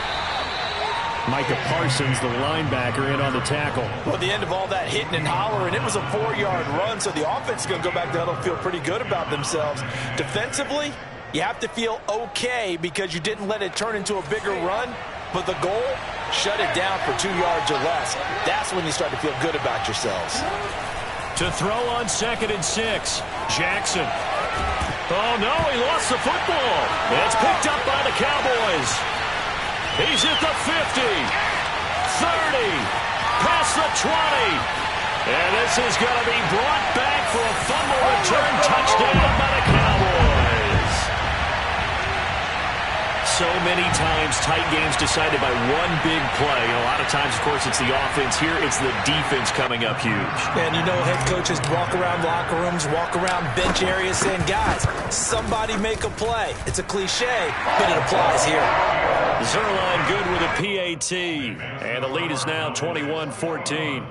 Micah Parsons, the linebacker, in on the tackle. Well, at the end of all that hitting and hollering, it was a 4-yard run, so the offense is going to go back to huddle and feel pretty good about themselves. Defensively, you have to feel okay because you didn't let it turn into a bigger run, but the goal, shut it down for 2 yards or less. That's when you start to feel good about yourselves. To throw on 2nd and 6, Jackson. Oh, no, he lost the football. It's picked up by the Cowboys. He's at the 50, 30, past the 20. And this is going to be brought back for a fumble return touchdown by the Cowboys. So many times tight games decided by one big play. A lot of times, of course, it's the offense. Here, it's the defense coming up huge. And you know head coaches walk around locker rooms, walk around bench areas saying, guys, somebody make a play. It's a cliche, but it applies here. Zerline good with a PAT. And the lead is now 21-14.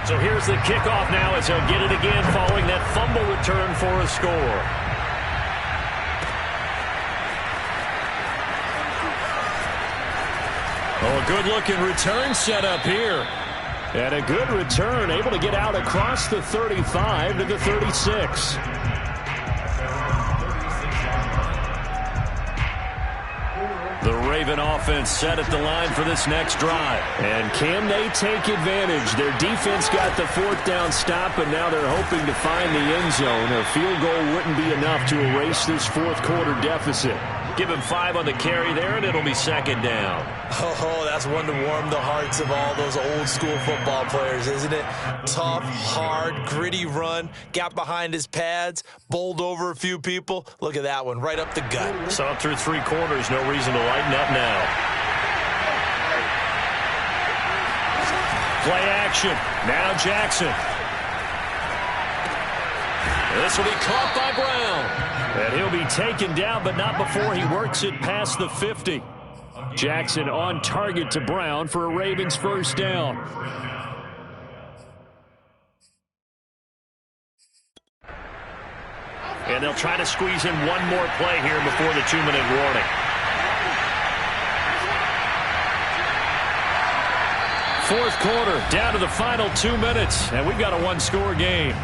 So here's the kickoff now as he'll get it again following that fumble return for a score. Oh, a good-looking return set up here. And a good return, able to get out across the 35 to the 36. The Raven offense set at the line for this next drive. And can they take advantage? Their defense got the fourth down stop, and now they're hoping to find the end zone. A field goal wouldn't be enough to erase this fourth quarter deficit. Give him 5 on the carry there, and it'll be second down. Oh, that's one to warm the hearts of all those old school football players, isn't it? Tough, hard, gritty run, got behind his pads, bowled over a few people. Look at that one, right up the gut. Saw it through 3 quarters, no reason to lighten up now. Play action, now Jackson. This will be caught by Brown. And he'll be taken down, but not before he works it past the 50. Jackson on target to Brown for a Ravens first down. And they'll try to squeeze in one more play here before the 2-minute warning. Fourth quarter, down to the final 2 minutes, and we've got a 1-score game.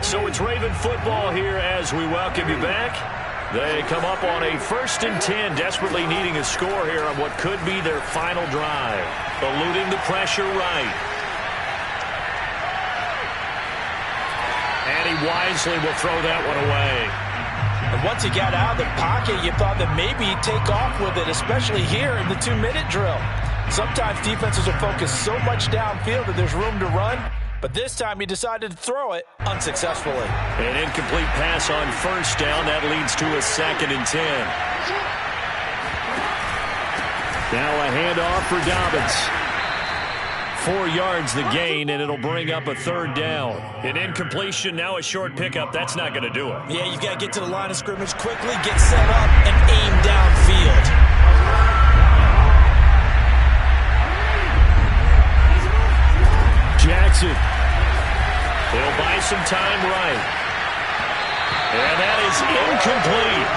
So it's Raven football here as we welcome you back. They come up on a 1st and 10, desperately needing a score here on what could be their final drive. Eluding the pressure right. And he wisely will throw that one away. And once he got out of the pocket, you thought that maybe he'd take off with it, especially here in the 2-minute drill. Sometimes defenses will focus so much downfield that there's room to run. But this time he decided to throw it unsuccessfully. An incomplete pass on first down. That leads to a 2nd and 10. Now a handoff for Dobbins. 4 yards the gain, and it'll bring up a 3rd down. An incompletion, now a short pickup. That's not going to do it. Yeah, you've got to get to the line of scrimmage quickly, get set up, and aim downfield. Jackson. He'll buy some time right. And that is incomplete.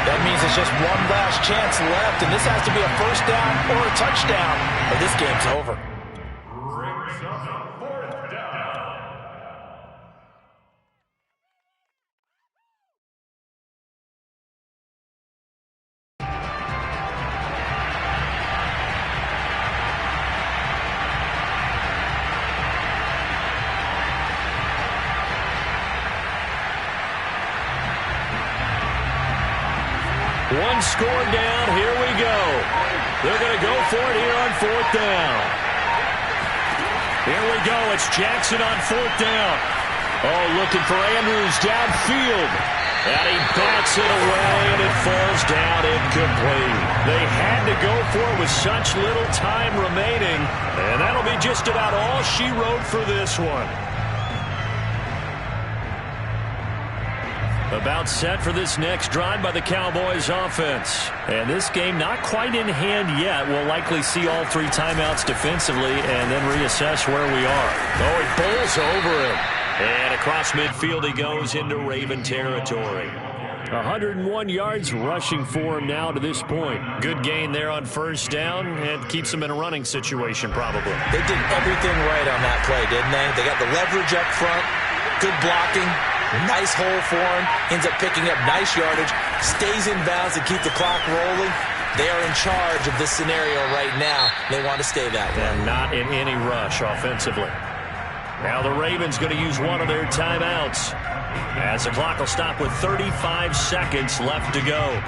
That means it's just one last chance left, and this has to be a first down or a touchdown, or this game's over. One score down. Here we go. They're going to go for it here on 4th down. Here we go. It's Jackson on 4th down. Oh, looking for Andrews downfield. And he bats it away, and it falls down incomplete. They had to go for it with such little time remaining, and that'll be just about all she wrote for this one. About set for this next drive by the Cowboys offense. And this game not quite in hand yet. We'll likely see all 3 timeouts defensively and then reassess where we are. Oh, he bowls over him. And across midfield he goes into Raven territory. 101 yards rushing for him now to this point. Good gain there on first down, and keeps him in a running situation probably. They did everything right on that play, didn't they? They got the leverage up front, good blocking, nice hole for him, ends up picking up nice yardage, stays in bounds to keep the clock rolling. They are in charge of this scenario right now. They want to stay that way. And not in any rush offensively. Now the Ravens going to use one of their timeouts, as the clock will stop with 35 seconds left to go.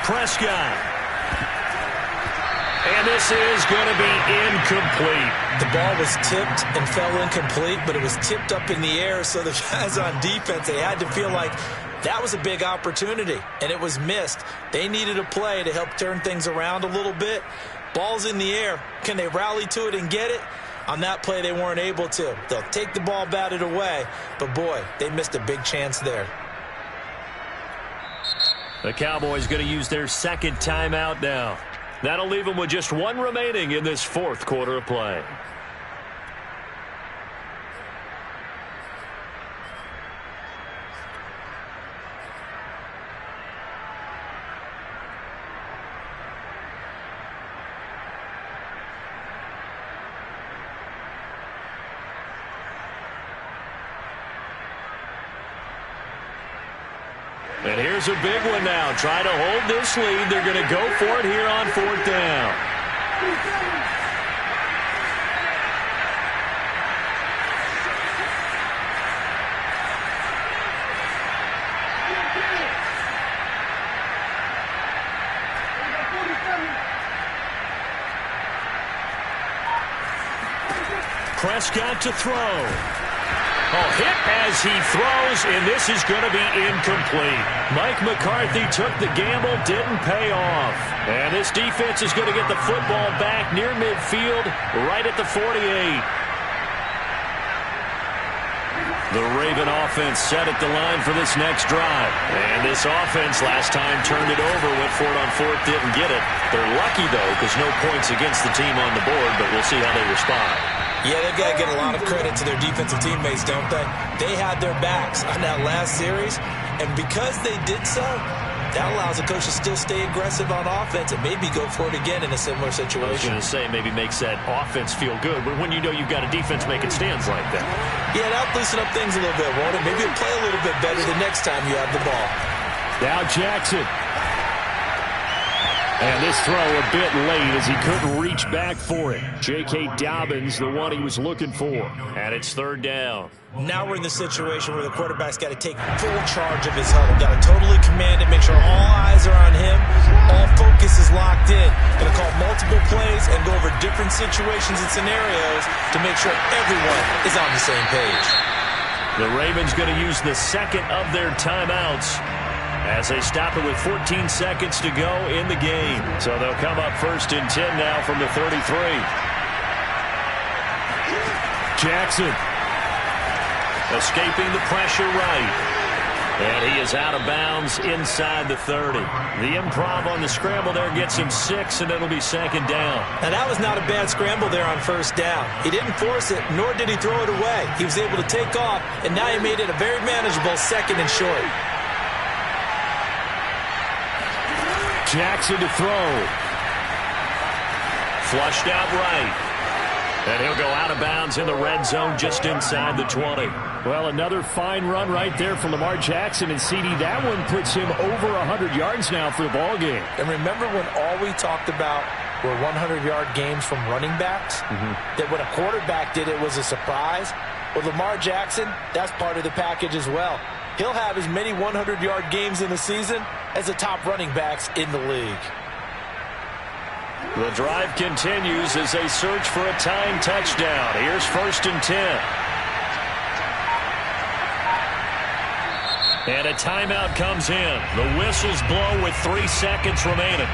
Prescott. And this is going to be incomplete. The ball was tipped and fell incomplete, but it was tipped up in the air, so the guys on defense, they had to feel like that was a big opportunity, and it was missed. They needed a play to help turn things around a little bit. Ball's in the air. Can they rally to it and get it? On that play, they weren't able to. They'll take the ball batted away, but boy, they missed a big chance there. The Cowboys going to use their second timeout now. That'll leave them with just one remaining in this fourth quarter of play. And here's a big one now. Trying to hold this lead. They're going to go for it here on 4th down. Prescott to throw. Hit as he throws, and this is going to be incomplete. Mike McCarthy took the gamble, didn't pay off. And this defense is going to get the football back near midfield, right at the 48. The Raven offense set at the line for this next drive. And this offense last time turned it over, went for it on 4th, didn't get it. They're lucky, though, because no points against the team on the board, but we'll see how they respond. Yeah, they've got to get a lot of credit to their defensive teammates, don't they? They had their backs on that last series, and because they did so, that allows the coach to still stay aggressive on offense and maybe go for it again in a similar situation. I was going to say maybe makes that offense feel good, but when you know you've got a defense making stands like that. Yeah, that'll loosen up things a little bit, won't it? Maybe you'll play a little bit better the next time you have the ball. Now Jackson. And this throw a bit late as he couldn't reach back for it. J.K. Dobbins, the one he was looking for. And it's 3rd down. Now we're in the situation where the quarterback's got to take full charge of his huddle. Got to totally command it, make sure all eyes are on him. All focus is locked in. Going to call multiple plays and go over different situations and scenarios to make sure everyone is on the same page. The Ravens going to use the second of their timeouts as they stop it with 14 seconds to go in the game. So they'll come up 1st and 10 now from the 33. Jackson. Escaping the pressure right. And he is out of bounds inside the 30. The improv on the scramble there gets him 6, and it'll be 2nd down. Now, that was not a bad scramble there on 1st down. He didn't force it, nor did he throw it away. He was able to take off, and now he made it a very manageable 2nd and short. Jackson to throw. Flushed out right. And he'll go out of bounds in the red zone just inside the 20. Well, another fine run right there from Lamar Jackson. And, CD, that one puts him over 100 yards now for the ball game. And remember when all we talked about were 100-yard games from running backs? That when a quarterback did it was a surprise? Well, Lamar Jackson, that's part of the package as well. He'll have as many 100-yard games in the season as the top running backs in the league. The drive continues as they search for a tying touchdown. Here's 1st and 10. And a timeout comes in. The whistles blow with 3 seconds remaining.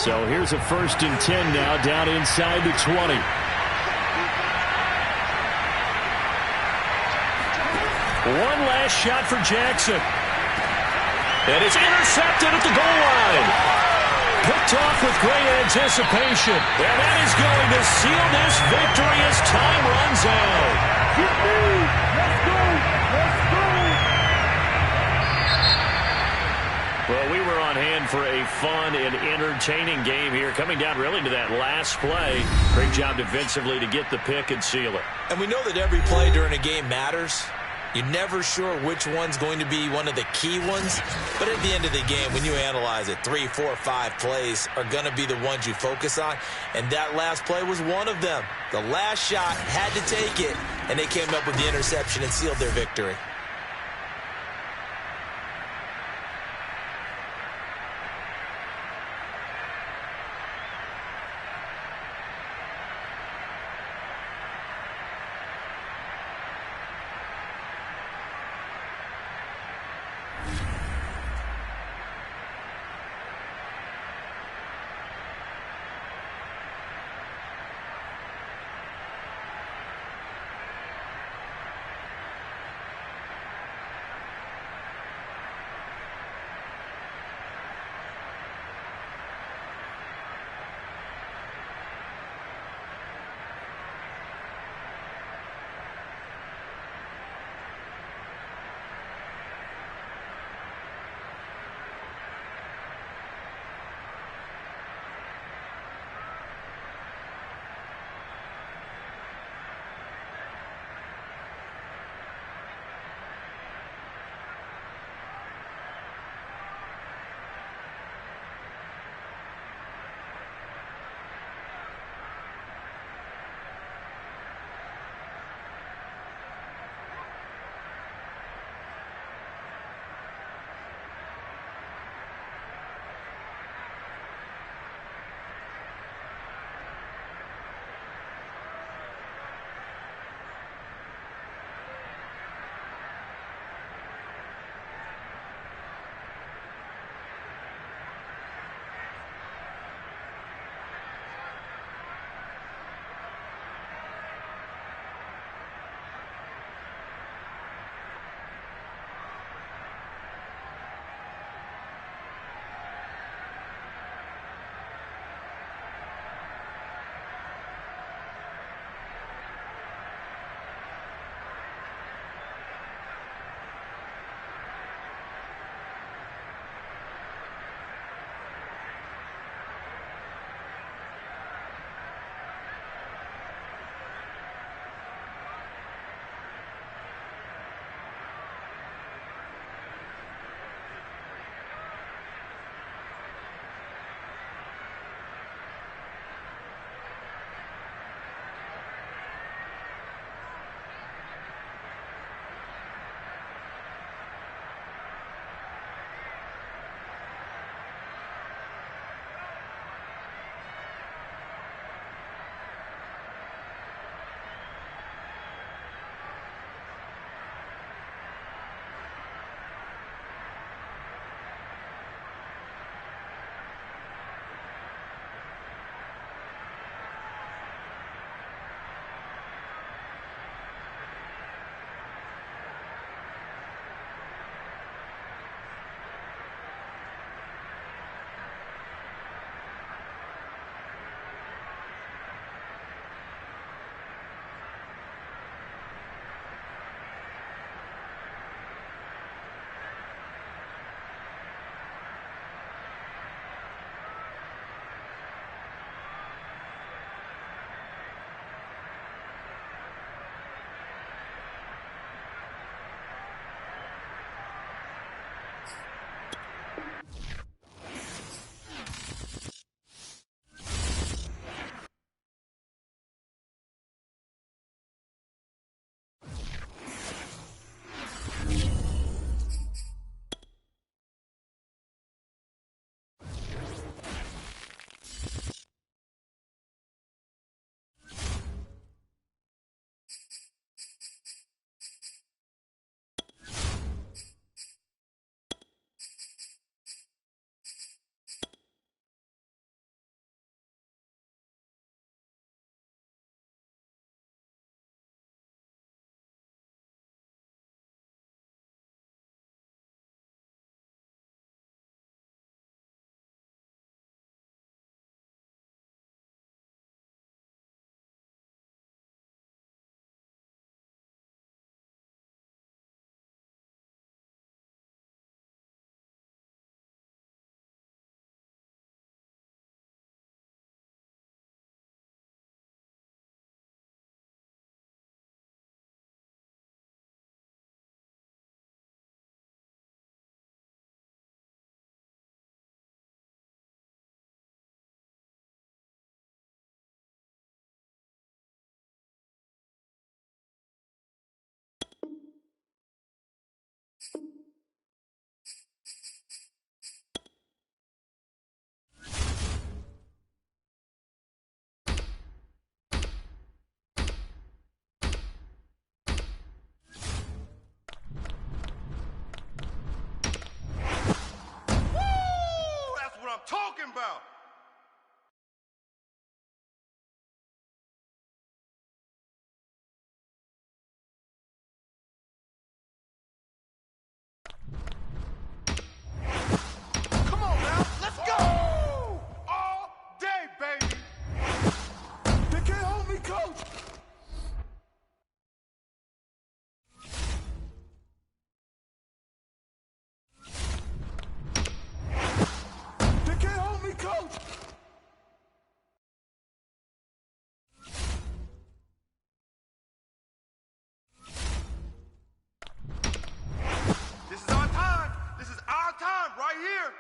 So here's a 1st and 10 now down inside the 20. One last shot for Jackson. And it's intercepted at the goal line. Picked off with great anticipation. And that is going to seal this victory as time runs out. Let's go! Let's go! Well, we were on hand for a fun and entertaining game here, coming down really to that last play. Great job defensively to get the pick and seal it. And we know that every play during a game matters. You're never sure which one's going to be one of the key ones. But at the end of the game, when you analyze it, 3, 4, 5 plays are going to be the ones you focus on. And that last play was one of them. The last shot had to take it, and they came up with the interception and sealed their victory. talking about. Come on now, let's go! All day, baby. They can't hold me, coach. They can't hold me, coach. This is our time. This is our time right here.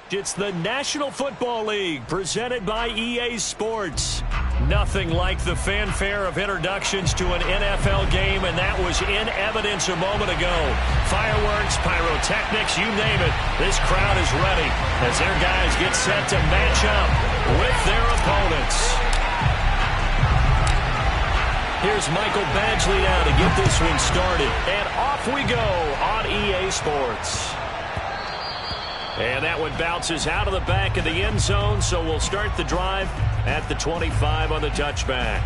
It's the National Football League presented by EA Sports. Nothing like the fanfare of introductions to an NFL game, and that was in evidence a moment ago. Fireworks, pyrotechnics, you name it. This crowd is ready as their guys get set to match up with their opponents. Here's Michael Badgley now to get this one started. And off we go on EA Sports. And that one bounces out of the back of the end zone, so we'll start the drive at the 25 on the touchback.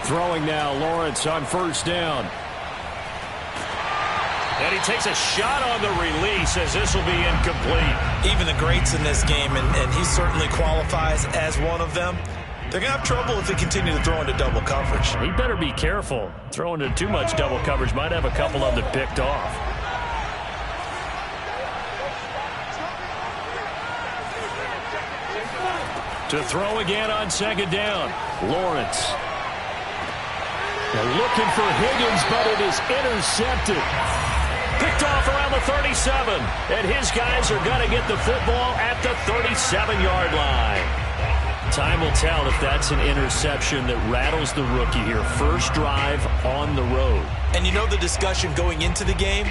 Throwing now, Lawrence on first down. And he takes a shot on the release as this will be incomplete. Even the greats in this game, and he certainly qualifies as one of them, they're going to have trouble if they continue to throw into double coverage. He better be careful. Throwing into too much double coverage might have a couple of them picked off. To throw again on second down, Lawrence. They're looking for Higgins, but it is intercepted. Picked off around the 37, and his guys are going to get the football at the 37-yard line. Time will tell if that's an interception that rattles the rookie here. First drive on the road. And you know the discussion going into the game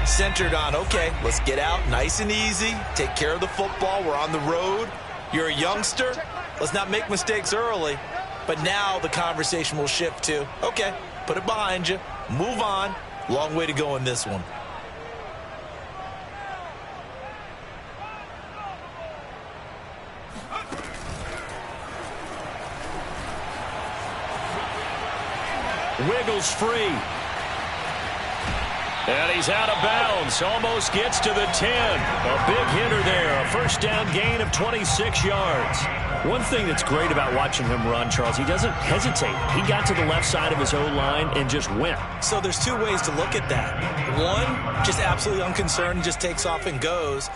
centered on, okay, let's get out nice and easy, take care of the football, we're on the road. You're a youngster, let's not make mistakes early. But now the conversation will shift to, okay, put it behind you, move on. Long way to go in this one. Wiggles free. And he's out of bounds. Almost gets to the 10. A big hitter there. A first down gain of 26 yards. One thing that's great about watching him run, Charles, he doesn't hesitate. He got to the left side of his O-line and just went. So there's two ways to look at that. One, just absolutely unconcerned, just takes off and goes.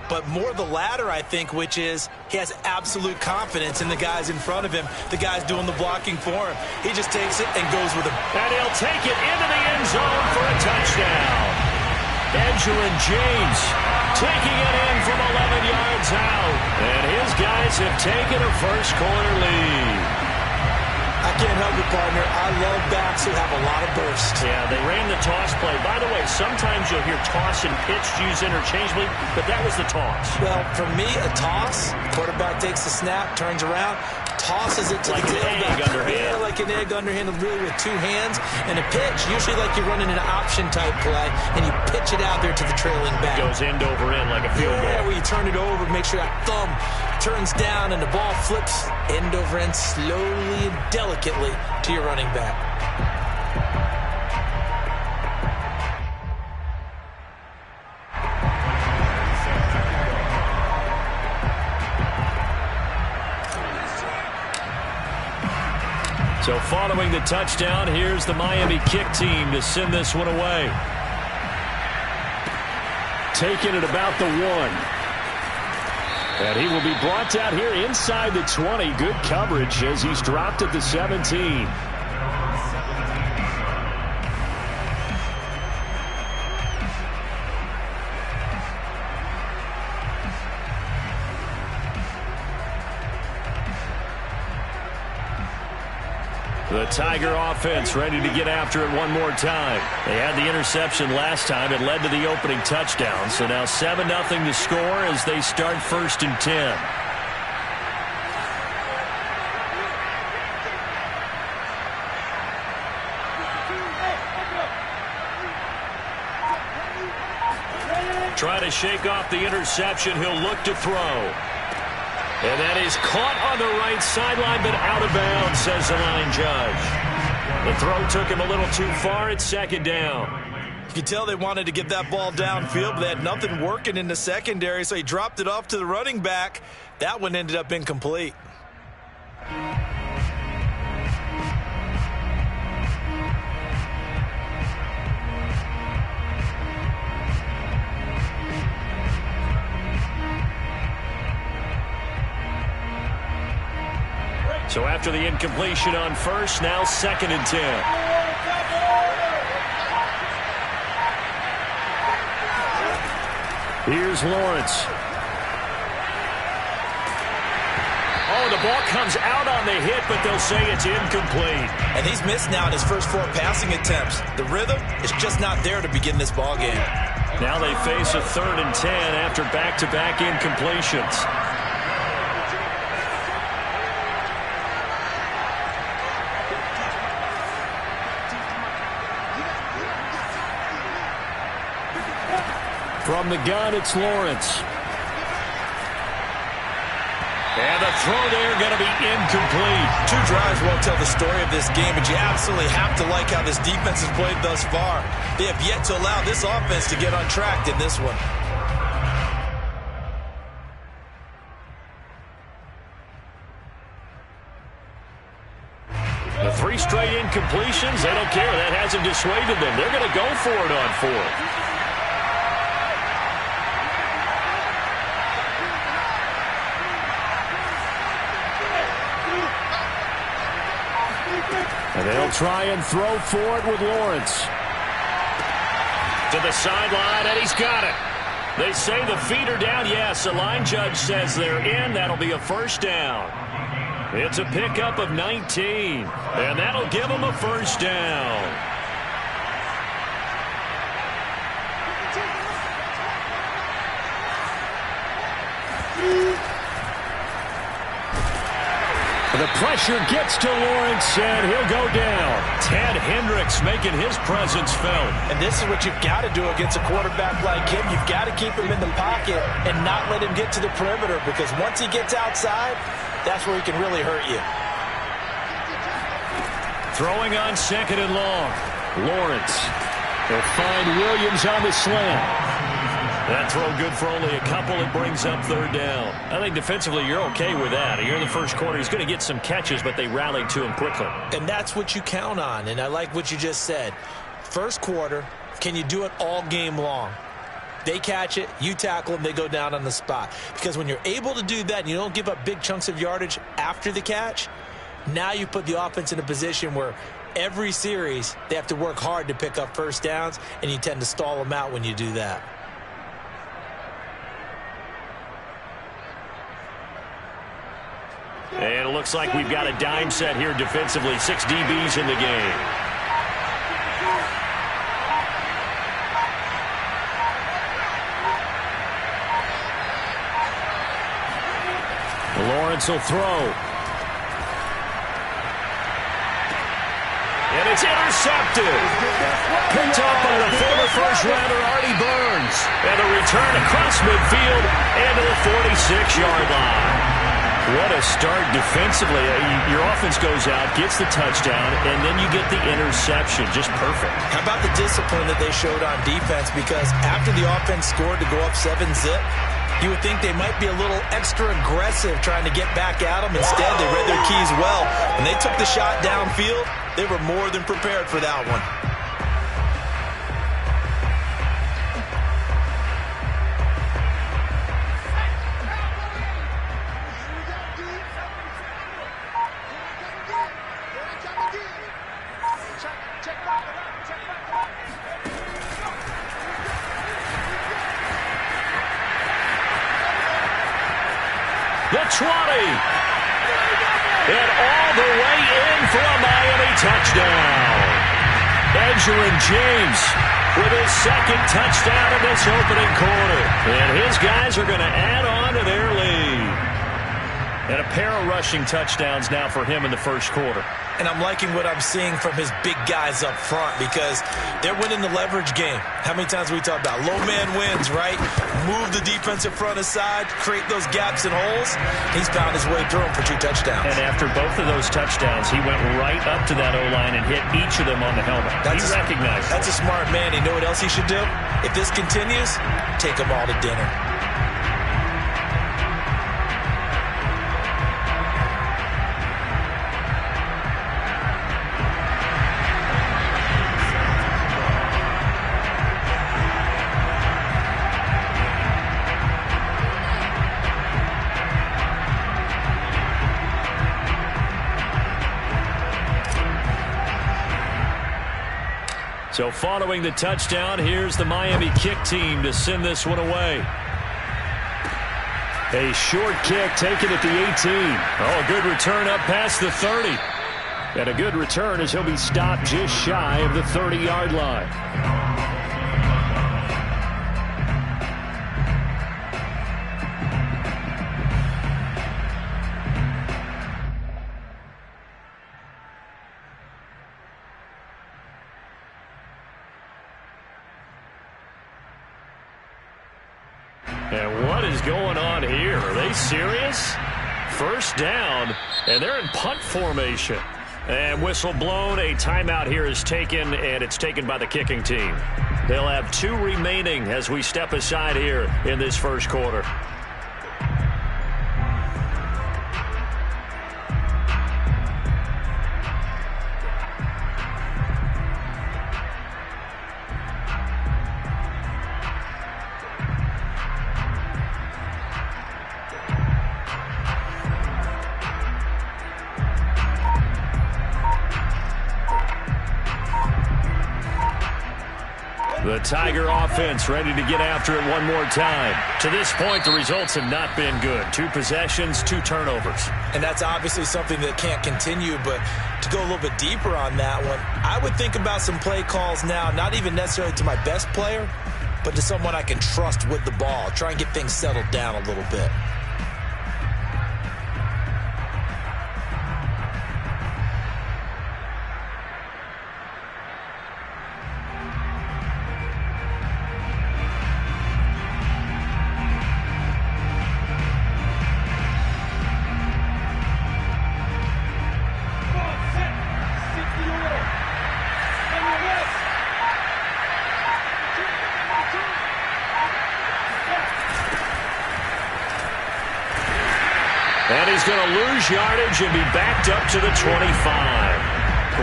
But more the latter, I think, which is he has absolute confidence in the guys in front of him, the guys doing the blocking for him. He just takes it and goes with him. And he'll take it into the end zone for a touchdown. Edgerrin James taking it in from 11 yards out. And his guys have taken a first-quarter lead. I can't help it, partner. I love backs who have a lot of burst. Yeah, they ran the toss play. By the way, sometimes you'll hear toss and pitch used interchangeably, but that was the toss. Well, for me, a toss, quarterback takes the snap, turns around, tosses it to like the an egg underhand. Yeah, like an egg underhand, really with two hands. And a pitch, usually like you're running an option-type play, and you pitch it out there to the trailing back. Goes end over end like a field goal. Yeah, where you turn it over, make sure that thumb turns down and the ball flips end over end slowly and delicately to your running back. So following the touchdown, here's the Miami kick team to send this one away. Taking it about the 1. And he will be brought down here inside the 20. Good coverage as he's dropped at the 17. The Tiger offense ready to get after it one more time. They had the interception last time. It led to the opening touchdown. So now 7-0 to score as they start 1st and 10. Try to shake off the interception. He'll look to throw. And that is caught on the right sideline, but out of bounds, says the line judge. The throw took him a little too far. It's 2nd down. You can tell they wanted to get that ball downfield, but they had nothing working in the secondary, so he dropped it off to the running back. That one ended up incomplete. So after the incompletion on first, now 2nd and 10. Here's Lawrence. Oh, the ball comes out on the hit, but they'll say it's incomplete. And he's missed now in his first 4 passing attempts. The rhythm is just not there to begin this ball game. Now they face a 3rd and 10 after back-to-back incompletions. From the gun, it's Lawrence. And the throw there going to be incomplete. 2 drives won't tell the story of this game, but you absolutely have to like how this defense has played thus far. They have yet to allow this offense to get untracked in this one. The 3 straight incompletions, they don't care. That hasn't dissuaded them. They're going to go for it on 4th. And they'll try and throw for it with Lawrence. To the sideline, and he's got it. They say the feet are down. Yes, the line judge says they're in. That'll be a first down. It's a pickup of 19, and that'll give them a first down. The pressure gets to Lawrence, and he'll go down. Ted Hendricks making his presence felt. And this is what you've got to do against a quarterback like him. You've got to keep him in the pocket and not let him get to the perimeter, because once he gets outside, that's where he can really hurt you. Throwing on 2nd and long. Lawrence will find Williams on the slant. That throw good for only a couple. It brings up 3rd down. I think defensively you're okay with that. Here in the first quarter, he's going to get some catches, but they rallied to him quickly. And that's what you count on, and I like what you just said. First quarter, can you do it all game long? They catch it, you tackle them, they go down on the spot. Because when you're able to do that and you don't give up big chunks of yardage after the catch, now you put the offense in a position where every series they have to work hard to pick up first downs, and you tend to stall them out when you do that. And it looks like we've got a dime set here defensively. 6 DBs in the game. Lawrence will throw. And it's intercepted. Picked up by the former first-rounder Artie Burns. And a return across midfield and to the 46-yard line. What a start defensively. Your offense goes out, gets the touchdown, and then you get the interception. Just perfect. How about the discipline that they showed on defense? Because after the offense scored to go up 7-zip, you would think they might be a little extra aggressive trying to get back at them. Instead, they read their keys well. When they took the shot downfield, they were more than prepared for that one. The 20. And all the way in for a Miami touchdown. Edgerrin James with his 2nd touchdown in this opening quarter. And his guys are going to add on to their lead. And a pair of rushing touchdowns now for him in the first quarter. And I'm liking what I'm seeing from his big guys up front because they're winning the leverage game. How many times we talk about low man wins, right? Move the defensive front aside, create those gaps and holes. He's found his way through them for 2 touchdowns. And after both of those touchdowns, he went right up to that O-line and hit each of them on the helmet. He recognized it. That's a smart man. You know what else he should do? If this continues, take them all to dinner. So following the touchdown, here's the Miami kick team to send this one away. A short kick taken at the 18. Oh, a good return up past the 30. And a good return as he'll be stopped just shy of the 30-yard line. And what is going on here? Are they serious? First down, and they're in punt formation. And whistle blown, a timeout here is taken, and it's taken by the kicking team. They'll have 2 remaining as we step aside here in this first quarter. The Tiger offense ready to get after it one more time. To this point, the results have not been good. 2 possessions, 2 turnovers. And that's obviously something that can't continue, but to go a little bit deeper on that one, I would think about some play calls now, not even necessarily to my best player, but to someone I can trust with the ball. Try and get things settled down a little bit. And he's going to lose yardage and be backed up to the 25.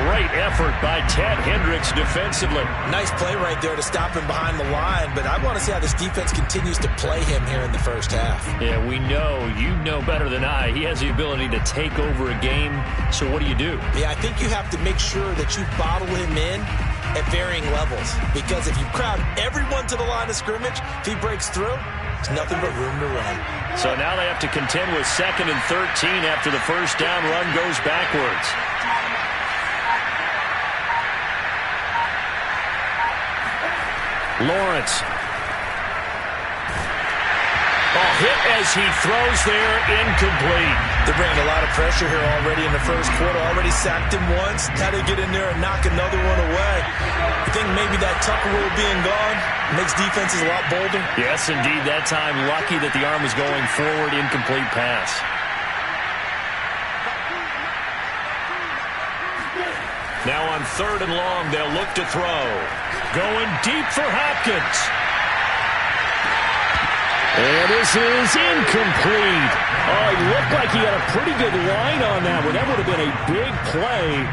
Great effort by Ted Hendricks defensively. Nice play right there to stop him behind the line, but I want to see how this defense continues to play him here in the first half. Yeah, we know, you know better than I, he has the ability to take over a game, so what do you do? Yeah, I think you have to make sure that you bottle him in at varying levels, because if you crowd everyone to the line of scrimmage, if he breaks through, there's nothing but room to run. So now they have to contend with 2nd and 13 after the first down run goes backwards. Lawrence. Hit as he throws there, incomplete. They're bringing a lot of pressure here already in the first quarter. Already sacked him once. Had to get in there and knock another one away. I think maybe that Tucker rule being gone makes defenses a lot bolder. Yes, indeed. That time, lucky that the arm was going forward, incomplete pass. Now on 3rd and long, they'll look to throw. Going deep for Hopkins. And this is incomplete. Oh, he looked like he had a pretty good line on that one. That would have been a big play,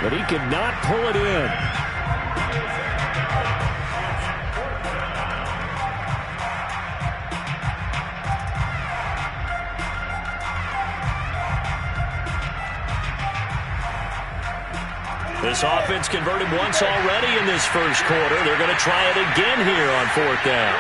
but he could not pull it in. This offense converted once already in this first quarter. They're going to try it again here on 4th down.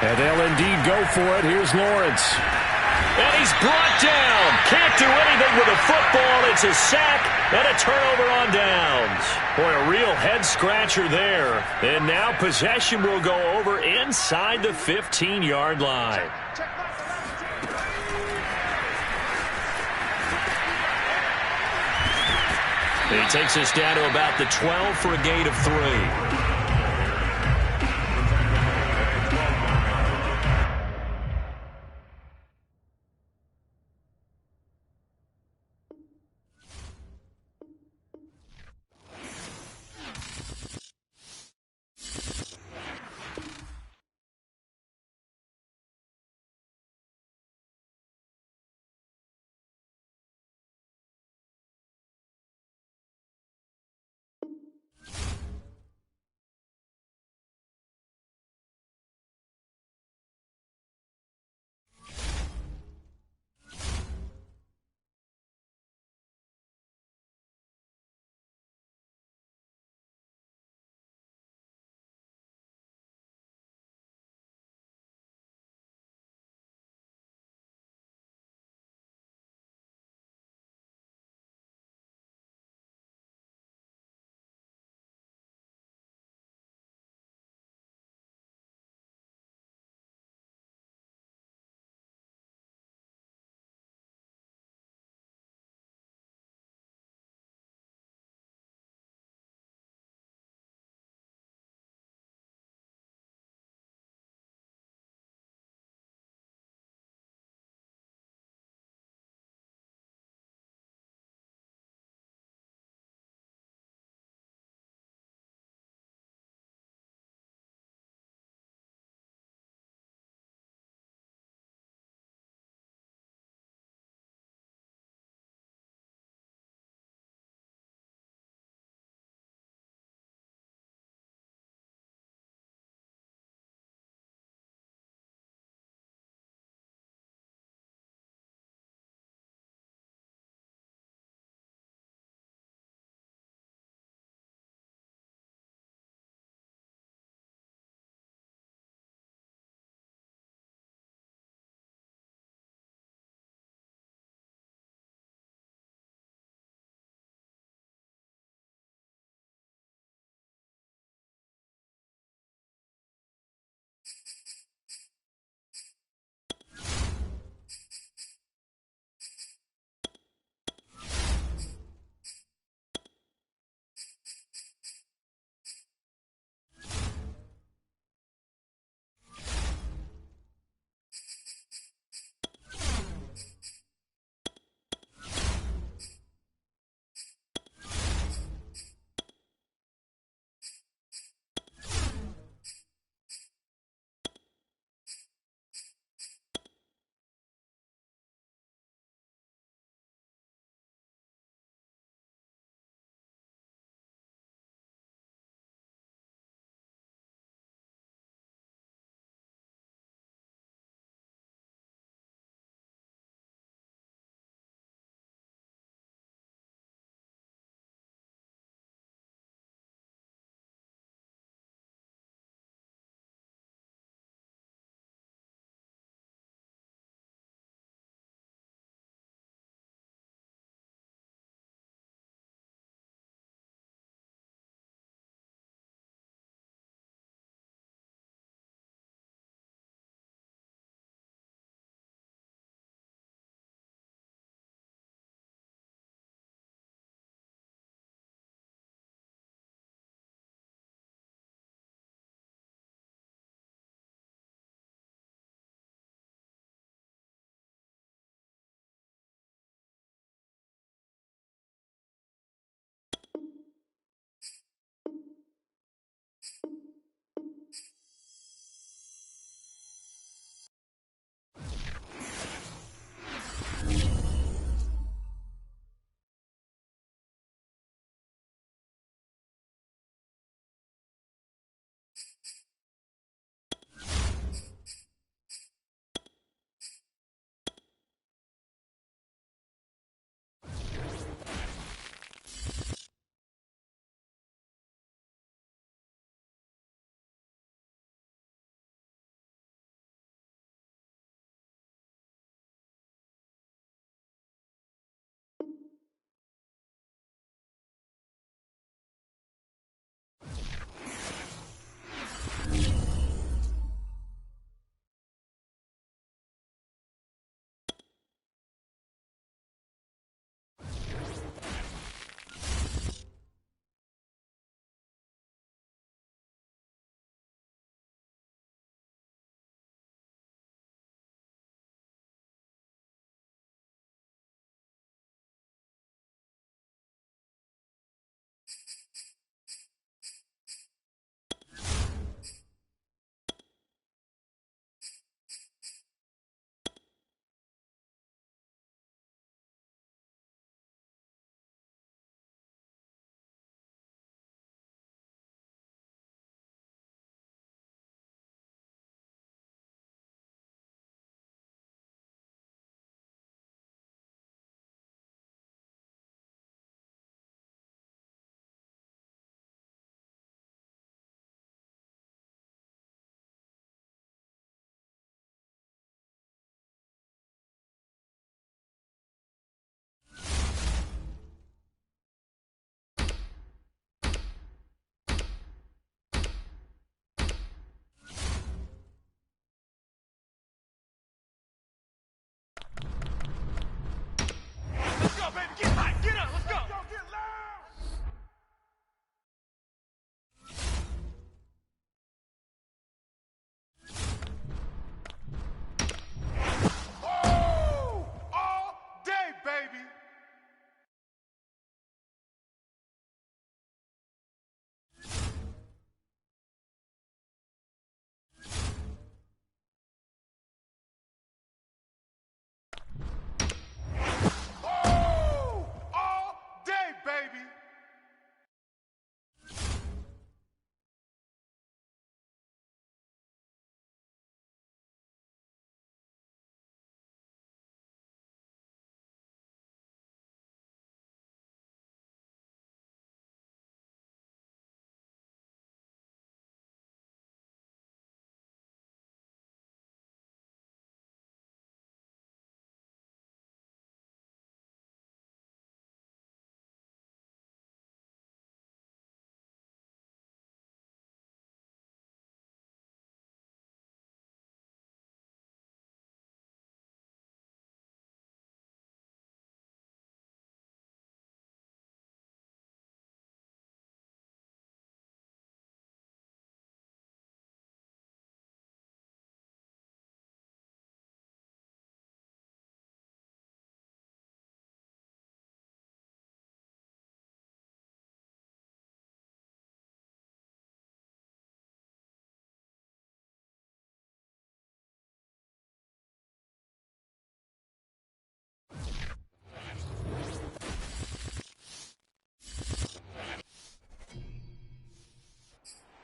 And they'll indeed go for it. Here's Lawrence. And he's brought down. Can't do anything with a football. It's a sack and a turnover on downs. Boy, a real head-scratcher there. And now possession will go over inside the 15-yard line. He takes us down to about the 12 for a gain of 3.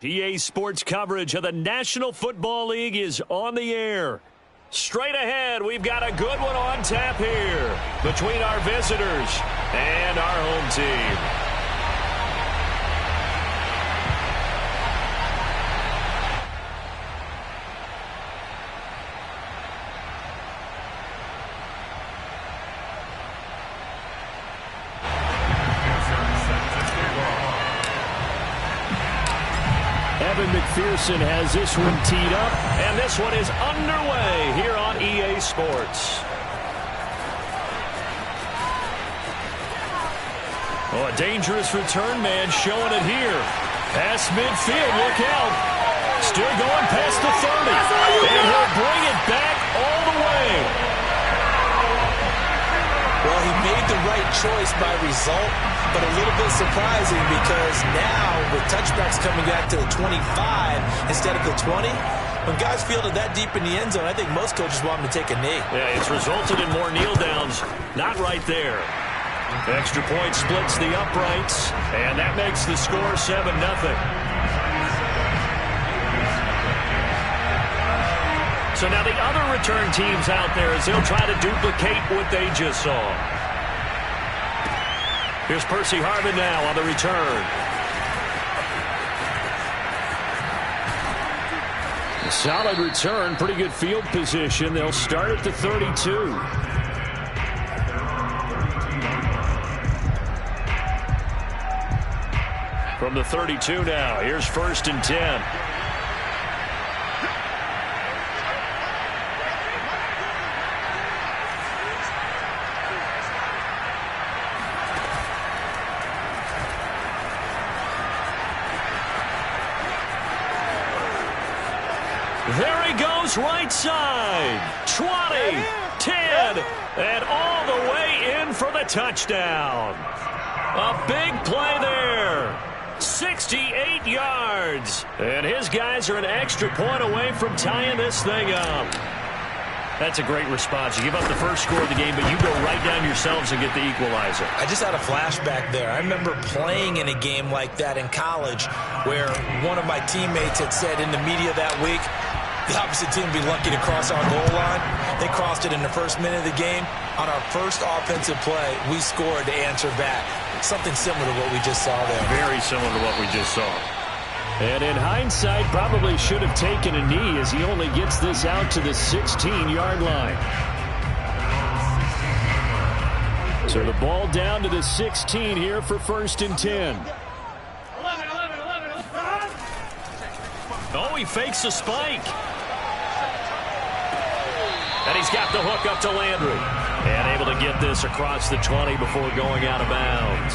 EA Sports coverage of the National Football League is on the air. Straight ahead, we've got a good one on tap here between our visitors and our home team. McPherson has this one teed up, and this one is underway here on EA Sports. Oh, a dangerous return man showing it here. Past midfield, look out. Still going past the 30, and he'll bring it back all the way. Well, he made the right choice by result, but a little bit surprising because now with touchbacks coming back to the 25 instead of the 20, when guys field it that deep in the end zone, I think most coaches want them to take a knee. Yeah, it's resulted in more kneel downs. Not right there. Extra point splits the uprights, and that makes the score 7-0. So now the other return teams out there as they'll try to duplicate what they just saw. Here's Percy Harvin now on the return. A solid return, pretty good field position. They'll start at the 32. From the 32 now, here's 1st and 10. There he goes, right side. 20, 10, and all the way in for the touchdown. A big play there. 68 yards. And his guys are an extra point away from tying this thing up. That's a great response. You give up the first score of the game, but you go right down yourselves and get the equalizer. I just had a flashback there. I remember playing in a game like that in college where one of my teammates had said in the media that week, the opposite team would be lucky to cross our goal line. They crossed it in the first minute of the game. On our first offensive play, we scored to answer back. Something similar to what we just saw there. Very similar to what we just saw. And in hindsight, probably should have taken a knee as he only gets this out to the 16-yard line. So the ball down to the 16 here for 1st and 10. Oh, he fakes a spike. And he's got the hook up to Landry. And able to get this across the 20 before going out of bounds.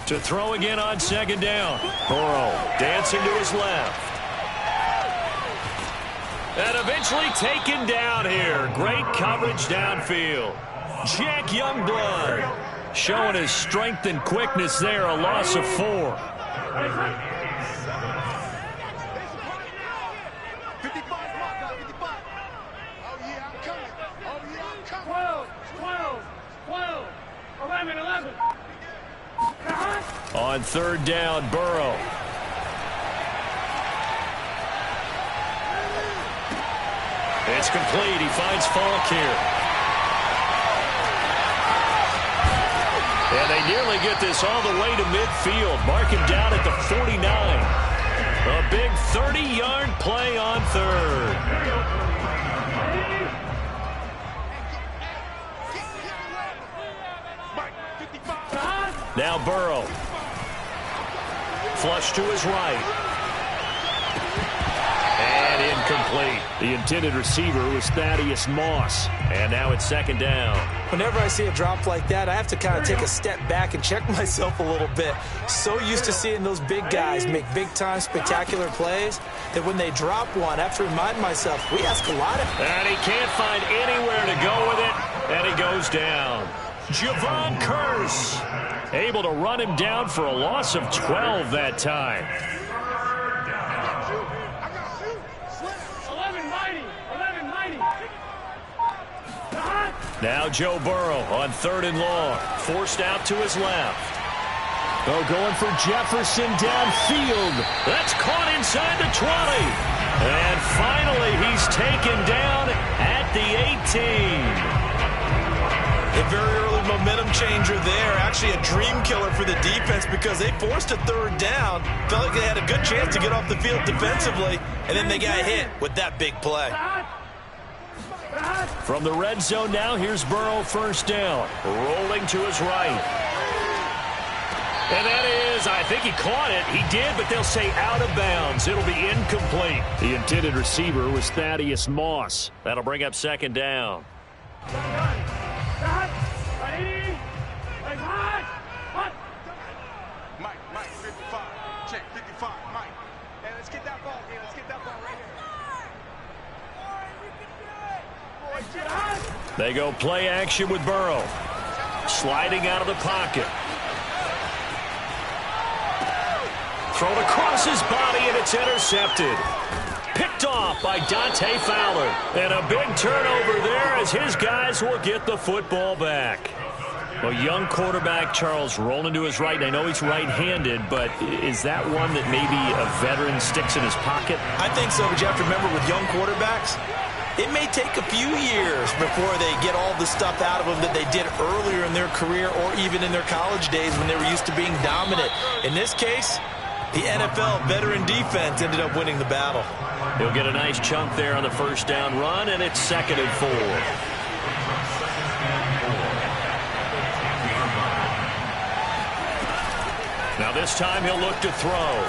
To throw again on 2nd down. Burrow dancing to his left. And eventually taken down here. Great coverage downfield. Jack Youngblood showing his strength and quickness there. A loss of 4. On 3rd down, Burrow. It's complete. He finds Falk here. And they nearly get this all the way to midfield. Mark him down at the 49. A big 30-yard play on 3rd. Now Burrow. Flush to his right. And incomplete. The intended receiver was Thaddeus Moss. And now it's 2nd down. Whenever I see a drop like that, I have to kind of take a step back and check myself a little bit. So used to seeing those big guys make big-time, spectacular plays that when they drop one, I have to remind myself, we ask a lot of... And he can't find anywhere to go with it. And he goes down. Javon Curse able to run him down for a loss of 12 that time. Now Joe Burrow on 3rd and long. Forced out to his left. Oh, going for Jefferson downfield. That's caught inside the 20. And finally, he's taken down at the 18. A very early momentum changer there. Actually a dream killer for the defense because they forced a 3rd down. Felt like they had a good chance to get off the field defensively. And then they got hit with that big play. From the red zone now, here's Burrow 1st down. Rolling to his right. And that is, I think he caught it. He did, but they'll say out of bounds. It'll be incomplete. The intended receiver was Thaddeus Moss. That'll bring up 2nd down. Mike, 55. Check, 55, Mike. Hey, let's get that ball here. Let's get that ball right here. They go play action with Burrow. Sliding out of the pocket. Thrown across his body, and it's intercepted. Picked off by Dante Fowler. And a big turnover there as his guys will get the football back. A young quarterback, Charles, rolling to his right. And I know he's right-handed, but is that one that maybe a veteran sticks in his pocket? I think so, but you have to remember with young quarterbacks, it may take a few years before they get all the stuff out of them that they did earlier in their career or even in their college days when they were used to being dominant. In this case, the NFL veteran defense ended up winning the battle. He'll get a nice chunk there on the 1st down run, and it's 2nd and 4. Now this time he'll look to throw.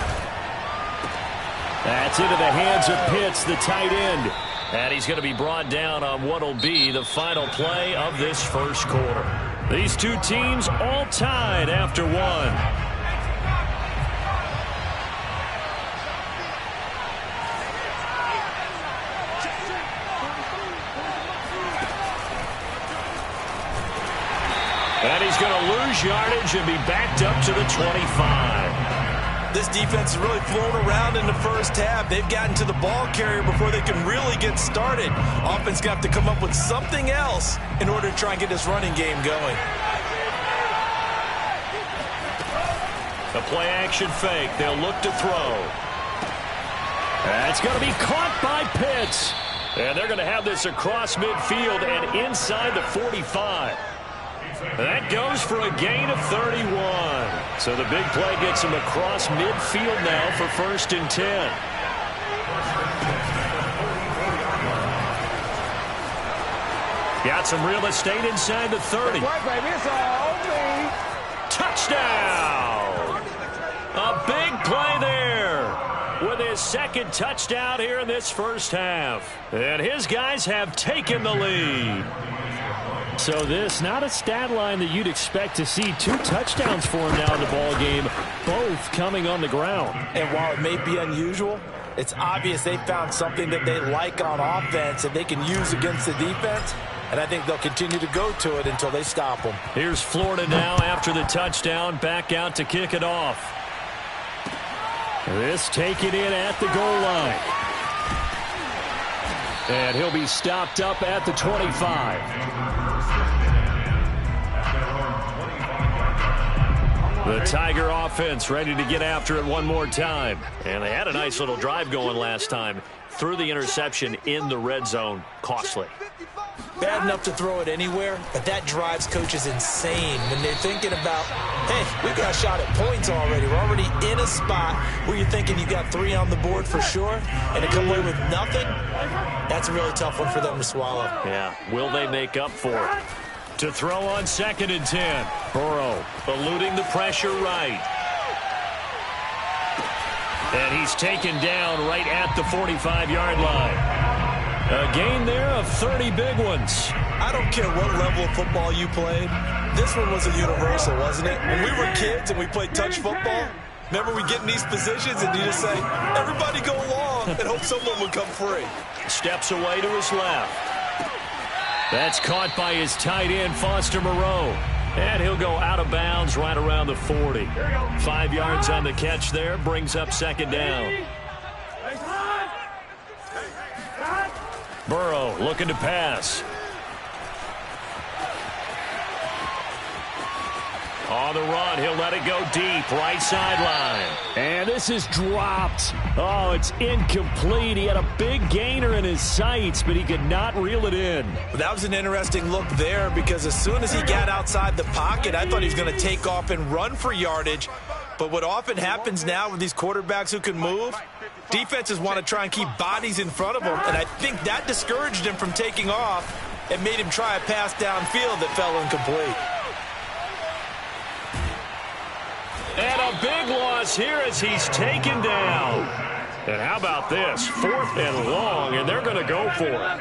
That's into the hands of Pitts, the tight end. And he's going to be brought down on what will be the final play of this 1st quarter. These two teams all tied after 1. And he's going to lose yardage and be backed up to the 25. This defense has really flown around in the 1st half. They've gotten to the ball carrier before they can really get started. Offense got to come up with something else in order to try and get this running game going. The play-action fake. They'll look to throw. That's going to be caught by Pitts. And they're going to have this across midfield and inside the 45. That goes for a gain of 31. So the big play gets him across midfield now for 1st and 10. Got some real estate inside the 30. Touchdown! A big play there with his 2nd touchdown here in this 1st half. And his guys have taken the lead. So this, not a stat line that you'd expect to see. 2 touchdowns for him now in the ball game, both coming on the ground. And while it may be unusual, it's obvious they found something that they like on offense and they can use against the defense. And I think they'll continue to go to it until they stop them. Here's Florida now after the touchdown, back out to kick it off. This taken in at the goal line. And he'll be stopped up at the 25. The Tiger offense ready to get after it one more time. And they had a nice little drive going last time. Threw the interception in the red zone. Costly. Bad enough to throw it anywhere, but that drives coaches insane when they're thinking about, hey, we got a shot at points already. We're already in a spot where you're thinking you got 3 on the board for sure, and to come away with nothing, that's a really tough one for them to swallow. Yeah, will they make up for it? To throw on 2nd and 10. Burrow eluding the pressure right. And he's taken down right at the 45-yard line. A gain there of 30 big ones. I don't care what level of football you played. This one was a universal, wasn't it? When we were kids and we played touch football, remember we get in these positions and you just say, everybody go along and hope someone would come free. Steps away to his left. That's caught by his tight end, Foster Moreau. And he'll go out of bounds right around the 40. 5 yards on the catch there, brings up second down. Burrow looking to pass. On the run, he'll let it go deep, right sideline. And this is dropped. Oh, it's incomplete. He had a big gainer in his sights, but he could not reel it in. That was an interesting look there because as soon as he got outside the pocket, I thought he was going to take off and run for yardage. But what often happens now with these quarterbacks who can move, defenses want to try and keep bodies in front of them, and I think that discouraged him from taking off and made him try a pass downfield that fell incomplete. And a big loss here as he's taken down. And how about this? 4th and long, and they're going to go for it.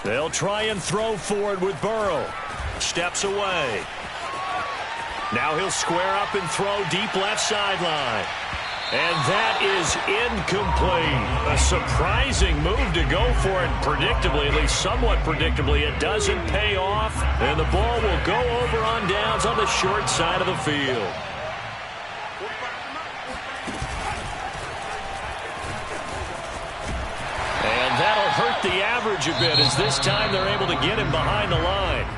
They'll try and throw for it with Burrow. Steps away. Now he'll square up and throw deep left sideline. And that is incomplete. A surprising move to go for it predictably, at least somewhat predictably. It doesn't pay off, and the ball will go over on downs on the short side of the field. And that'll hurt the average a bit as this time they're able to get him behind the line.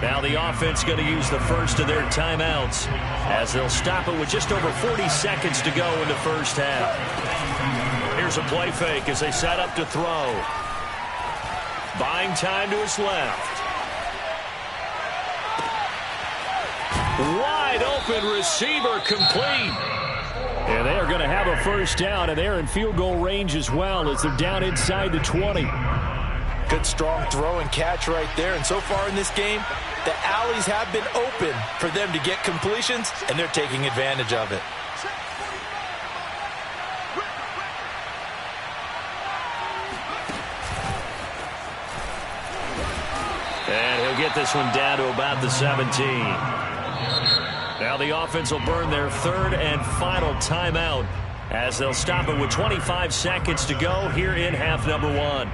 Now the offense going to use the first of their timeouts as they'll stop it with just over 40 seconds to go in the first half. Here's a play fake as they set up to throw. Buying time to his left. Wide open receiver complete. And they are going to have a first down, and they're in field goal range as well as they're down inside the 20. Good, strong throw and catch right there. And so far in this game, the alleys have been open for them to get completions, and they're taking advantage of it. And he'll get this one down to about the 17. Now the offense will burn their 3rd and final timeout as they'll stop it with 25 seconds to go here in half number 1.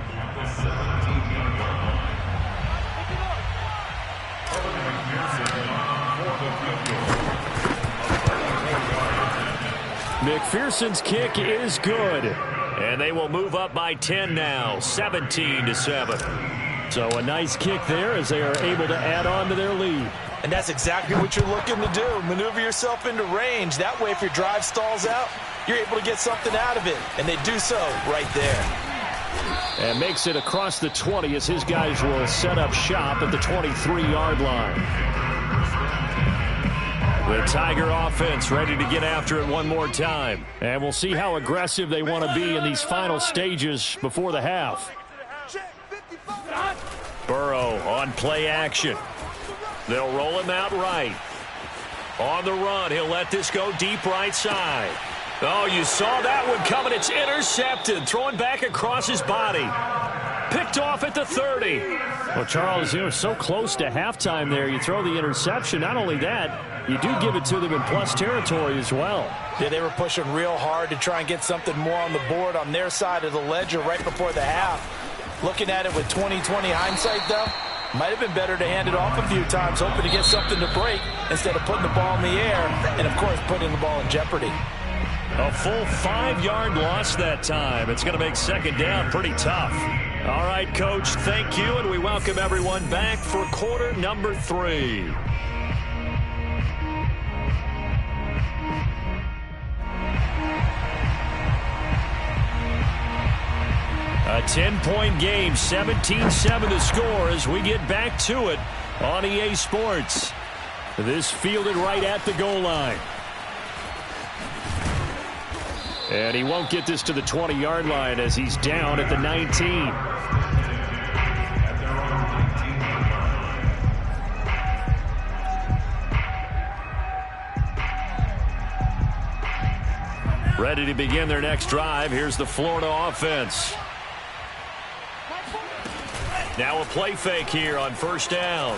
McPherson's kick is good. And they will move up by 10 now, 17-7. So a nice kick there as they are able to add on to their lead. And that's exactly what you're looking to do. Maneuver yourself into range. That way, if your drive stalls out, you're able to get something out of it. And they do so right there. And makes it across the 20 as his guys will set up shop at the 23-yard line. The Tiger offense ready to get after it one more time. And we'll see how aggressive they want to be in these final stages before the half. Burrow on play action. They'll roll him out right. On the run, he'll let this go deep right side. Oh, you saw that one coming. It's intercepted. Throwing back across his body. Picked off at the 30. Well, Charles, you were so close to halftime there. You throw the interception. Not only that, you do give it to them in plus territory as well. Yeah, they were pushing real hard to try and get something more on the board on their side of the ledger right before the half. Looking at it with 20/20 hindsight, though, might have been better to hand it off a few times, hoping to get something to break instead of putting the ball in the air and, of course, putting the ball in jeopardy. A full 5-yard loss that time. It's going to make second down pretty tough. All right, Coach, thank you, and we welcome everyone back for quarter number 3. A 10-point game, 17-7 the score as we get back to it on EA Sports. This fielded right at the goal line. And he won't get this to the 20-yard line as he's down at the 19. Ready to begin their next drive. Here's the Florida offense. Now a play fake here on first down.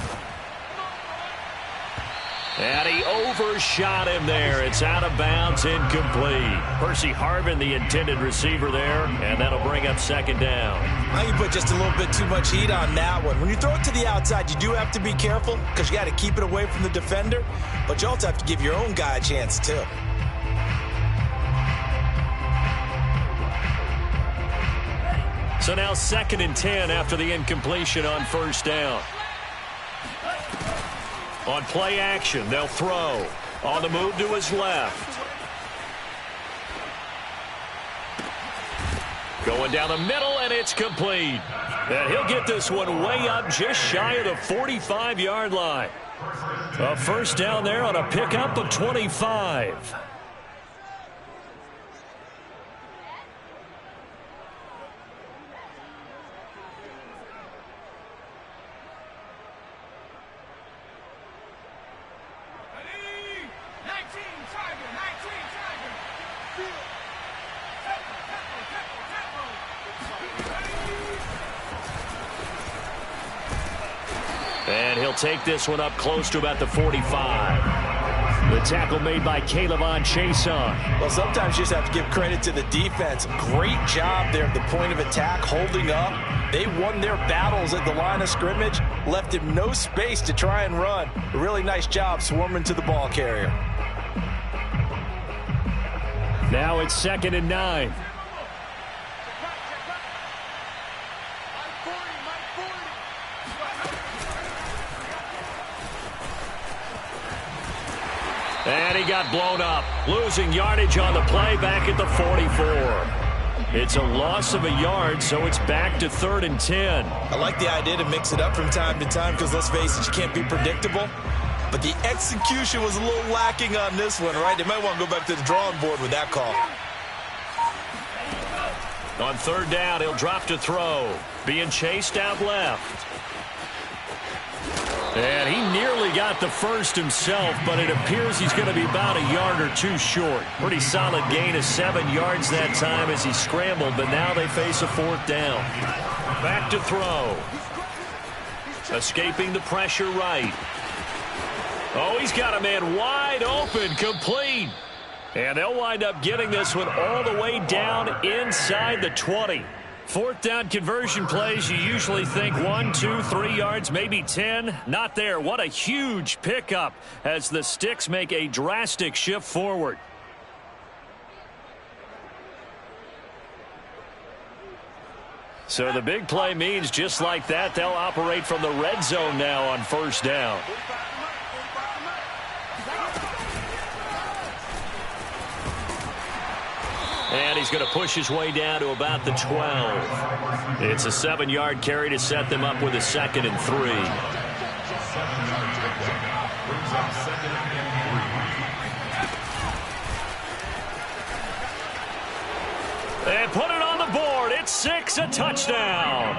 And he overshot him there. It's out of bounds, incomplete. Percy Harvin, the intended receiver there, and that'll bring up second down. Now you put just a little bit too much heat on that one. When you throw it to the outside, you do have to be careful because you got to keep it away from the defender, but you also have to give your own guy a chance too. So now 2nd and 10 after the incompletion on first down. On play action, they'll throw. On the move to his left. Going down the middle, and it's complete. And he'll get this one way up just shy of the 45-yard line. A first down there on a pickup of 25. And he'll take this one up close to about the 45. The tackle made by Calebon Chason. Well, sometimes you just have to give credit to the defense. Great job there at the point of attack, holding up. They won their battles at the line of scrimmage, left him no space to try and run. A really nice job swarming to the ball carrier. Now it's 2nd and 9. And he got blown up, losing yardage on the play back at the 44. It's a loss of a yard, so it's back to 3rd and 10. I like the idea to mix it up from time to time because, let's face it, you can't be predictable. But the execution was a little lacking on this one, right? They might want to go back to the drawing board with that call. On 3rd down, he'll drop to throw. Being chased out left. And he nearly got the first himself, but it appears he's going to be about a yard or two short. Pretty solid gain of 7 yards that time as he scrambled, but now they face a 4th down. Back to throw. Escaping the pressure right. Oh, he's got a man wide open, complete. And they'll wind up getting this one all the way down inside the 20. 4th down conversion plays, you usually think 1, 2, 3 yards, maybe 10. Not there. What a huge pickup as the Sticks make a drastic shift forward. So the big play means just like that, they'll operate from the red zone now on first down. And he's going to push his way down to about the 12. It's a 7-yard carry to set them up with a 2nd and 3. And put it on the board. It's 6, a touchdown.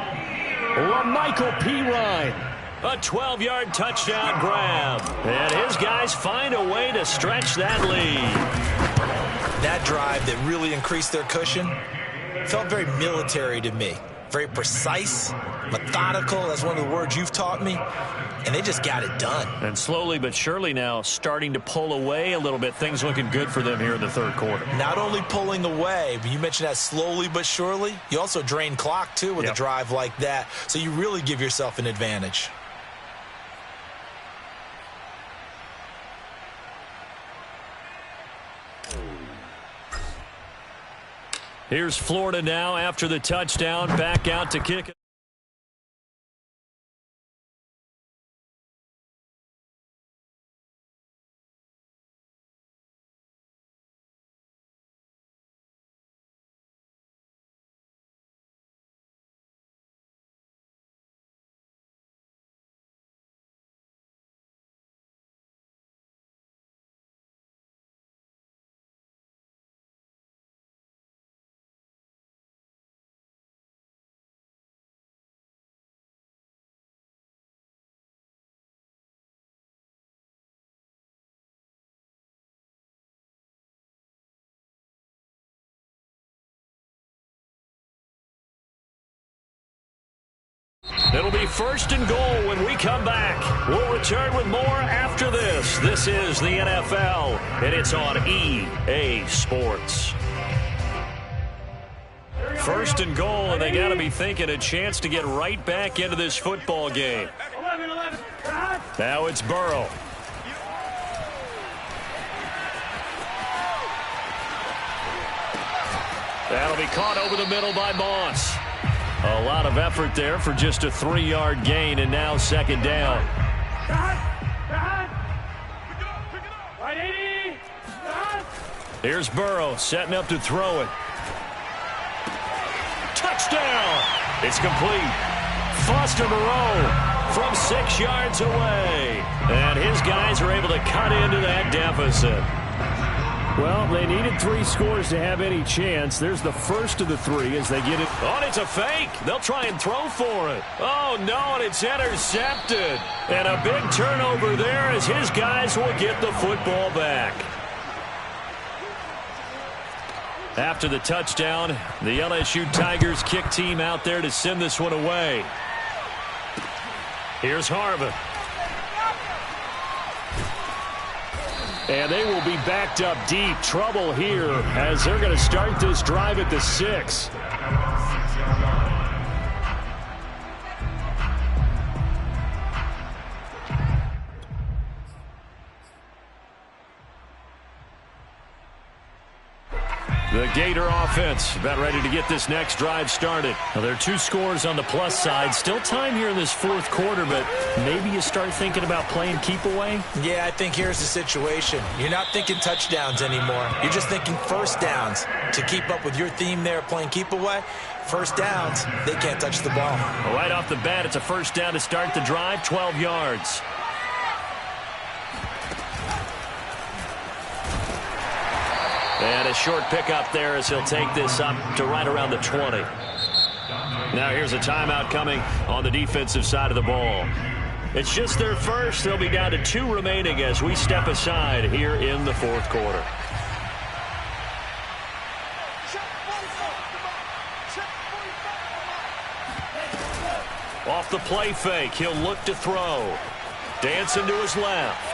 LaMichael Pirine. A 12-yard touchdown grab. And his guys find a way to stretch that lead. That drive that really increased their cushion felt very military to me. Very precise, methodical. That's one of the words you've taught me. And they just got it done. And slowly but surely now starting to pull away a little bit. Things looking good for them here in the 3rd quarter. Not only pulling away, but you mentioned that slowly but surely. You also drain clock, too, with a drive like that. So you really give yourself an advantage. Here's Florida now after the touchdown, back out to kick it. It'll be 1st and goal when we come back. We'll return with more after this. This is the NFL, and it's on EA Sports. 1st and goal, and they got to be thinking a chance to get right back into this football game. Now it's Burrow. That'll be caught over the middle by Moss. A lot of effort there for just a 3-yard gain, and now 2nd down. Here's Burrow setting up to throw it. Touchdown! It's complete. Foster Moreau from 6 yards away. And his guys are able to cut into that deficit. Well, they needed 3 scores to have any chance. There's the first of the 3 as they get it. Oh, and it's a fake. They'll try and throw for it. Oh, no, and it's intercepted. And a big turnover there as his guys will get the football back. After the touchdown, the LSU Tigers kick team out there to send this one away. Here's Harvin. And they will be backed up deep. Trouble here as they're going to start this drive at the 6. The Gator offense about ready to get this next drive started. Well, there are 2 scores on the plus side. Still time here in this 4th quarter, but maybe you start thinking about playing keep away? Yeah, I think here's the situation. You're not thinking touchdowns anymore. You're just thinking 1st downs. To keep up with your theme there, playing keep away, 1st downs, they can't touch the ball. Well, right off the bat, it's a 1st down to start the drive, 12 yards. And a short pickup there as he'll take this up to right around the 20. Now here's a timeout coming on the defensive side of the ball. It's just their first. They'll be down to 2 remaining as we step aside here in the 4th quarter. Off the play fake, he'll look to throw. Dancing to his left.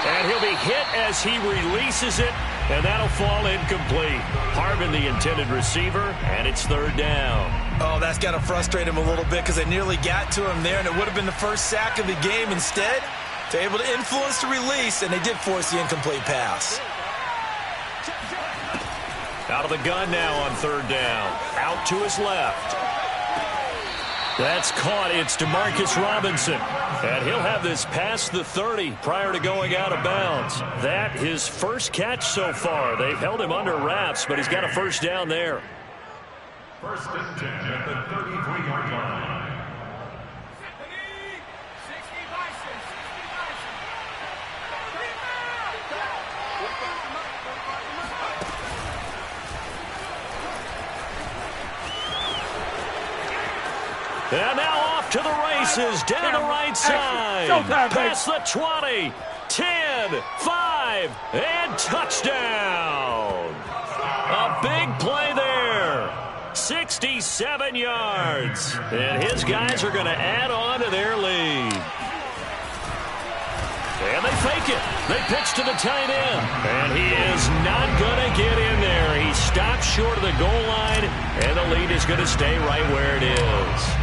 And he'll be hit as he releases it, and that'll fall incomplete. Harvin, the intended receiver, and it's 3rd down. Oh, that's got to frustrate him a little bit because they nearly got to him there, and it would have been the first sack of the game. Instead, they're able to influence the release, and they did force the incomplete pass. Out of the gun now on 3rd down. Out to his left. That's caught. It's DeMarcus Robinson. And he'll have this past the 30 prior to going out of bounds. That his first catch so far. They've held him under wraps, but he's got a 1st down there. 1st and 10 at the 33-yard line. And now off to the races, down the right side. Past the 20, 10, 5, and touchdown. A big play there. 67 yards. And his guys are going to add on to their lead. And they fake it. They pitch to the tight end. And he is not going to get in there. He stops short of the goal line, and the lead is going to stay right where it is.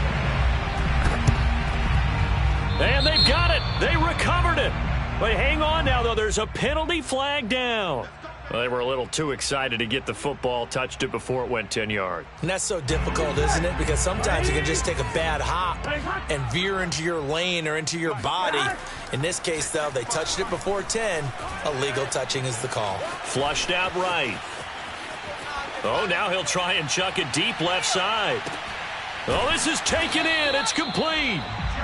And they've got it. They recovered it. But hang on now, though. There's a penalty flag down. Well, they were a little too excited to get the football, touched it before it went 10 yards. And that's so difficult, isn't it? Because sometimes you can just take a bad hop and veer into your lane or into your body. In this case, though, they touched it before 10. Illegal touching is the call. Flushed out right. Oh, now he'll try and chuck it deep left side. Oh, this is taken in. It's complete.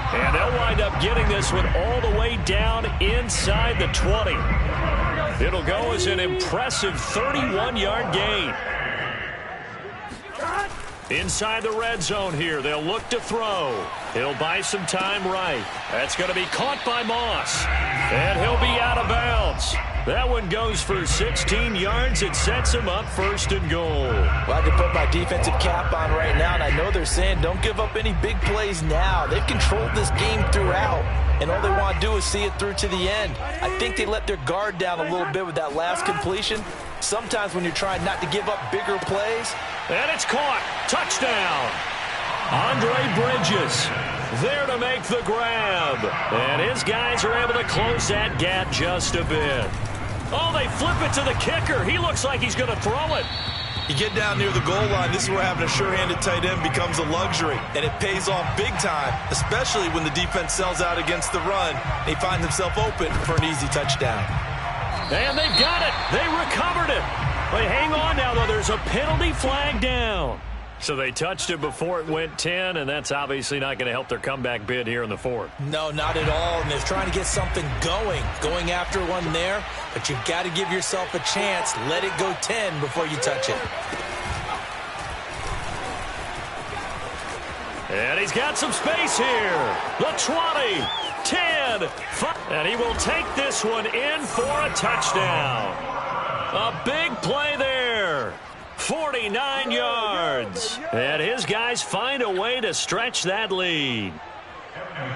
And they'll wind up getting this one all the way down inside the 20. It'll go as an impressive 31-yard gain. Inside the red zone here, they'll look to throw. He'll buy some time right. That's going to be caught by Moss. And he'll be out of bounds. That one goes for 16 yards. It sets him up 1st and goal. Well, I can put my defensive cap on right now, and I know they're saying don't give up any big plays now. They've controlled this game throughout, and all they want to do is see it through to the end. I think they let their guard down a little bit with that last completion. Sometimes when you're trying not to give up bigger plays. And it's caught. Touchdown. Andre Bridges there to make the grab. And his guys are able to close that gap just a bit. Oh, they flip it to the kicker. He looks like he's going to throw it. You get down near the goal line, this is where having a sure-handed tight end becomes a luxury, and it pays off big time, especially when the defense sells out against the run. He finds himself open for an easy touchdown. And they've got it. They recovered it. But hang on now, though. There's a penalty flag down. So they touched it before it went 10, and that's obviously not going to help their comeback bid here in the 4th. No, not at all, and they're trying to get something going after one there, but you've got to give yourself a chance. Let it go 10 before you touch it. And he's got some space here. The 20, 10, 5, and he will take this one in for a touchdown. A big play there. 49 yards. And his guys find a way to stretch that lead.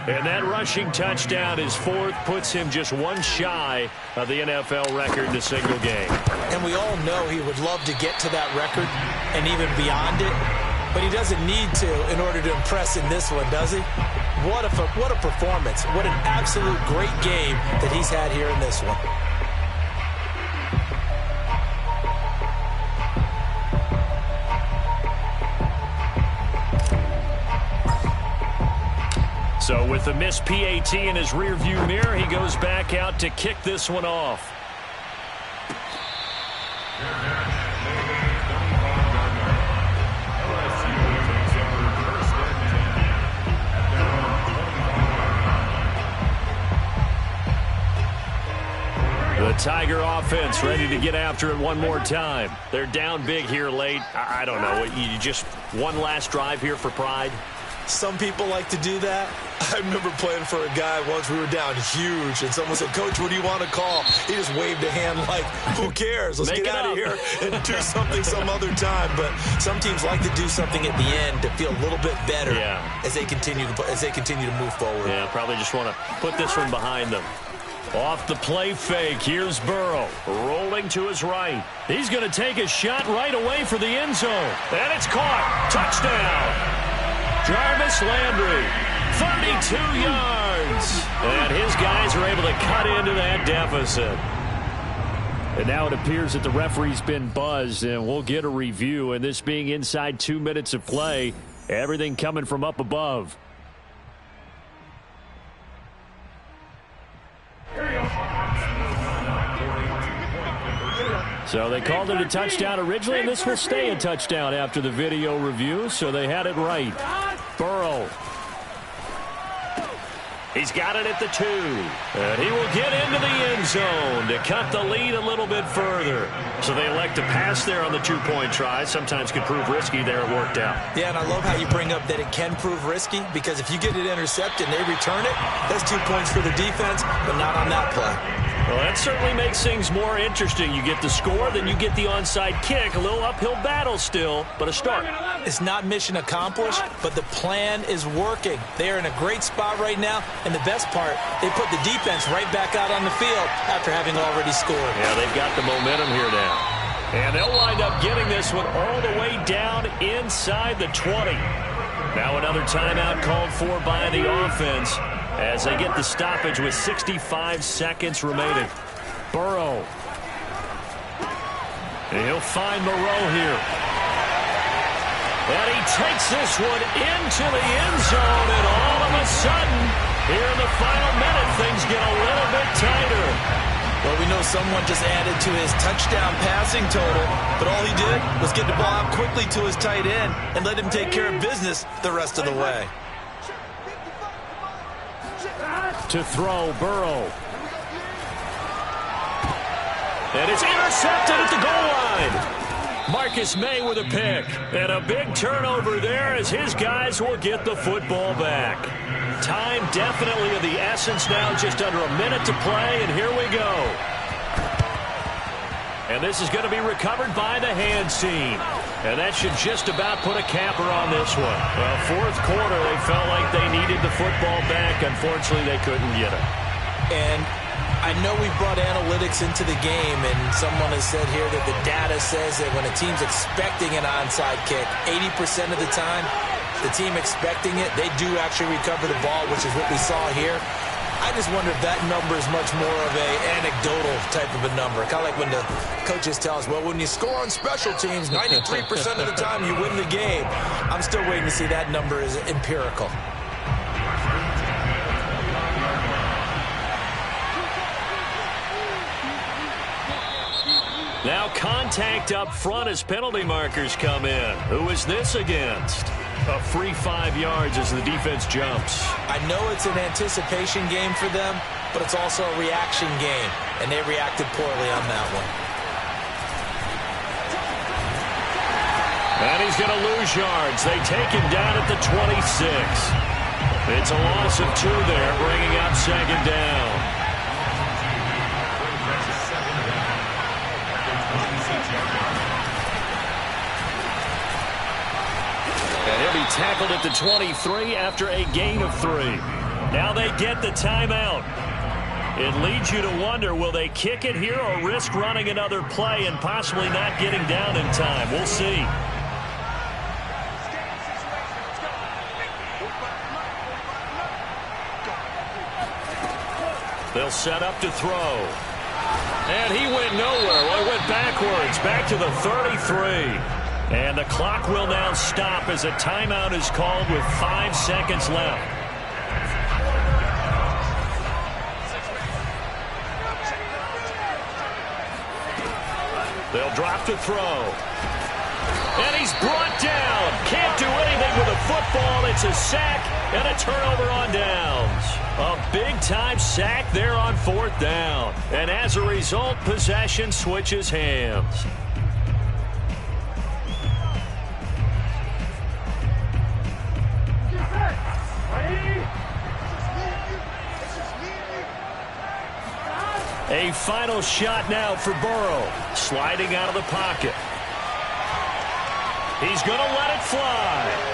And that rushing touchdown, his 4th, puts him just one shy of the NFL record in a single game. And we all know he would love to get to that record and even beyond it, but he doesn't need to in order to impress in this one, does he? What a performance. What an absolute great game that he's had here in this one. So with the missed PAT in his rearview mirror, he goes back out to kick this one off. The Tiger offense ready to get after it one more time. They're down big here late. I don't know. You just one last drive here for pride? Some people like to do that. I remember playing for a guy once. We were down huge, and someone said, "Coach, what do you want to call?" He just waved a hand like, who cares? Let's get out of here and do something some other time. But some teams like to do something at the end to feel a little bit better as they continue to move forward. Yeah, probably just want to put this one behind them. Off the play fake, here's Burrow, rolling to his right. He's going to take a shot right away for the end zone. And it's caught. Touchdown. Jarvis Landry, 32 yards. And his guys are able to cut into that deficit. And now it appears that the referee's been buzzed, and we'll get a review. And this being inside 2 minutes of play, everything coming from up above. So they called it a touchdown originally, and this will stay a touchdown after the video review, so they had it right. Burrow. He's got it at the 2. And he will get into the end zone to cut the lead a little bit further. So they elect to pass there on the 2-point try. Sometimes could prove risky there. It worked out. Yeah, and I love how you bring up that it can prove risky, because if you get it intercepted and they return it, that's 2 points for the defense, but not on that play. Well, that certainly makes things more interesting. You get the score, then you get the onside kick. A little uphill battle still, but a start. It's not mission accomplished, but the plan is working. They are in a great spot right now, and the best part, they put the defense right back out on the field after having already scored. Yeah, they've got the momentum here now. And they'll wind up getting this one all the way down inside the 20. Now another timeout called for by the offense as they get the stoppage with 65 seconds remaining. Burrow. And he'll find Moreau here. And he takes this one into the end zone, and all of a sudden, here in the final minute, things get a little bit tighter. Well, we know someone just added to his touchdown passing total, but all he did was get the ball out quickly to his tight end and let him take care of business the rest of the way. To throw, Burrow. And it's intercepted at the goal line. Marcus May with a pick. And a big turnover there as his guys will get the football back. Time definitely of the essence now. Just under a minute to play, and here we go. And this is going to be recovered by the hands team. And that should just about put a capper on this one. Well, fourth quarter, they felt like they needed the football back. Unfortunately, they couldn't get it. And I know we brought analytics into the game, and someone has said here that the data says that when a team's expecting an onside kick, 80% of the time, the team expecting it, they do actually recover the ball, which is what we saw here. I just wonder if that number is much more of an anecdotal type of a number. Kind of like when the coaches tell us, well, when you score on special teams, 93% of the time you win the game. I'm still waiting to see that number is empirical. Now contact up front as penalty markers come in. Who is this against? A free 5 yards as the defense jumps. I know it's an anticipation game for them, but it's also a reaction game, and they reacted poorly on that one. And he's going to lose yards. They take him down at the 26. It's a loss of 2 there, bringing up second down. And he'll be tackled at the 23 after a gain of 3. Now they get the timeout. It leads you to wonder, will they kick it here or risk running another play and possibly not getting down in time? We'll see. They'll set up to throw. And he went nowhere. Well, he went backwards, back to the 33. And the clock will now stop as a timeout is called with 5 seconds left. They'll drop to throw. And he's brought down. Can't do anything with a football. It's a sack and a turnover on downs. A big-time sack there on 4th down. And as a result, possession switches hands. A final shot now for Burrow. Sliding out of the pocket. He's going to let it fly.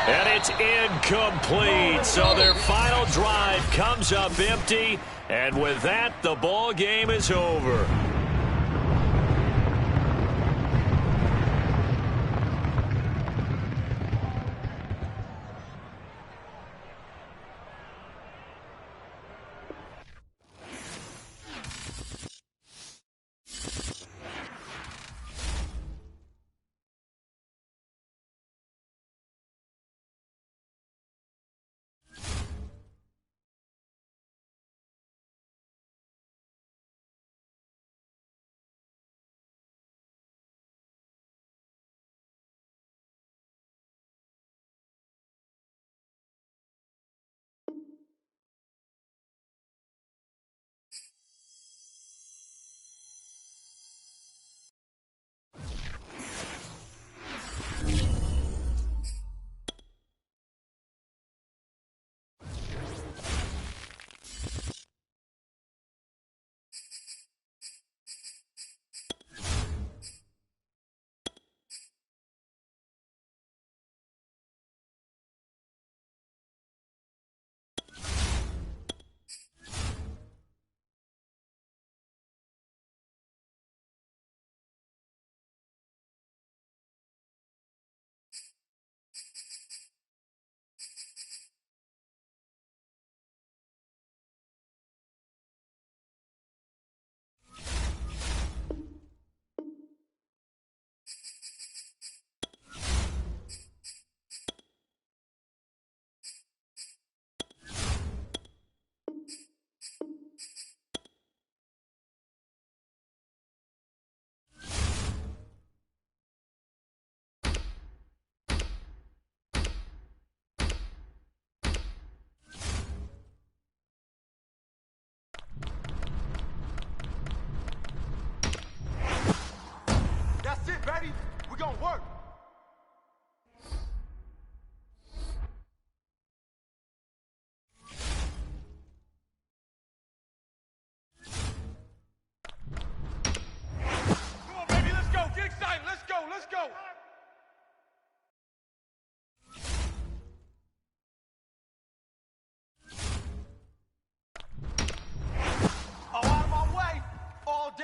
And it's incomplete. So their final drive comes up empty. And with that, the ball game is over.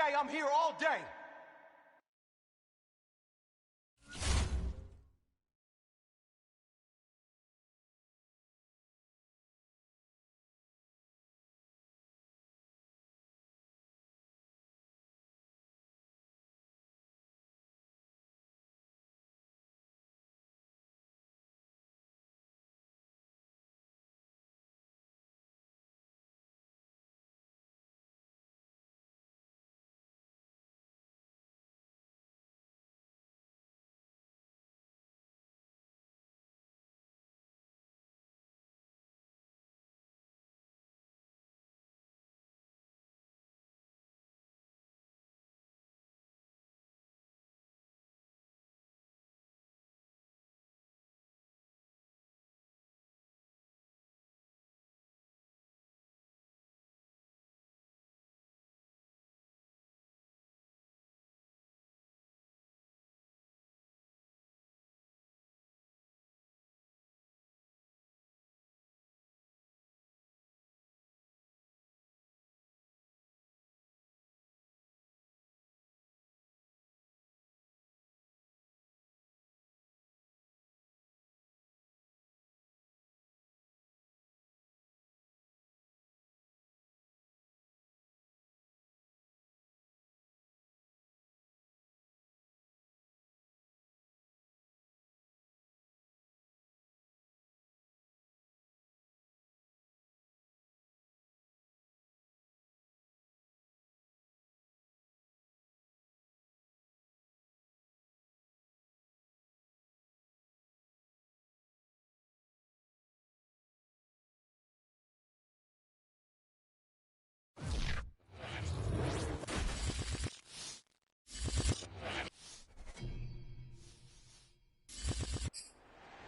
Hey, I'm here all day.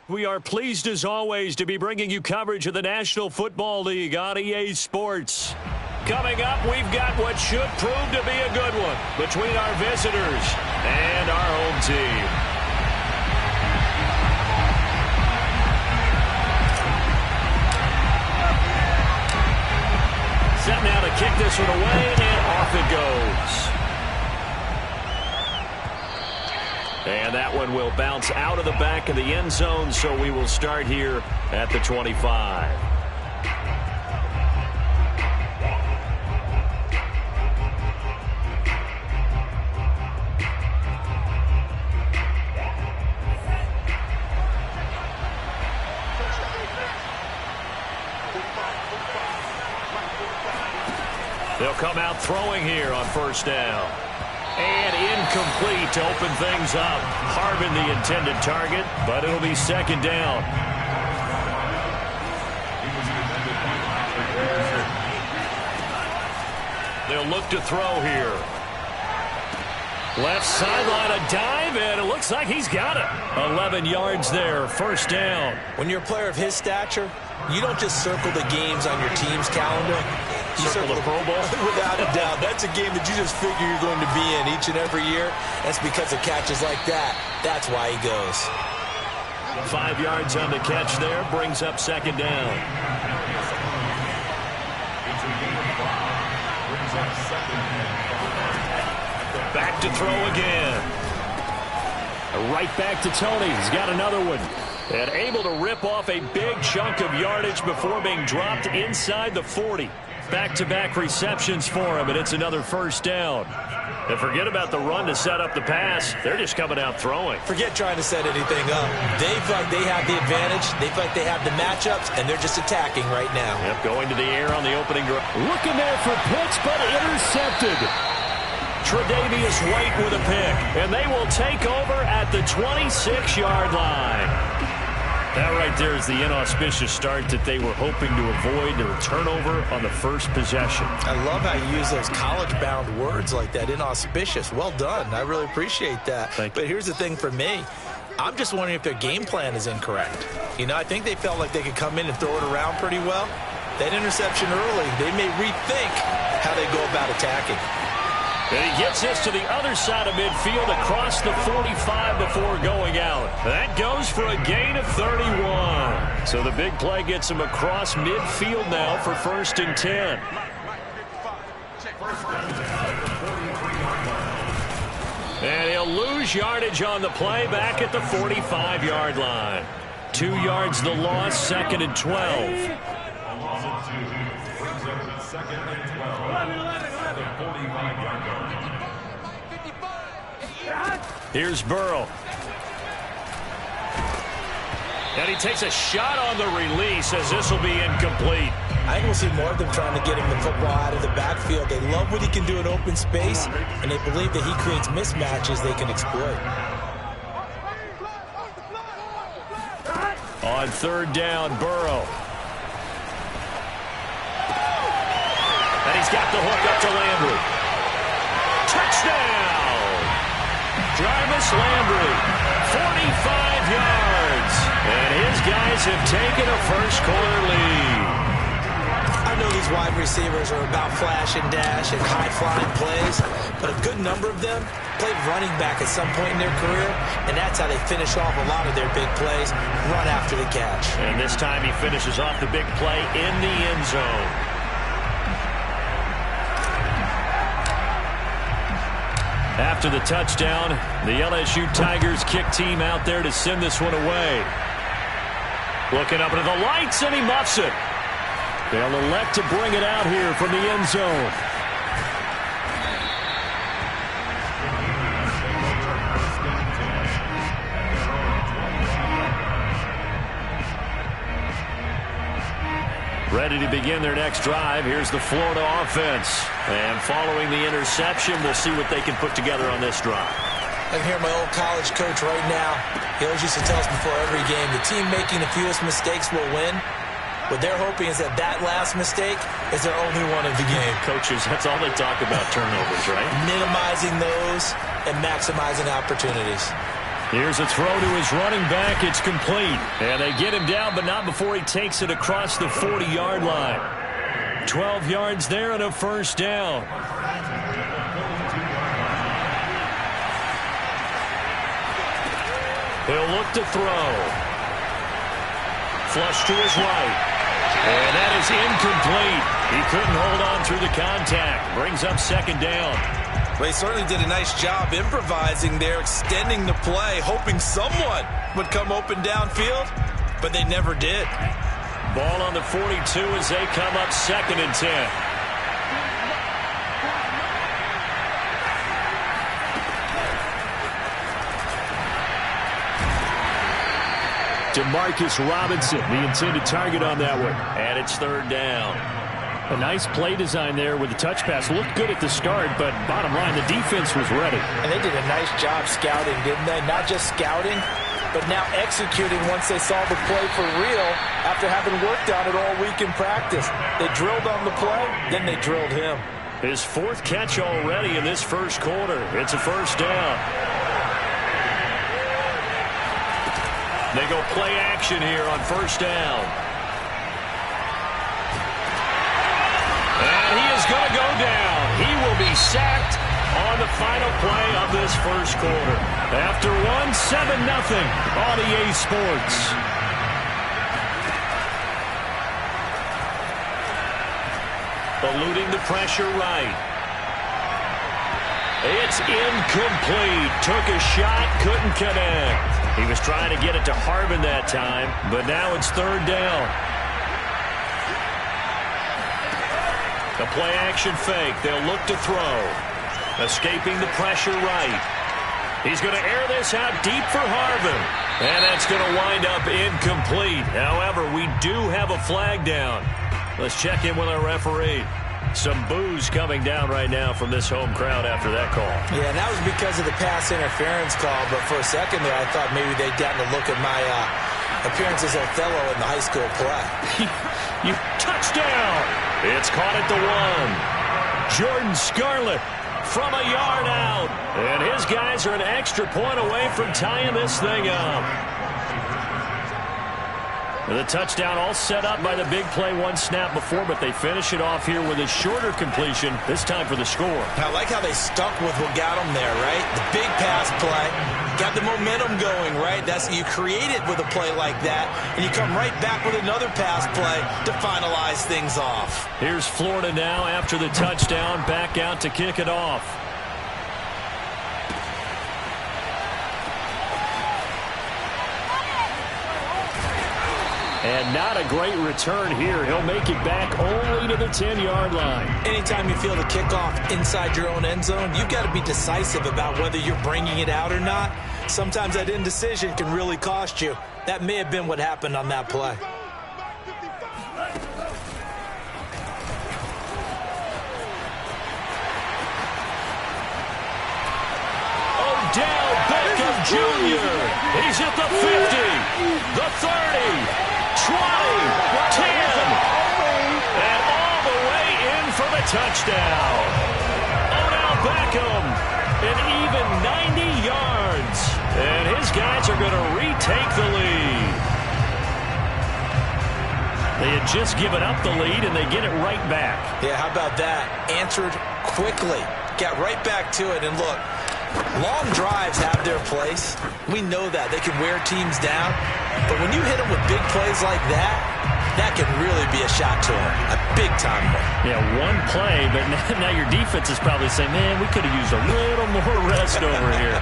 We are pleased as always to be bringing you coverage of the National Football League on EA Sports. Coming up, we've got what should prove to be a good one between our visitors and our home team. Set now to kick this one away, and off it goes. And that one will bounce out of the back of the end zone, so we will start here at the 25. They'll come out throwing here on first down. And incomplete to open things up. Harvin the intended target, but it'll be second down. They'll look to throw here. Left sideline, a dive, and it looks like he's got it. 11 yards there, first down. When you're a player of his stature, you don't just circle the games on your team's calendar. You circle the Pro Bowl? Without a doubt. That's a game that you just figure you're going to be in each and every year. That's because of catches like that. That's why he goes. 5 yards on the catch there, brings up second down. Back to throw again. Right back to Tony. He's got another one. And able to rip off a big chunk of yardage before being dropped inside the 40. Back-to-back receptions for him, and it's another first down. And forget about the run to set up the pass. They're just coming out throwing. Forget trying to set anything up. They feel like they have the advantage. They feel like they have the matchups, and they're just attacking right now. Yep, going to the air on the opening drive. Looking there for Pitts, but intercepted. Tre'Davious White with a pick, and they will take over at the 26-yard line. That right there is the inauspicious start that they were hoping to avoid, or turnover on the first possession. I love how you use those college-bound words like that, inauspicious. Well done. I really appreciate that. But here's the thing for me. I'm just wondering if their game plan is incorrect. You know, I think they felt like they could come in and throw it around pretty well. That interception early, they may rethink how they go about attacking. And he gets this to the other side of midfield across the 45 before going out. That goes for a gain of 31. So the big play gets him across midfield now for 1st and 10. And he'll lose yardage on the play back at the 45-yard line. 2 yards the loss, 2nd and 12. A loss of 2 brings up 2nd and 12 at the 45-yard line. Here's Burrow. And he takes a shot on the release as this will be incomplete. I think we'll see more of them trying to get him the football out of the backfield. They love what he can do in open space, and they believe that he creates mismatches they can exploit. On 3rd down, Burrow. And he's got the hook up to Landry. Touchdown! Jarvis Landry, 45 yards. And his guys have taken a first-quarter lead. I know these wide receivers are about flash and dash and high-flying plays, but a good number of them played running back at some point in their career, and that's how they finish off a lot of their big plays, run after the catch. And this time he finishes off the big play in the end zone. After the touchdown, the LSU Tigers kick team out there to send this one away. Looking up into the lights, and he muffs it. They'll elect to bring it out here from the end zone. Ready to begin their next drive. Here's the Florida offense. And following the interception, we'll see what they can put together on this drive. I can hear my old college coach right now. He always used to tell us before every game, the team making the fewest mistakes will win. What they're hoping is that that last mistake is their only one of the game. Coaches, that's all they talk about, turnovers, right? Minimizing those and maximizing opportunities. Here's a throw to his running back. It's complete. And they get him down, but not before he takes it across the 40-yard line. 12 yards there and a first down. He'll look to throw. Flush to his right. And that is incomplete. He couldn't hold on through the contact. Brings up 2nd down. Well, he certainly did a nice job improvising there, extending the play, hoping someone would come open downfield, but they never did. Ball on the 42 as they come up 2nd and 10. Demarcus Robinson, the intended target on that one. And it's 3rd down. A nice play design there with the touch pass. Looked good at the start, but bottom line, the defense was ready. And they did a nice job scouting, didn't they? Not just scouting, but now executing once they saw the play for real after having worked on it all week in practice. They drilled on the play, then they drilled him. His 4th catch already in this first quarter. It's a first down. They go play action here on 1st down. And he is going to go down. He will be sacked on the final play of this first quarter. After 7-0 on EA Sports. Eluding the pressure right. It's incomplete. Took a shot, couldn't connect. He was trying to get it to Harvin that time, but now it's 3rd down. The play-action fake. They'll look to throw. Escaping the pressure right. He's going to air this out deep for Harvin. And that's going to wind up incomplete. However, we do have a flag down. Let's check in with our referee. Some boos coming down right now from this home crowd after that call. Yeah, and that was because of the pass interference call. But for a second there, I thought maybe they'd gotten a look at my appearance as Othello in the high school play. You touchdown! It's caught at the 1. Jordan Scarlett from a yard out. And his guys are an extra point away from tying this thing up. The touchdown all set up by the big play 1 snap before, but they finish it off here with a shorter completion, this time for the score. I like how they stuck with what got them there, right? The big pass play, got the momentum going, right? You create it with a play like that, and you come right back with another pass play to finalize things off. Here's Florida now after the touchdown, back out to kick it off. And not a great return here. He'll make it back only to the 10-yard line. Anytime you feel the kickoff inside your own end zone, you've got to be decisive about whether you're bringing it out or not. Sometimes that indecision can really cost you. That may have been what happened on that play. Odell Beckham Jr. He's at the 50, the 30, 20, 10, and all the way in for the touchdown. Odell Beckham, an even 90 yards, and his guys are going to retake the lead. They had just given up the lead, and they get it right back. Yeah, how about that? Answered quickly, got right back to it, and look, long drives have their place. We know that. They can wear teams down. But when you hit them with big plays like that, that can really be a shot to them. A big-time one. Yeah, one play, but now your defense is probably saying, man, we could have used a little more rest over here.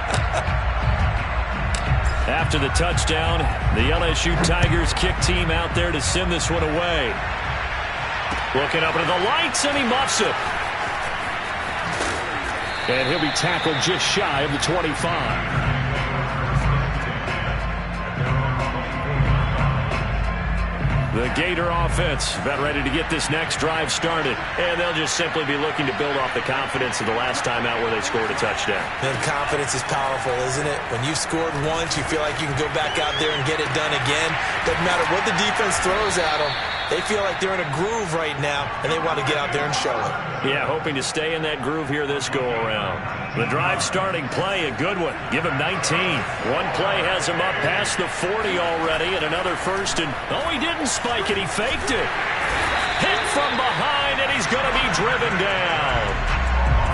After the touchdown, the LSU Tigers kick team out there to send this one away. Looking up into the lights, and he muffs it. And he'll be tackled just shy of the 25. The Gator offense about ready to get this next drive started. And they'll just simply be looking to build off the confidence of the last time out where they scored a touchdown. And confidence is powerful, isn't it? When you've scored once, you feel like you can go back out there and get it done again. Doesn't matter what the defense throws at them. They feel like they're in a groove right now, and they want to get out there and show it. Yeah, hoping to stay in that groove here this go-around. The drive starting play, a good one. Give him 19. One play has him up past the 40 already, and another first. And, oh, he didn't spike it. He faked it. Hit from behind, and he's going to be driven down.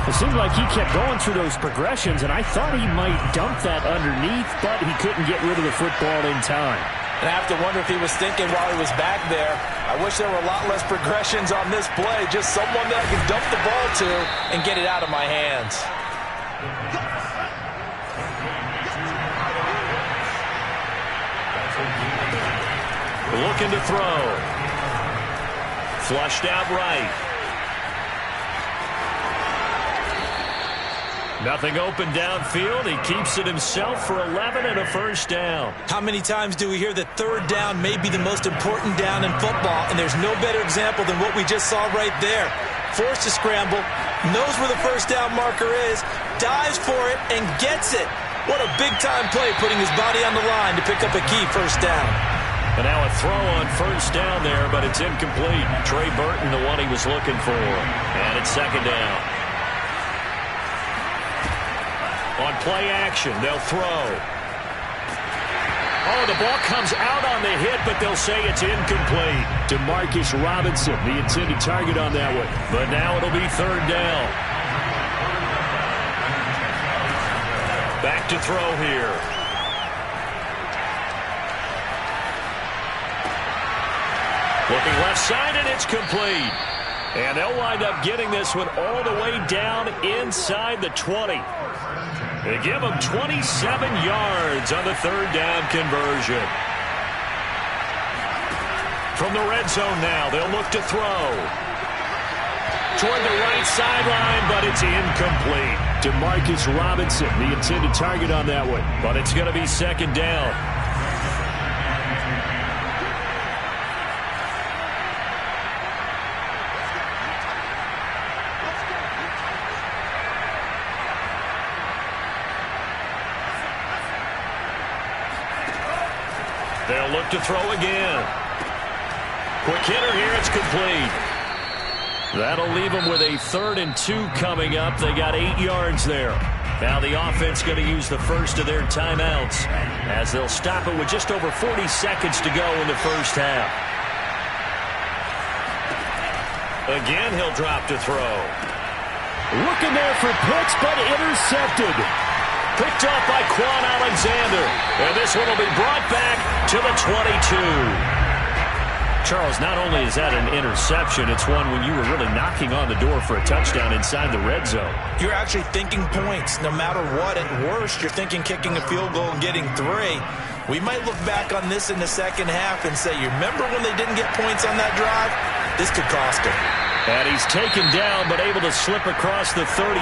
It seemed like he kept going through those progressions, and I thought he might dump that underneath, but he couldn't get rid of the football in time. And I have to wonder if he was thinking while he was back there, I wish there were a lot less progressions on this play. Just someone that I can dump the ball to and get it out of my hands. Looking to throw. Flushed out right. Nothing open downfield. He keeps it himself for 11 and a first down. How many times do we hear that third down may be the most important down in football, and there's no better example than what we just saw right there. Forced to scramble, knows where the first down marker is, dives for it, and gets it. What a big-time play, putting his body on the line to pick up a key first down. And now a throw on first down there, but it's incomplete. Trey Burton, the one he was looking for. And it's second down. On play action, they'll throw. Oh, the ball comes out on the hit, but they'll say it's incomplete. Demarcus Robinson, the intended target on that one. But now it'll be third down. Back to throw here. Looking left side, and it's complete. And they'll wind up getting this one all the way down inside the 20. They give them 27 yards on the third down conversion. From the red zone now, they'll look to throw. Toward the right sideline, but it's incomplete. Demarcus Robinson, the intended target on that one. But it's going to be second down. They'll look to throw again. Quick hitter here, it's complete. That'll leave them with a 3rd and 2 coming up. They got 8 yards there. Now the offense going to use the first of their timeouts as they'll stop it with just over 40 seconds to go in the first half. Again, he'll drop to throw. Looking there for Pitts, but intercepted. Picked off by Quan Alexander. And this one will be brought back to the 22. Charles, not only is that an interception, it's one when you were really knocking on the door for a touchdown inside the red zone. You're actually thinking points. No matter what, at worst, you're thinking kicking a field goal and getting 3. We might look back on this in the second half and say, you remember when they didn't get points on that drive? This could cost them. And he's taken down, but able to slip across the 35.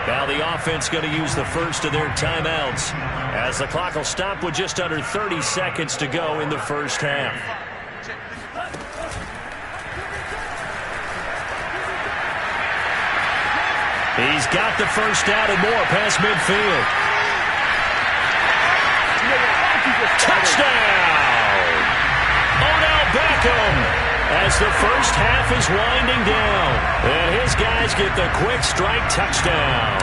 Now the offense going to use the first of their timeouts, as the clock will stop with just under 30 seconds to go in the first half. He's got the first out and more past midfield. Touchdown! Odell Beckham! As the first half is winding down. And his guys get the quick strike touchdown.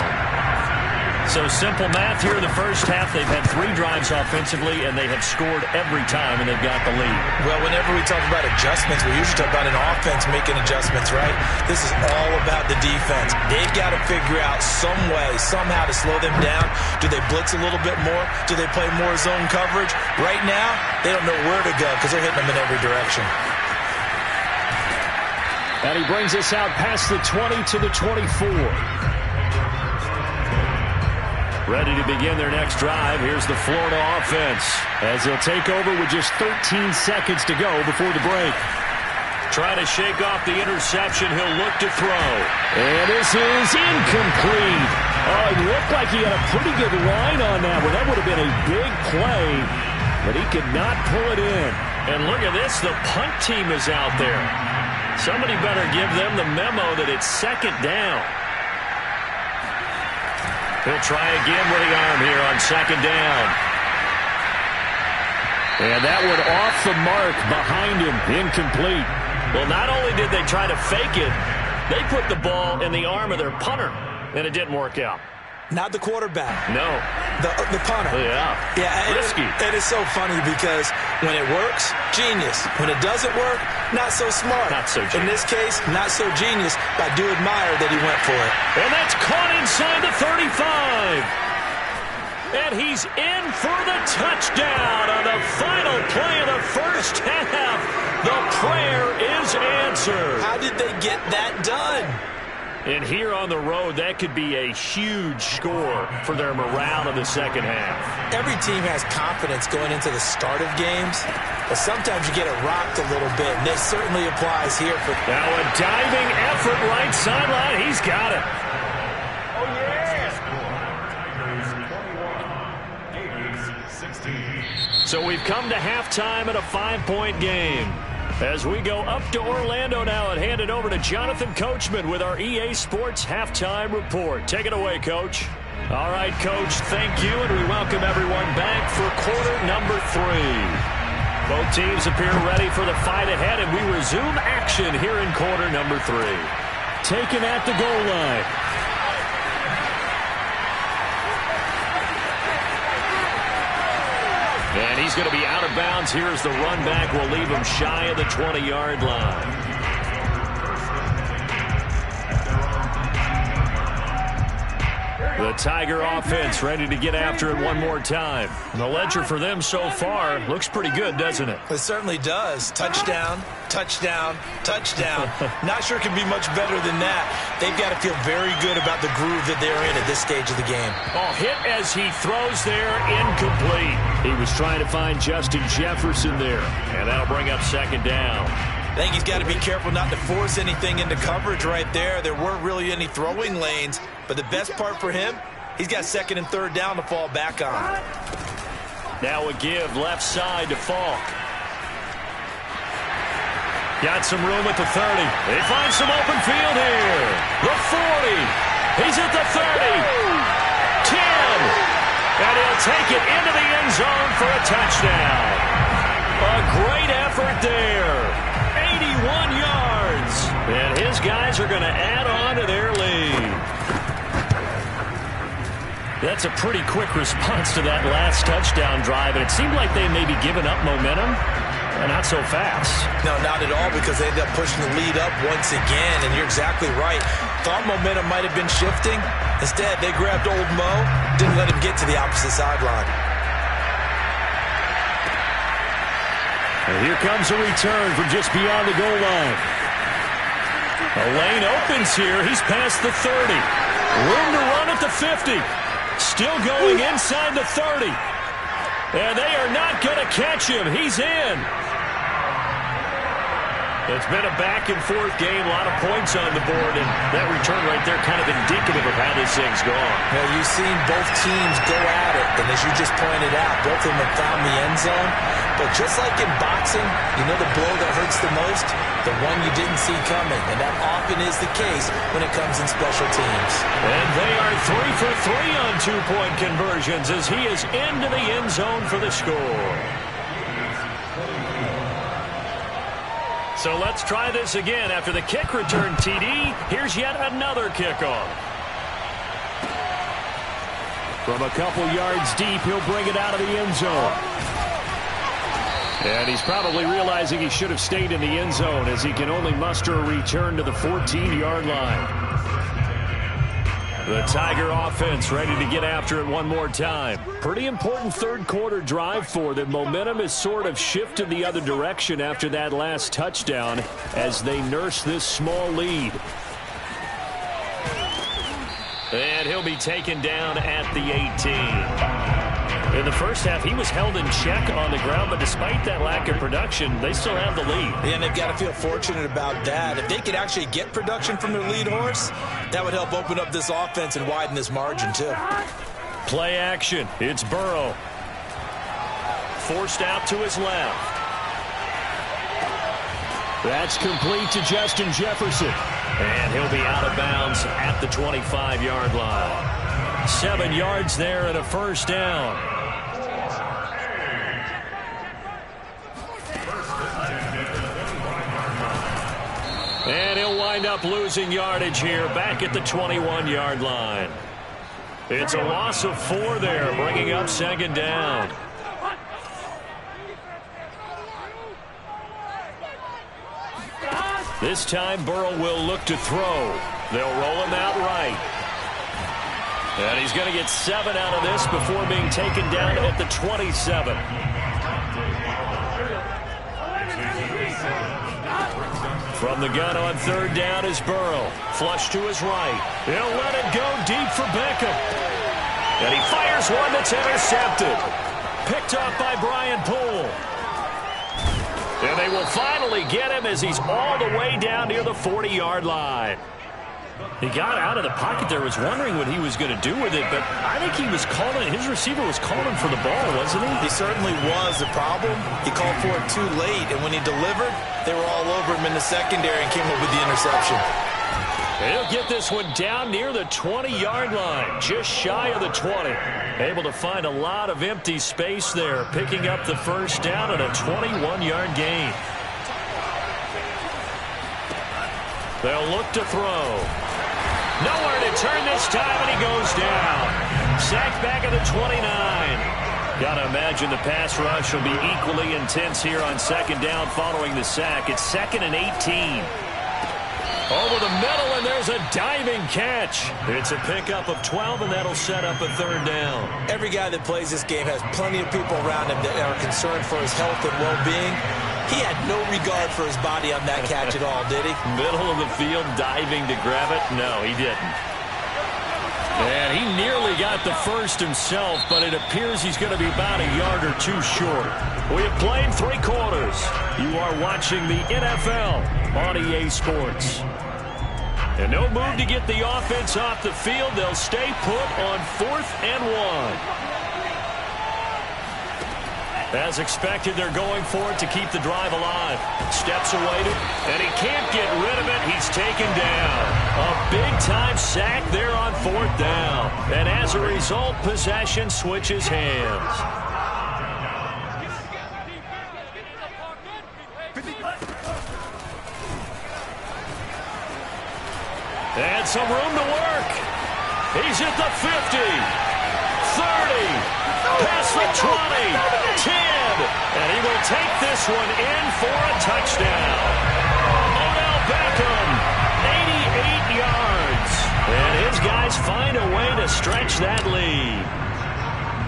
So simple math here in the first half. They've had 3 drives offensively, and they have scored every time, and they've got the lead. Well, whenever we talk about adjustments, we usually talk about an offense making adjustments, right? This is all about the defense. They've got to figure out some way, somehow to slow them down. Do they blitz a little bit more? Do they play more zone coverage? Right now, they don't know where to go because they're hitting them in every direction. And he brings us out past the 20 to the 24. Ready to begin their next drive. Here's the Florida offense as they'll take over with just 13 seconds to go before the break. Trying to shake off the interception. He'll look to throw. And this is incomplete. Oh, it looked like he had a pretty good line on that one. That would have been a big play, but he could not pull it in. And look at this. The punt team is out there. Somebody better give them the memo that it's second down. He'll try again with the arm here on second down. And that one off the mark behind him. Incomplete. Well, not only did they try to fake it, they put the ball in the arm of their punter, and it didn't work out. Not the quarterback. No. The punter. Yeah. Risky. It is so funny because when it works, genius. When it doesn't work, not so smart. Not so genius. In this case, not so genius, but I do admire that he went for it. And that's caught inside the 35. And he's in for the touchdown on the final play of the first half. The prayer is answered. How did they get that done? And here on the road, that could be a huge score for their morale in the second half. Every team has confidence going into the start of games, but sometimes you get it rocked a little bit, and this certainly applies here. Now a diving effort right sideline. He's got it. Oh, yeah! So we've come to halftime at a 5-point game. As we go up to Orlando now and hand it over to Jonathan Coachman with our EA Sports Halftime Report. Take it away, Coach. All right, Coach, thank you, and we welcome everyone back for quarter number 3. Both teams appear ready for the fight ahead, and we resume action here in quarter number 3. Taken at the goal line. And he's going to be out of bounds here as the run back will leave him shy of the 20-yard line. The Tiger offense ready to get after it one more time. The ledger for them so far looks pretty good, doesn't it? It certainly does. Touchdown, touchdown, touchdown. Not sure it can be much better than that. They've got to feel very good about the groove that they're in at this stage of the game. Oh, hit as he throws there, incomplete. He was trying to find Justin Jefferson there, and that'll bring up second down. I think he's got to be careful not to force anything into coverage right there. There weren't really any throwing lanes, but the best part for him, he's got second and third down to fall back on. Now a give left side to Falk. Got some room at the 30. They find some open field here. The 40. He's at the 30. 10. And he'll take it into the end zone for a touchdown. A great effort there. 81 yards. And his guys are going to add on to their lead. That's a pretty quick response to that last touchdown drive. And it seemed like they may be giving up momentum. Not so fast. No, not at all, because they ended up pushing the lead up once again. And you're exactly right. Thought momentum might have been shifting. Instead, they grabbed old Mo, didn't let him get to the opposite sideline. And here comes a return from just beyond the goal line. A lane opens here. He's past the 30. Room to run at the 50. Still going inside the 30. And they are not going to catch him. He's in. It's been a back-and-forth game, a lot of points on the board, and that return right there kind of indicative of how this thing's gone. Now, you've seen both teams go at it, and as you just pointed out, both of them have found the end zone. But just like in boxing, you know the blow that hurts the most? The one you didn't see coming, and that often is the case when it comes in special teams. And they are 3 for 3 on two-point conversions as he is into the end zone for the score. So let's try this again. After the kick return TD, here's yet another kickoff. From a couple yards deep, he'll bring it out of the end zone. And he's probably realizing he should have stayed in the end zone as he can only muster a return to the 14-yard line. The Tiger offense ready to get after it one more time. Pretty important third-quarter drive for them. Momentum has sort of shifted the other direction after that last touchdown as they nurse this small lead. And he'll be taken down at the 18. In the first half, he was held in check on the ground, but despite that lack of production, they still have the lead. And they've got to feel fortunate about that. If they could actually get production from their lead horse, that would help open up this offense and widen this margin, too. Play action. It's Burrow. Forced out to his left. That's complete to Justin Jefferson. And he'll be out of bounds at the 25-yard line. 7 yards there and a first down. And he'll wind up losing yardage here back at the 21-yard line. It's a loss of 4 there, bringing up second down. This time Burrow will look to throw. They'll roll him out right. And he's going to get 7 out of this before being taken down at the 27. From the gun on third down is Burrow. Flush to his right. He'll let it go deep for Beckham. And he fires one that's intercepted. Picked off by Brian Poole. And they will finally get him as he's all the way down near the 40-yard line. He got out of the pocket there, was wondering what he was going to do with it, but I think he was calling, his receiver was calling for the ball, wasn't he? He certainly was. The problem, he called for it too late, and when he delivered, they were all over him in the secondary and came up with the interception. He'll get this one down near the 20-yard line, just shy of the 20. Able to find a lot of empty space there, picking up the first down at a 21-yard gain. They'll look to throw. Nowhere to turn this time, and he goes down. Sacked back at the 29. Got to imagine the pass rush will be equally intense here on second down following the sack. It's 2nd and 18. Over the middle, and there's a diving catch. It's a pickup of 12, and that'll set up a third down. Every guy that plays this game has plenty of people around him that are concerned for his health and well-being. He had no regard for his body on that catch at all, did he? Middle of the field, diving to grab it? No, he didn't. And he nearly got the first himself, but it appears he's going to be about a yard or two short. We have played 3 quarters. You are watching the NFL on EA Sports. And no move to get the offense off the field. They'll stay put on 4th and 1. As expected, they're going for it to keep the drive alive. Steps away to, and he can't get rid of it. He's taken down. A big-time sack there on 4th down. And as a result, possession switches hands. And some room to work. He's at the 50, 30. Past the 20, 10, and he will take this one in for a touchdown. Odell Beckham, 88 yards. And his guys find a way to stretch that lead.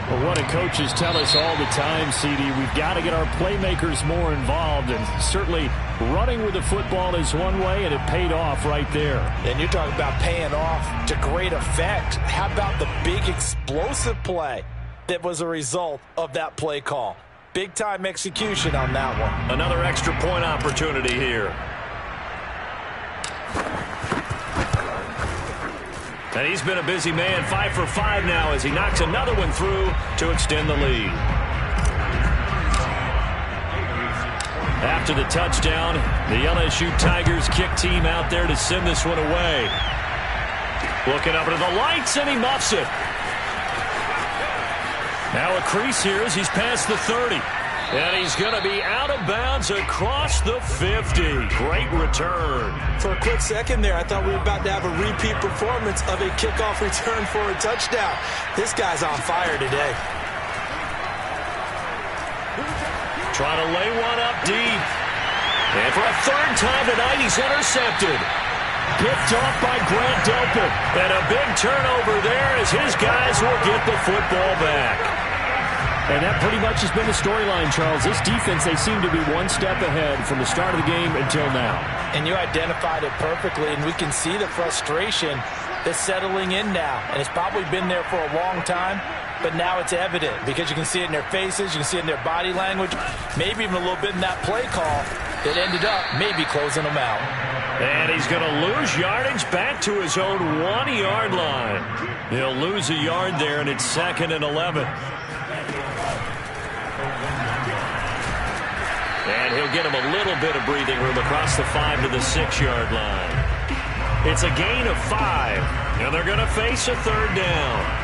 Well, what do coaches tell us all the time, CD? We've got to get our playmakers more involved, and certainly running with the football is one way, and it paid off right there. And you're talking about paying off to great effect. How about the big explosive play? that was a result of that play call. Big-time execution on that one. Another extra point opportunity here. And he's been a busy man, 5 for 5 now as he knocks another one through to extend the lead. After the touchdown, the LSU Tigers kick team out there to send this one away. Looking up into the lights, and he muffs it. Now a crease here as he's past the 30. And he's going to be out of bounds across the 50. Great return. For a quick second there, I thought we were about to have a repeat performance of a kickoff return for a touchdown. This guy's on fire today. Trying to lay one up deep. And for a third time tonight, he's intercepted. Picked off by Grant Delpit. And a big turnover there as his guys will get the football back. And that pretty much has been the storyline, Charles. This defense, they seem to be one step ahead from the start of the game until now. And you identified it perfectly, and we can see the frustration that's settling in now. And it's probably been there for a long time, but now it's evident because you can see it in their faces, you can see it in their body language, maybe even a little bit in that play call that ended up maybe closing them out. And he's going to lose yardage back to his own 1-yard line. He'll lose a yard there, and it's 2nd and 11. And he'll get him a little bit of breathing room across the 5 to the 6-yard line. It's a gain of 5, and they're going to face a third down.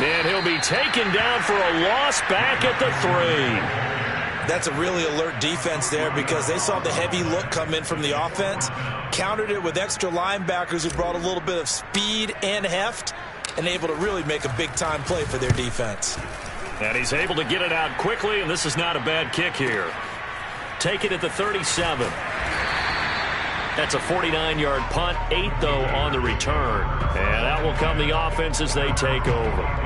And he'll be taken down for a loss back at the 3. That's a really alert defense there because they saw the heavy look come in from the offense, countered it with extra linebackers who brought a little bit of speed and heft, and able to really make a big-time play for their defense. And he's able to get it out quickly, and this is not a bad kick here. Take it at the 37. That's a 49-yard punt, 8, though, on the return. And that will come the offense as they take over.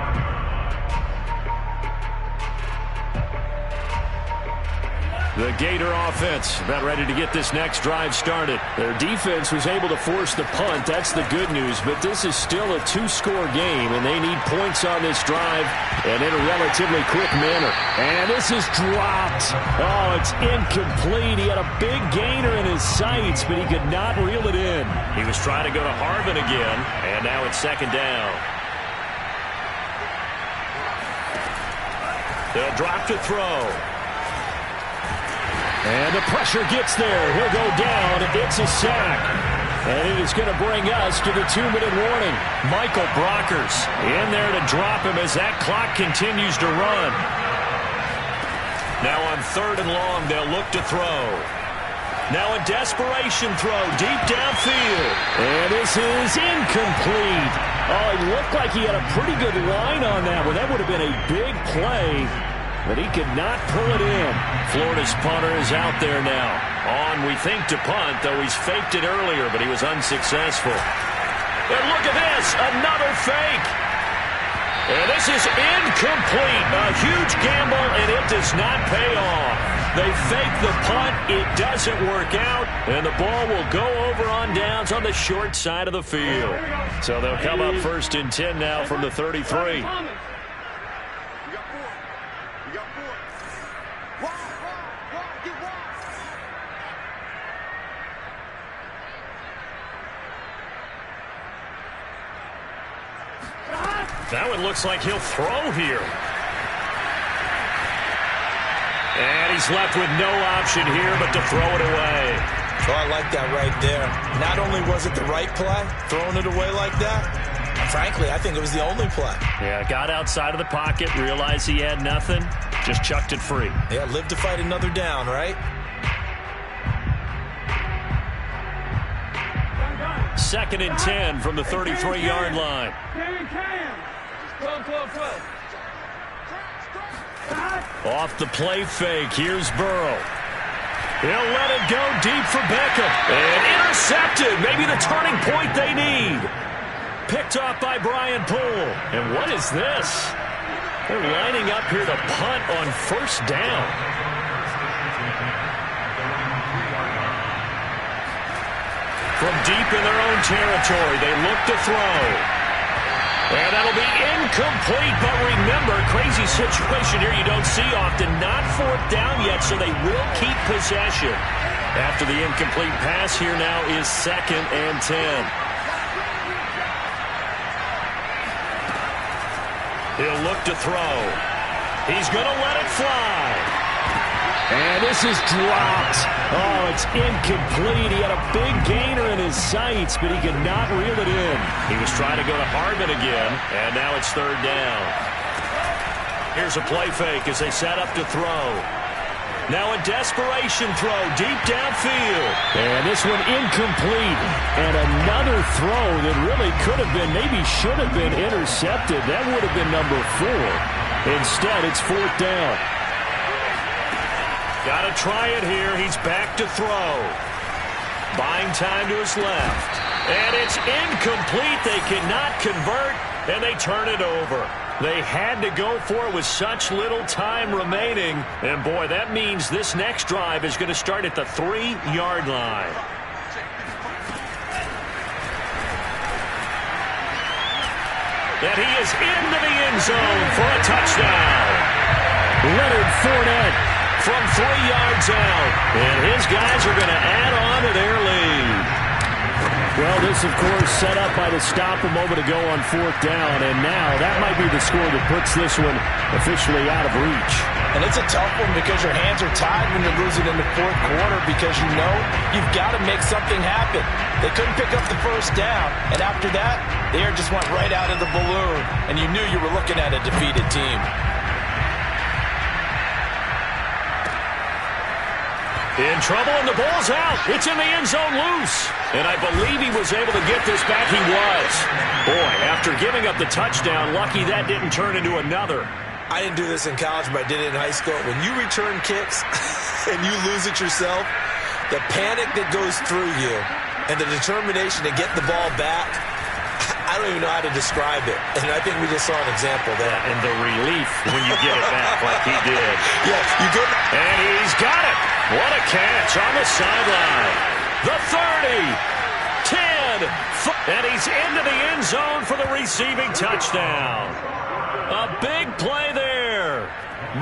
The Gator offense about ready to get this next drive started. Their defense was able to force the punt. That's the good news. But this is still a 2-score game, and they need points on this drive and in a relatively quick manner. And this is dropped. Oh, it's incomplete. He had a big gainer in his sights, but he could not reel it in. He was trying to go to Harvin again, and now it's 2nd down. They'll drop to throw. And the pressure gets there. He'll go down. It's a sack. And it is going to bring us to the 2-minute warning. Michael Brockers in there to drop him as that clock continues to run. Now on 3rd and long, they'll look to throw. Now a desperation throw deep downfield. And this is incomplete. Oh, it looked like he had a pretty good line on that one. That would have been a big play. But he could not pull it in. Florida's punter is out there now. On, we think, to punt, though he's faked it earlier, but he was unsuccessful. And look at this, another fake. And this is incomplete. A huge gamble, and it does not pay off. They fake the punt. It doesn't work out, and the ball will go over on downs on the short side of the field. So they'll come up 1st and 10 now from the 33. That one looks like he'll throw here. And he's left with no option here but to throw it away. Oh, I like that right there. Not only was it the right play, throwing it away like that, frankly, I think it was the only play. Yeah, got outside of the pocket, realized he had nothing, just chucked it free. Yeah, live to fight another down, right? 2nd and 10 from the 33-yard line. Off the play fake, here's Burrow. He'll let it go deep for Beckham. And intercepted. Maybe the turning point they need. Picked off by Brian Poole. And what is this? They're lining up here to punt on first down. From deep in their own territory, they look to throw. And that'll be incomplete, but remember, crazy situation here you don't see often. Not fourth down yet, so they will keep possession. After the incomplete pass, here now is 2nd and 10. He'll look to throw. He's going to let it fly. And this is dropped. Oh, it's incomplete. He had a big gainer in his sights, but he could not reel it in. He was trying to go to Hardman again, and now it's 3rd down. Here's a play fake as they set up to throw. Now a desperation throw deep downfield. And this one incomplete. And another throw that really could have been, maybe should have been intercepted. That would have been number 4. Instead, it's 4th down. Got to try it here. He's back to throw. Buying time to his left. And it's incomplete. They cannot convert, and they turn it over. They had to go for it with such little time remaining. And, boy, that means this next drive is going to start at the 3-yard line. And he is into the end zone for a touchdown. Leonard Fournette from 3 yards out. And his guys are going to add on to their lead. Well, this, of course, set up by the stop a moment ago on 4th down, and now that might be the score that puts this one officially out of reach. And it's a tough one because your hands are tied when you're losing in the 4th quarter because you know you've got to make something happen. They couldn't pick up the first down, and after that, the air just went right out of the balloon, and you knew you were looking at a defeated team. In trouble, and the ball's out. It's in the end zone loose. And I believe he was able to get this back. He was. Boy, after giving up the touchdown, lucky that didn't turn into another. I didn't do this in college, but I did it in high school. When you return kicks and you lose it yourself, the panic that goes through you and the determination to get the ball back, I don't even know how to describe it. And I think we just saw an example there. And the relief when you get it back like he did. Yeah, you go. And he's got it. What a catch on the sideline. The 30, 10, and he's into the end zone for the receiving touchdown. A big play there.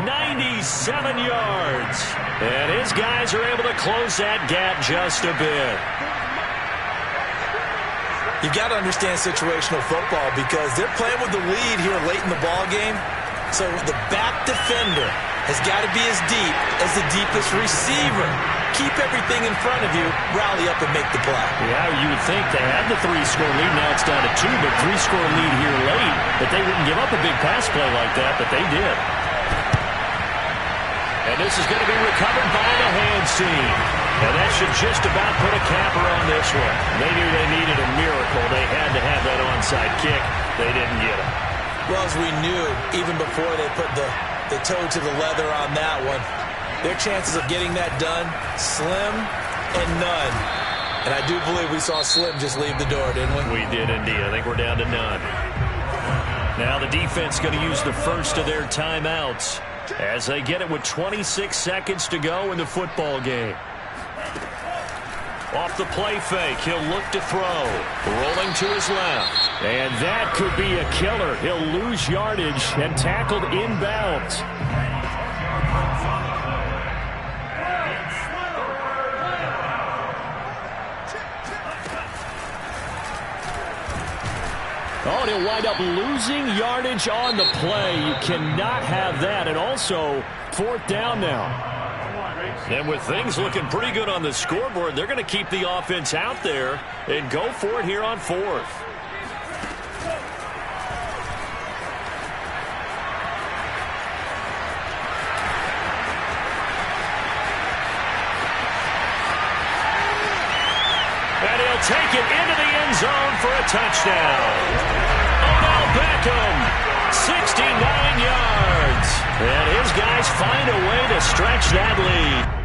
97 yards. And his guys are able to close that gap just a bit. You've got to understand situational football because they're playing with the lead here late in the ball game. So the back defender has got to be as deep as the deepest receiver. Keep everything in front of you, rally up and make the play. Yeah, you would think they had the 3-score lead. Now it's down to 2, but 3-score lead here late. But they wouldn't give up a big pass play like that, but they did. And this is going to be recovered by the hands team. And that should just about put a capper on this one. They knew they needed a miracle. They had to have that onside kick. They didn't get it. Well, as we knew, even before they put the toe to the leather on that one, their chances of getting that done, slim and none. And I do believe we saw Slim just leave the door, didn't we? We did indeed. I think we're down to none. Now the defense going to use the first of their timeouts as they get it with 26 seconds to go in the football game. Off the play fake, he'll look to throw. Rolling to his left. And that could be a killer. He'll lose yardage and tackled inbounds. Oh, and he'll wind up losing yardage on the play. You cannot have that. And also, 4th down now. And with things looking pretty good on the scoreboard, they're going to keep the offense out there and go for it here on 4th. And he'll take it into the end zone for a touchdown. Odell Beckham, 69 yards. And his guys find a way to stretch that lead.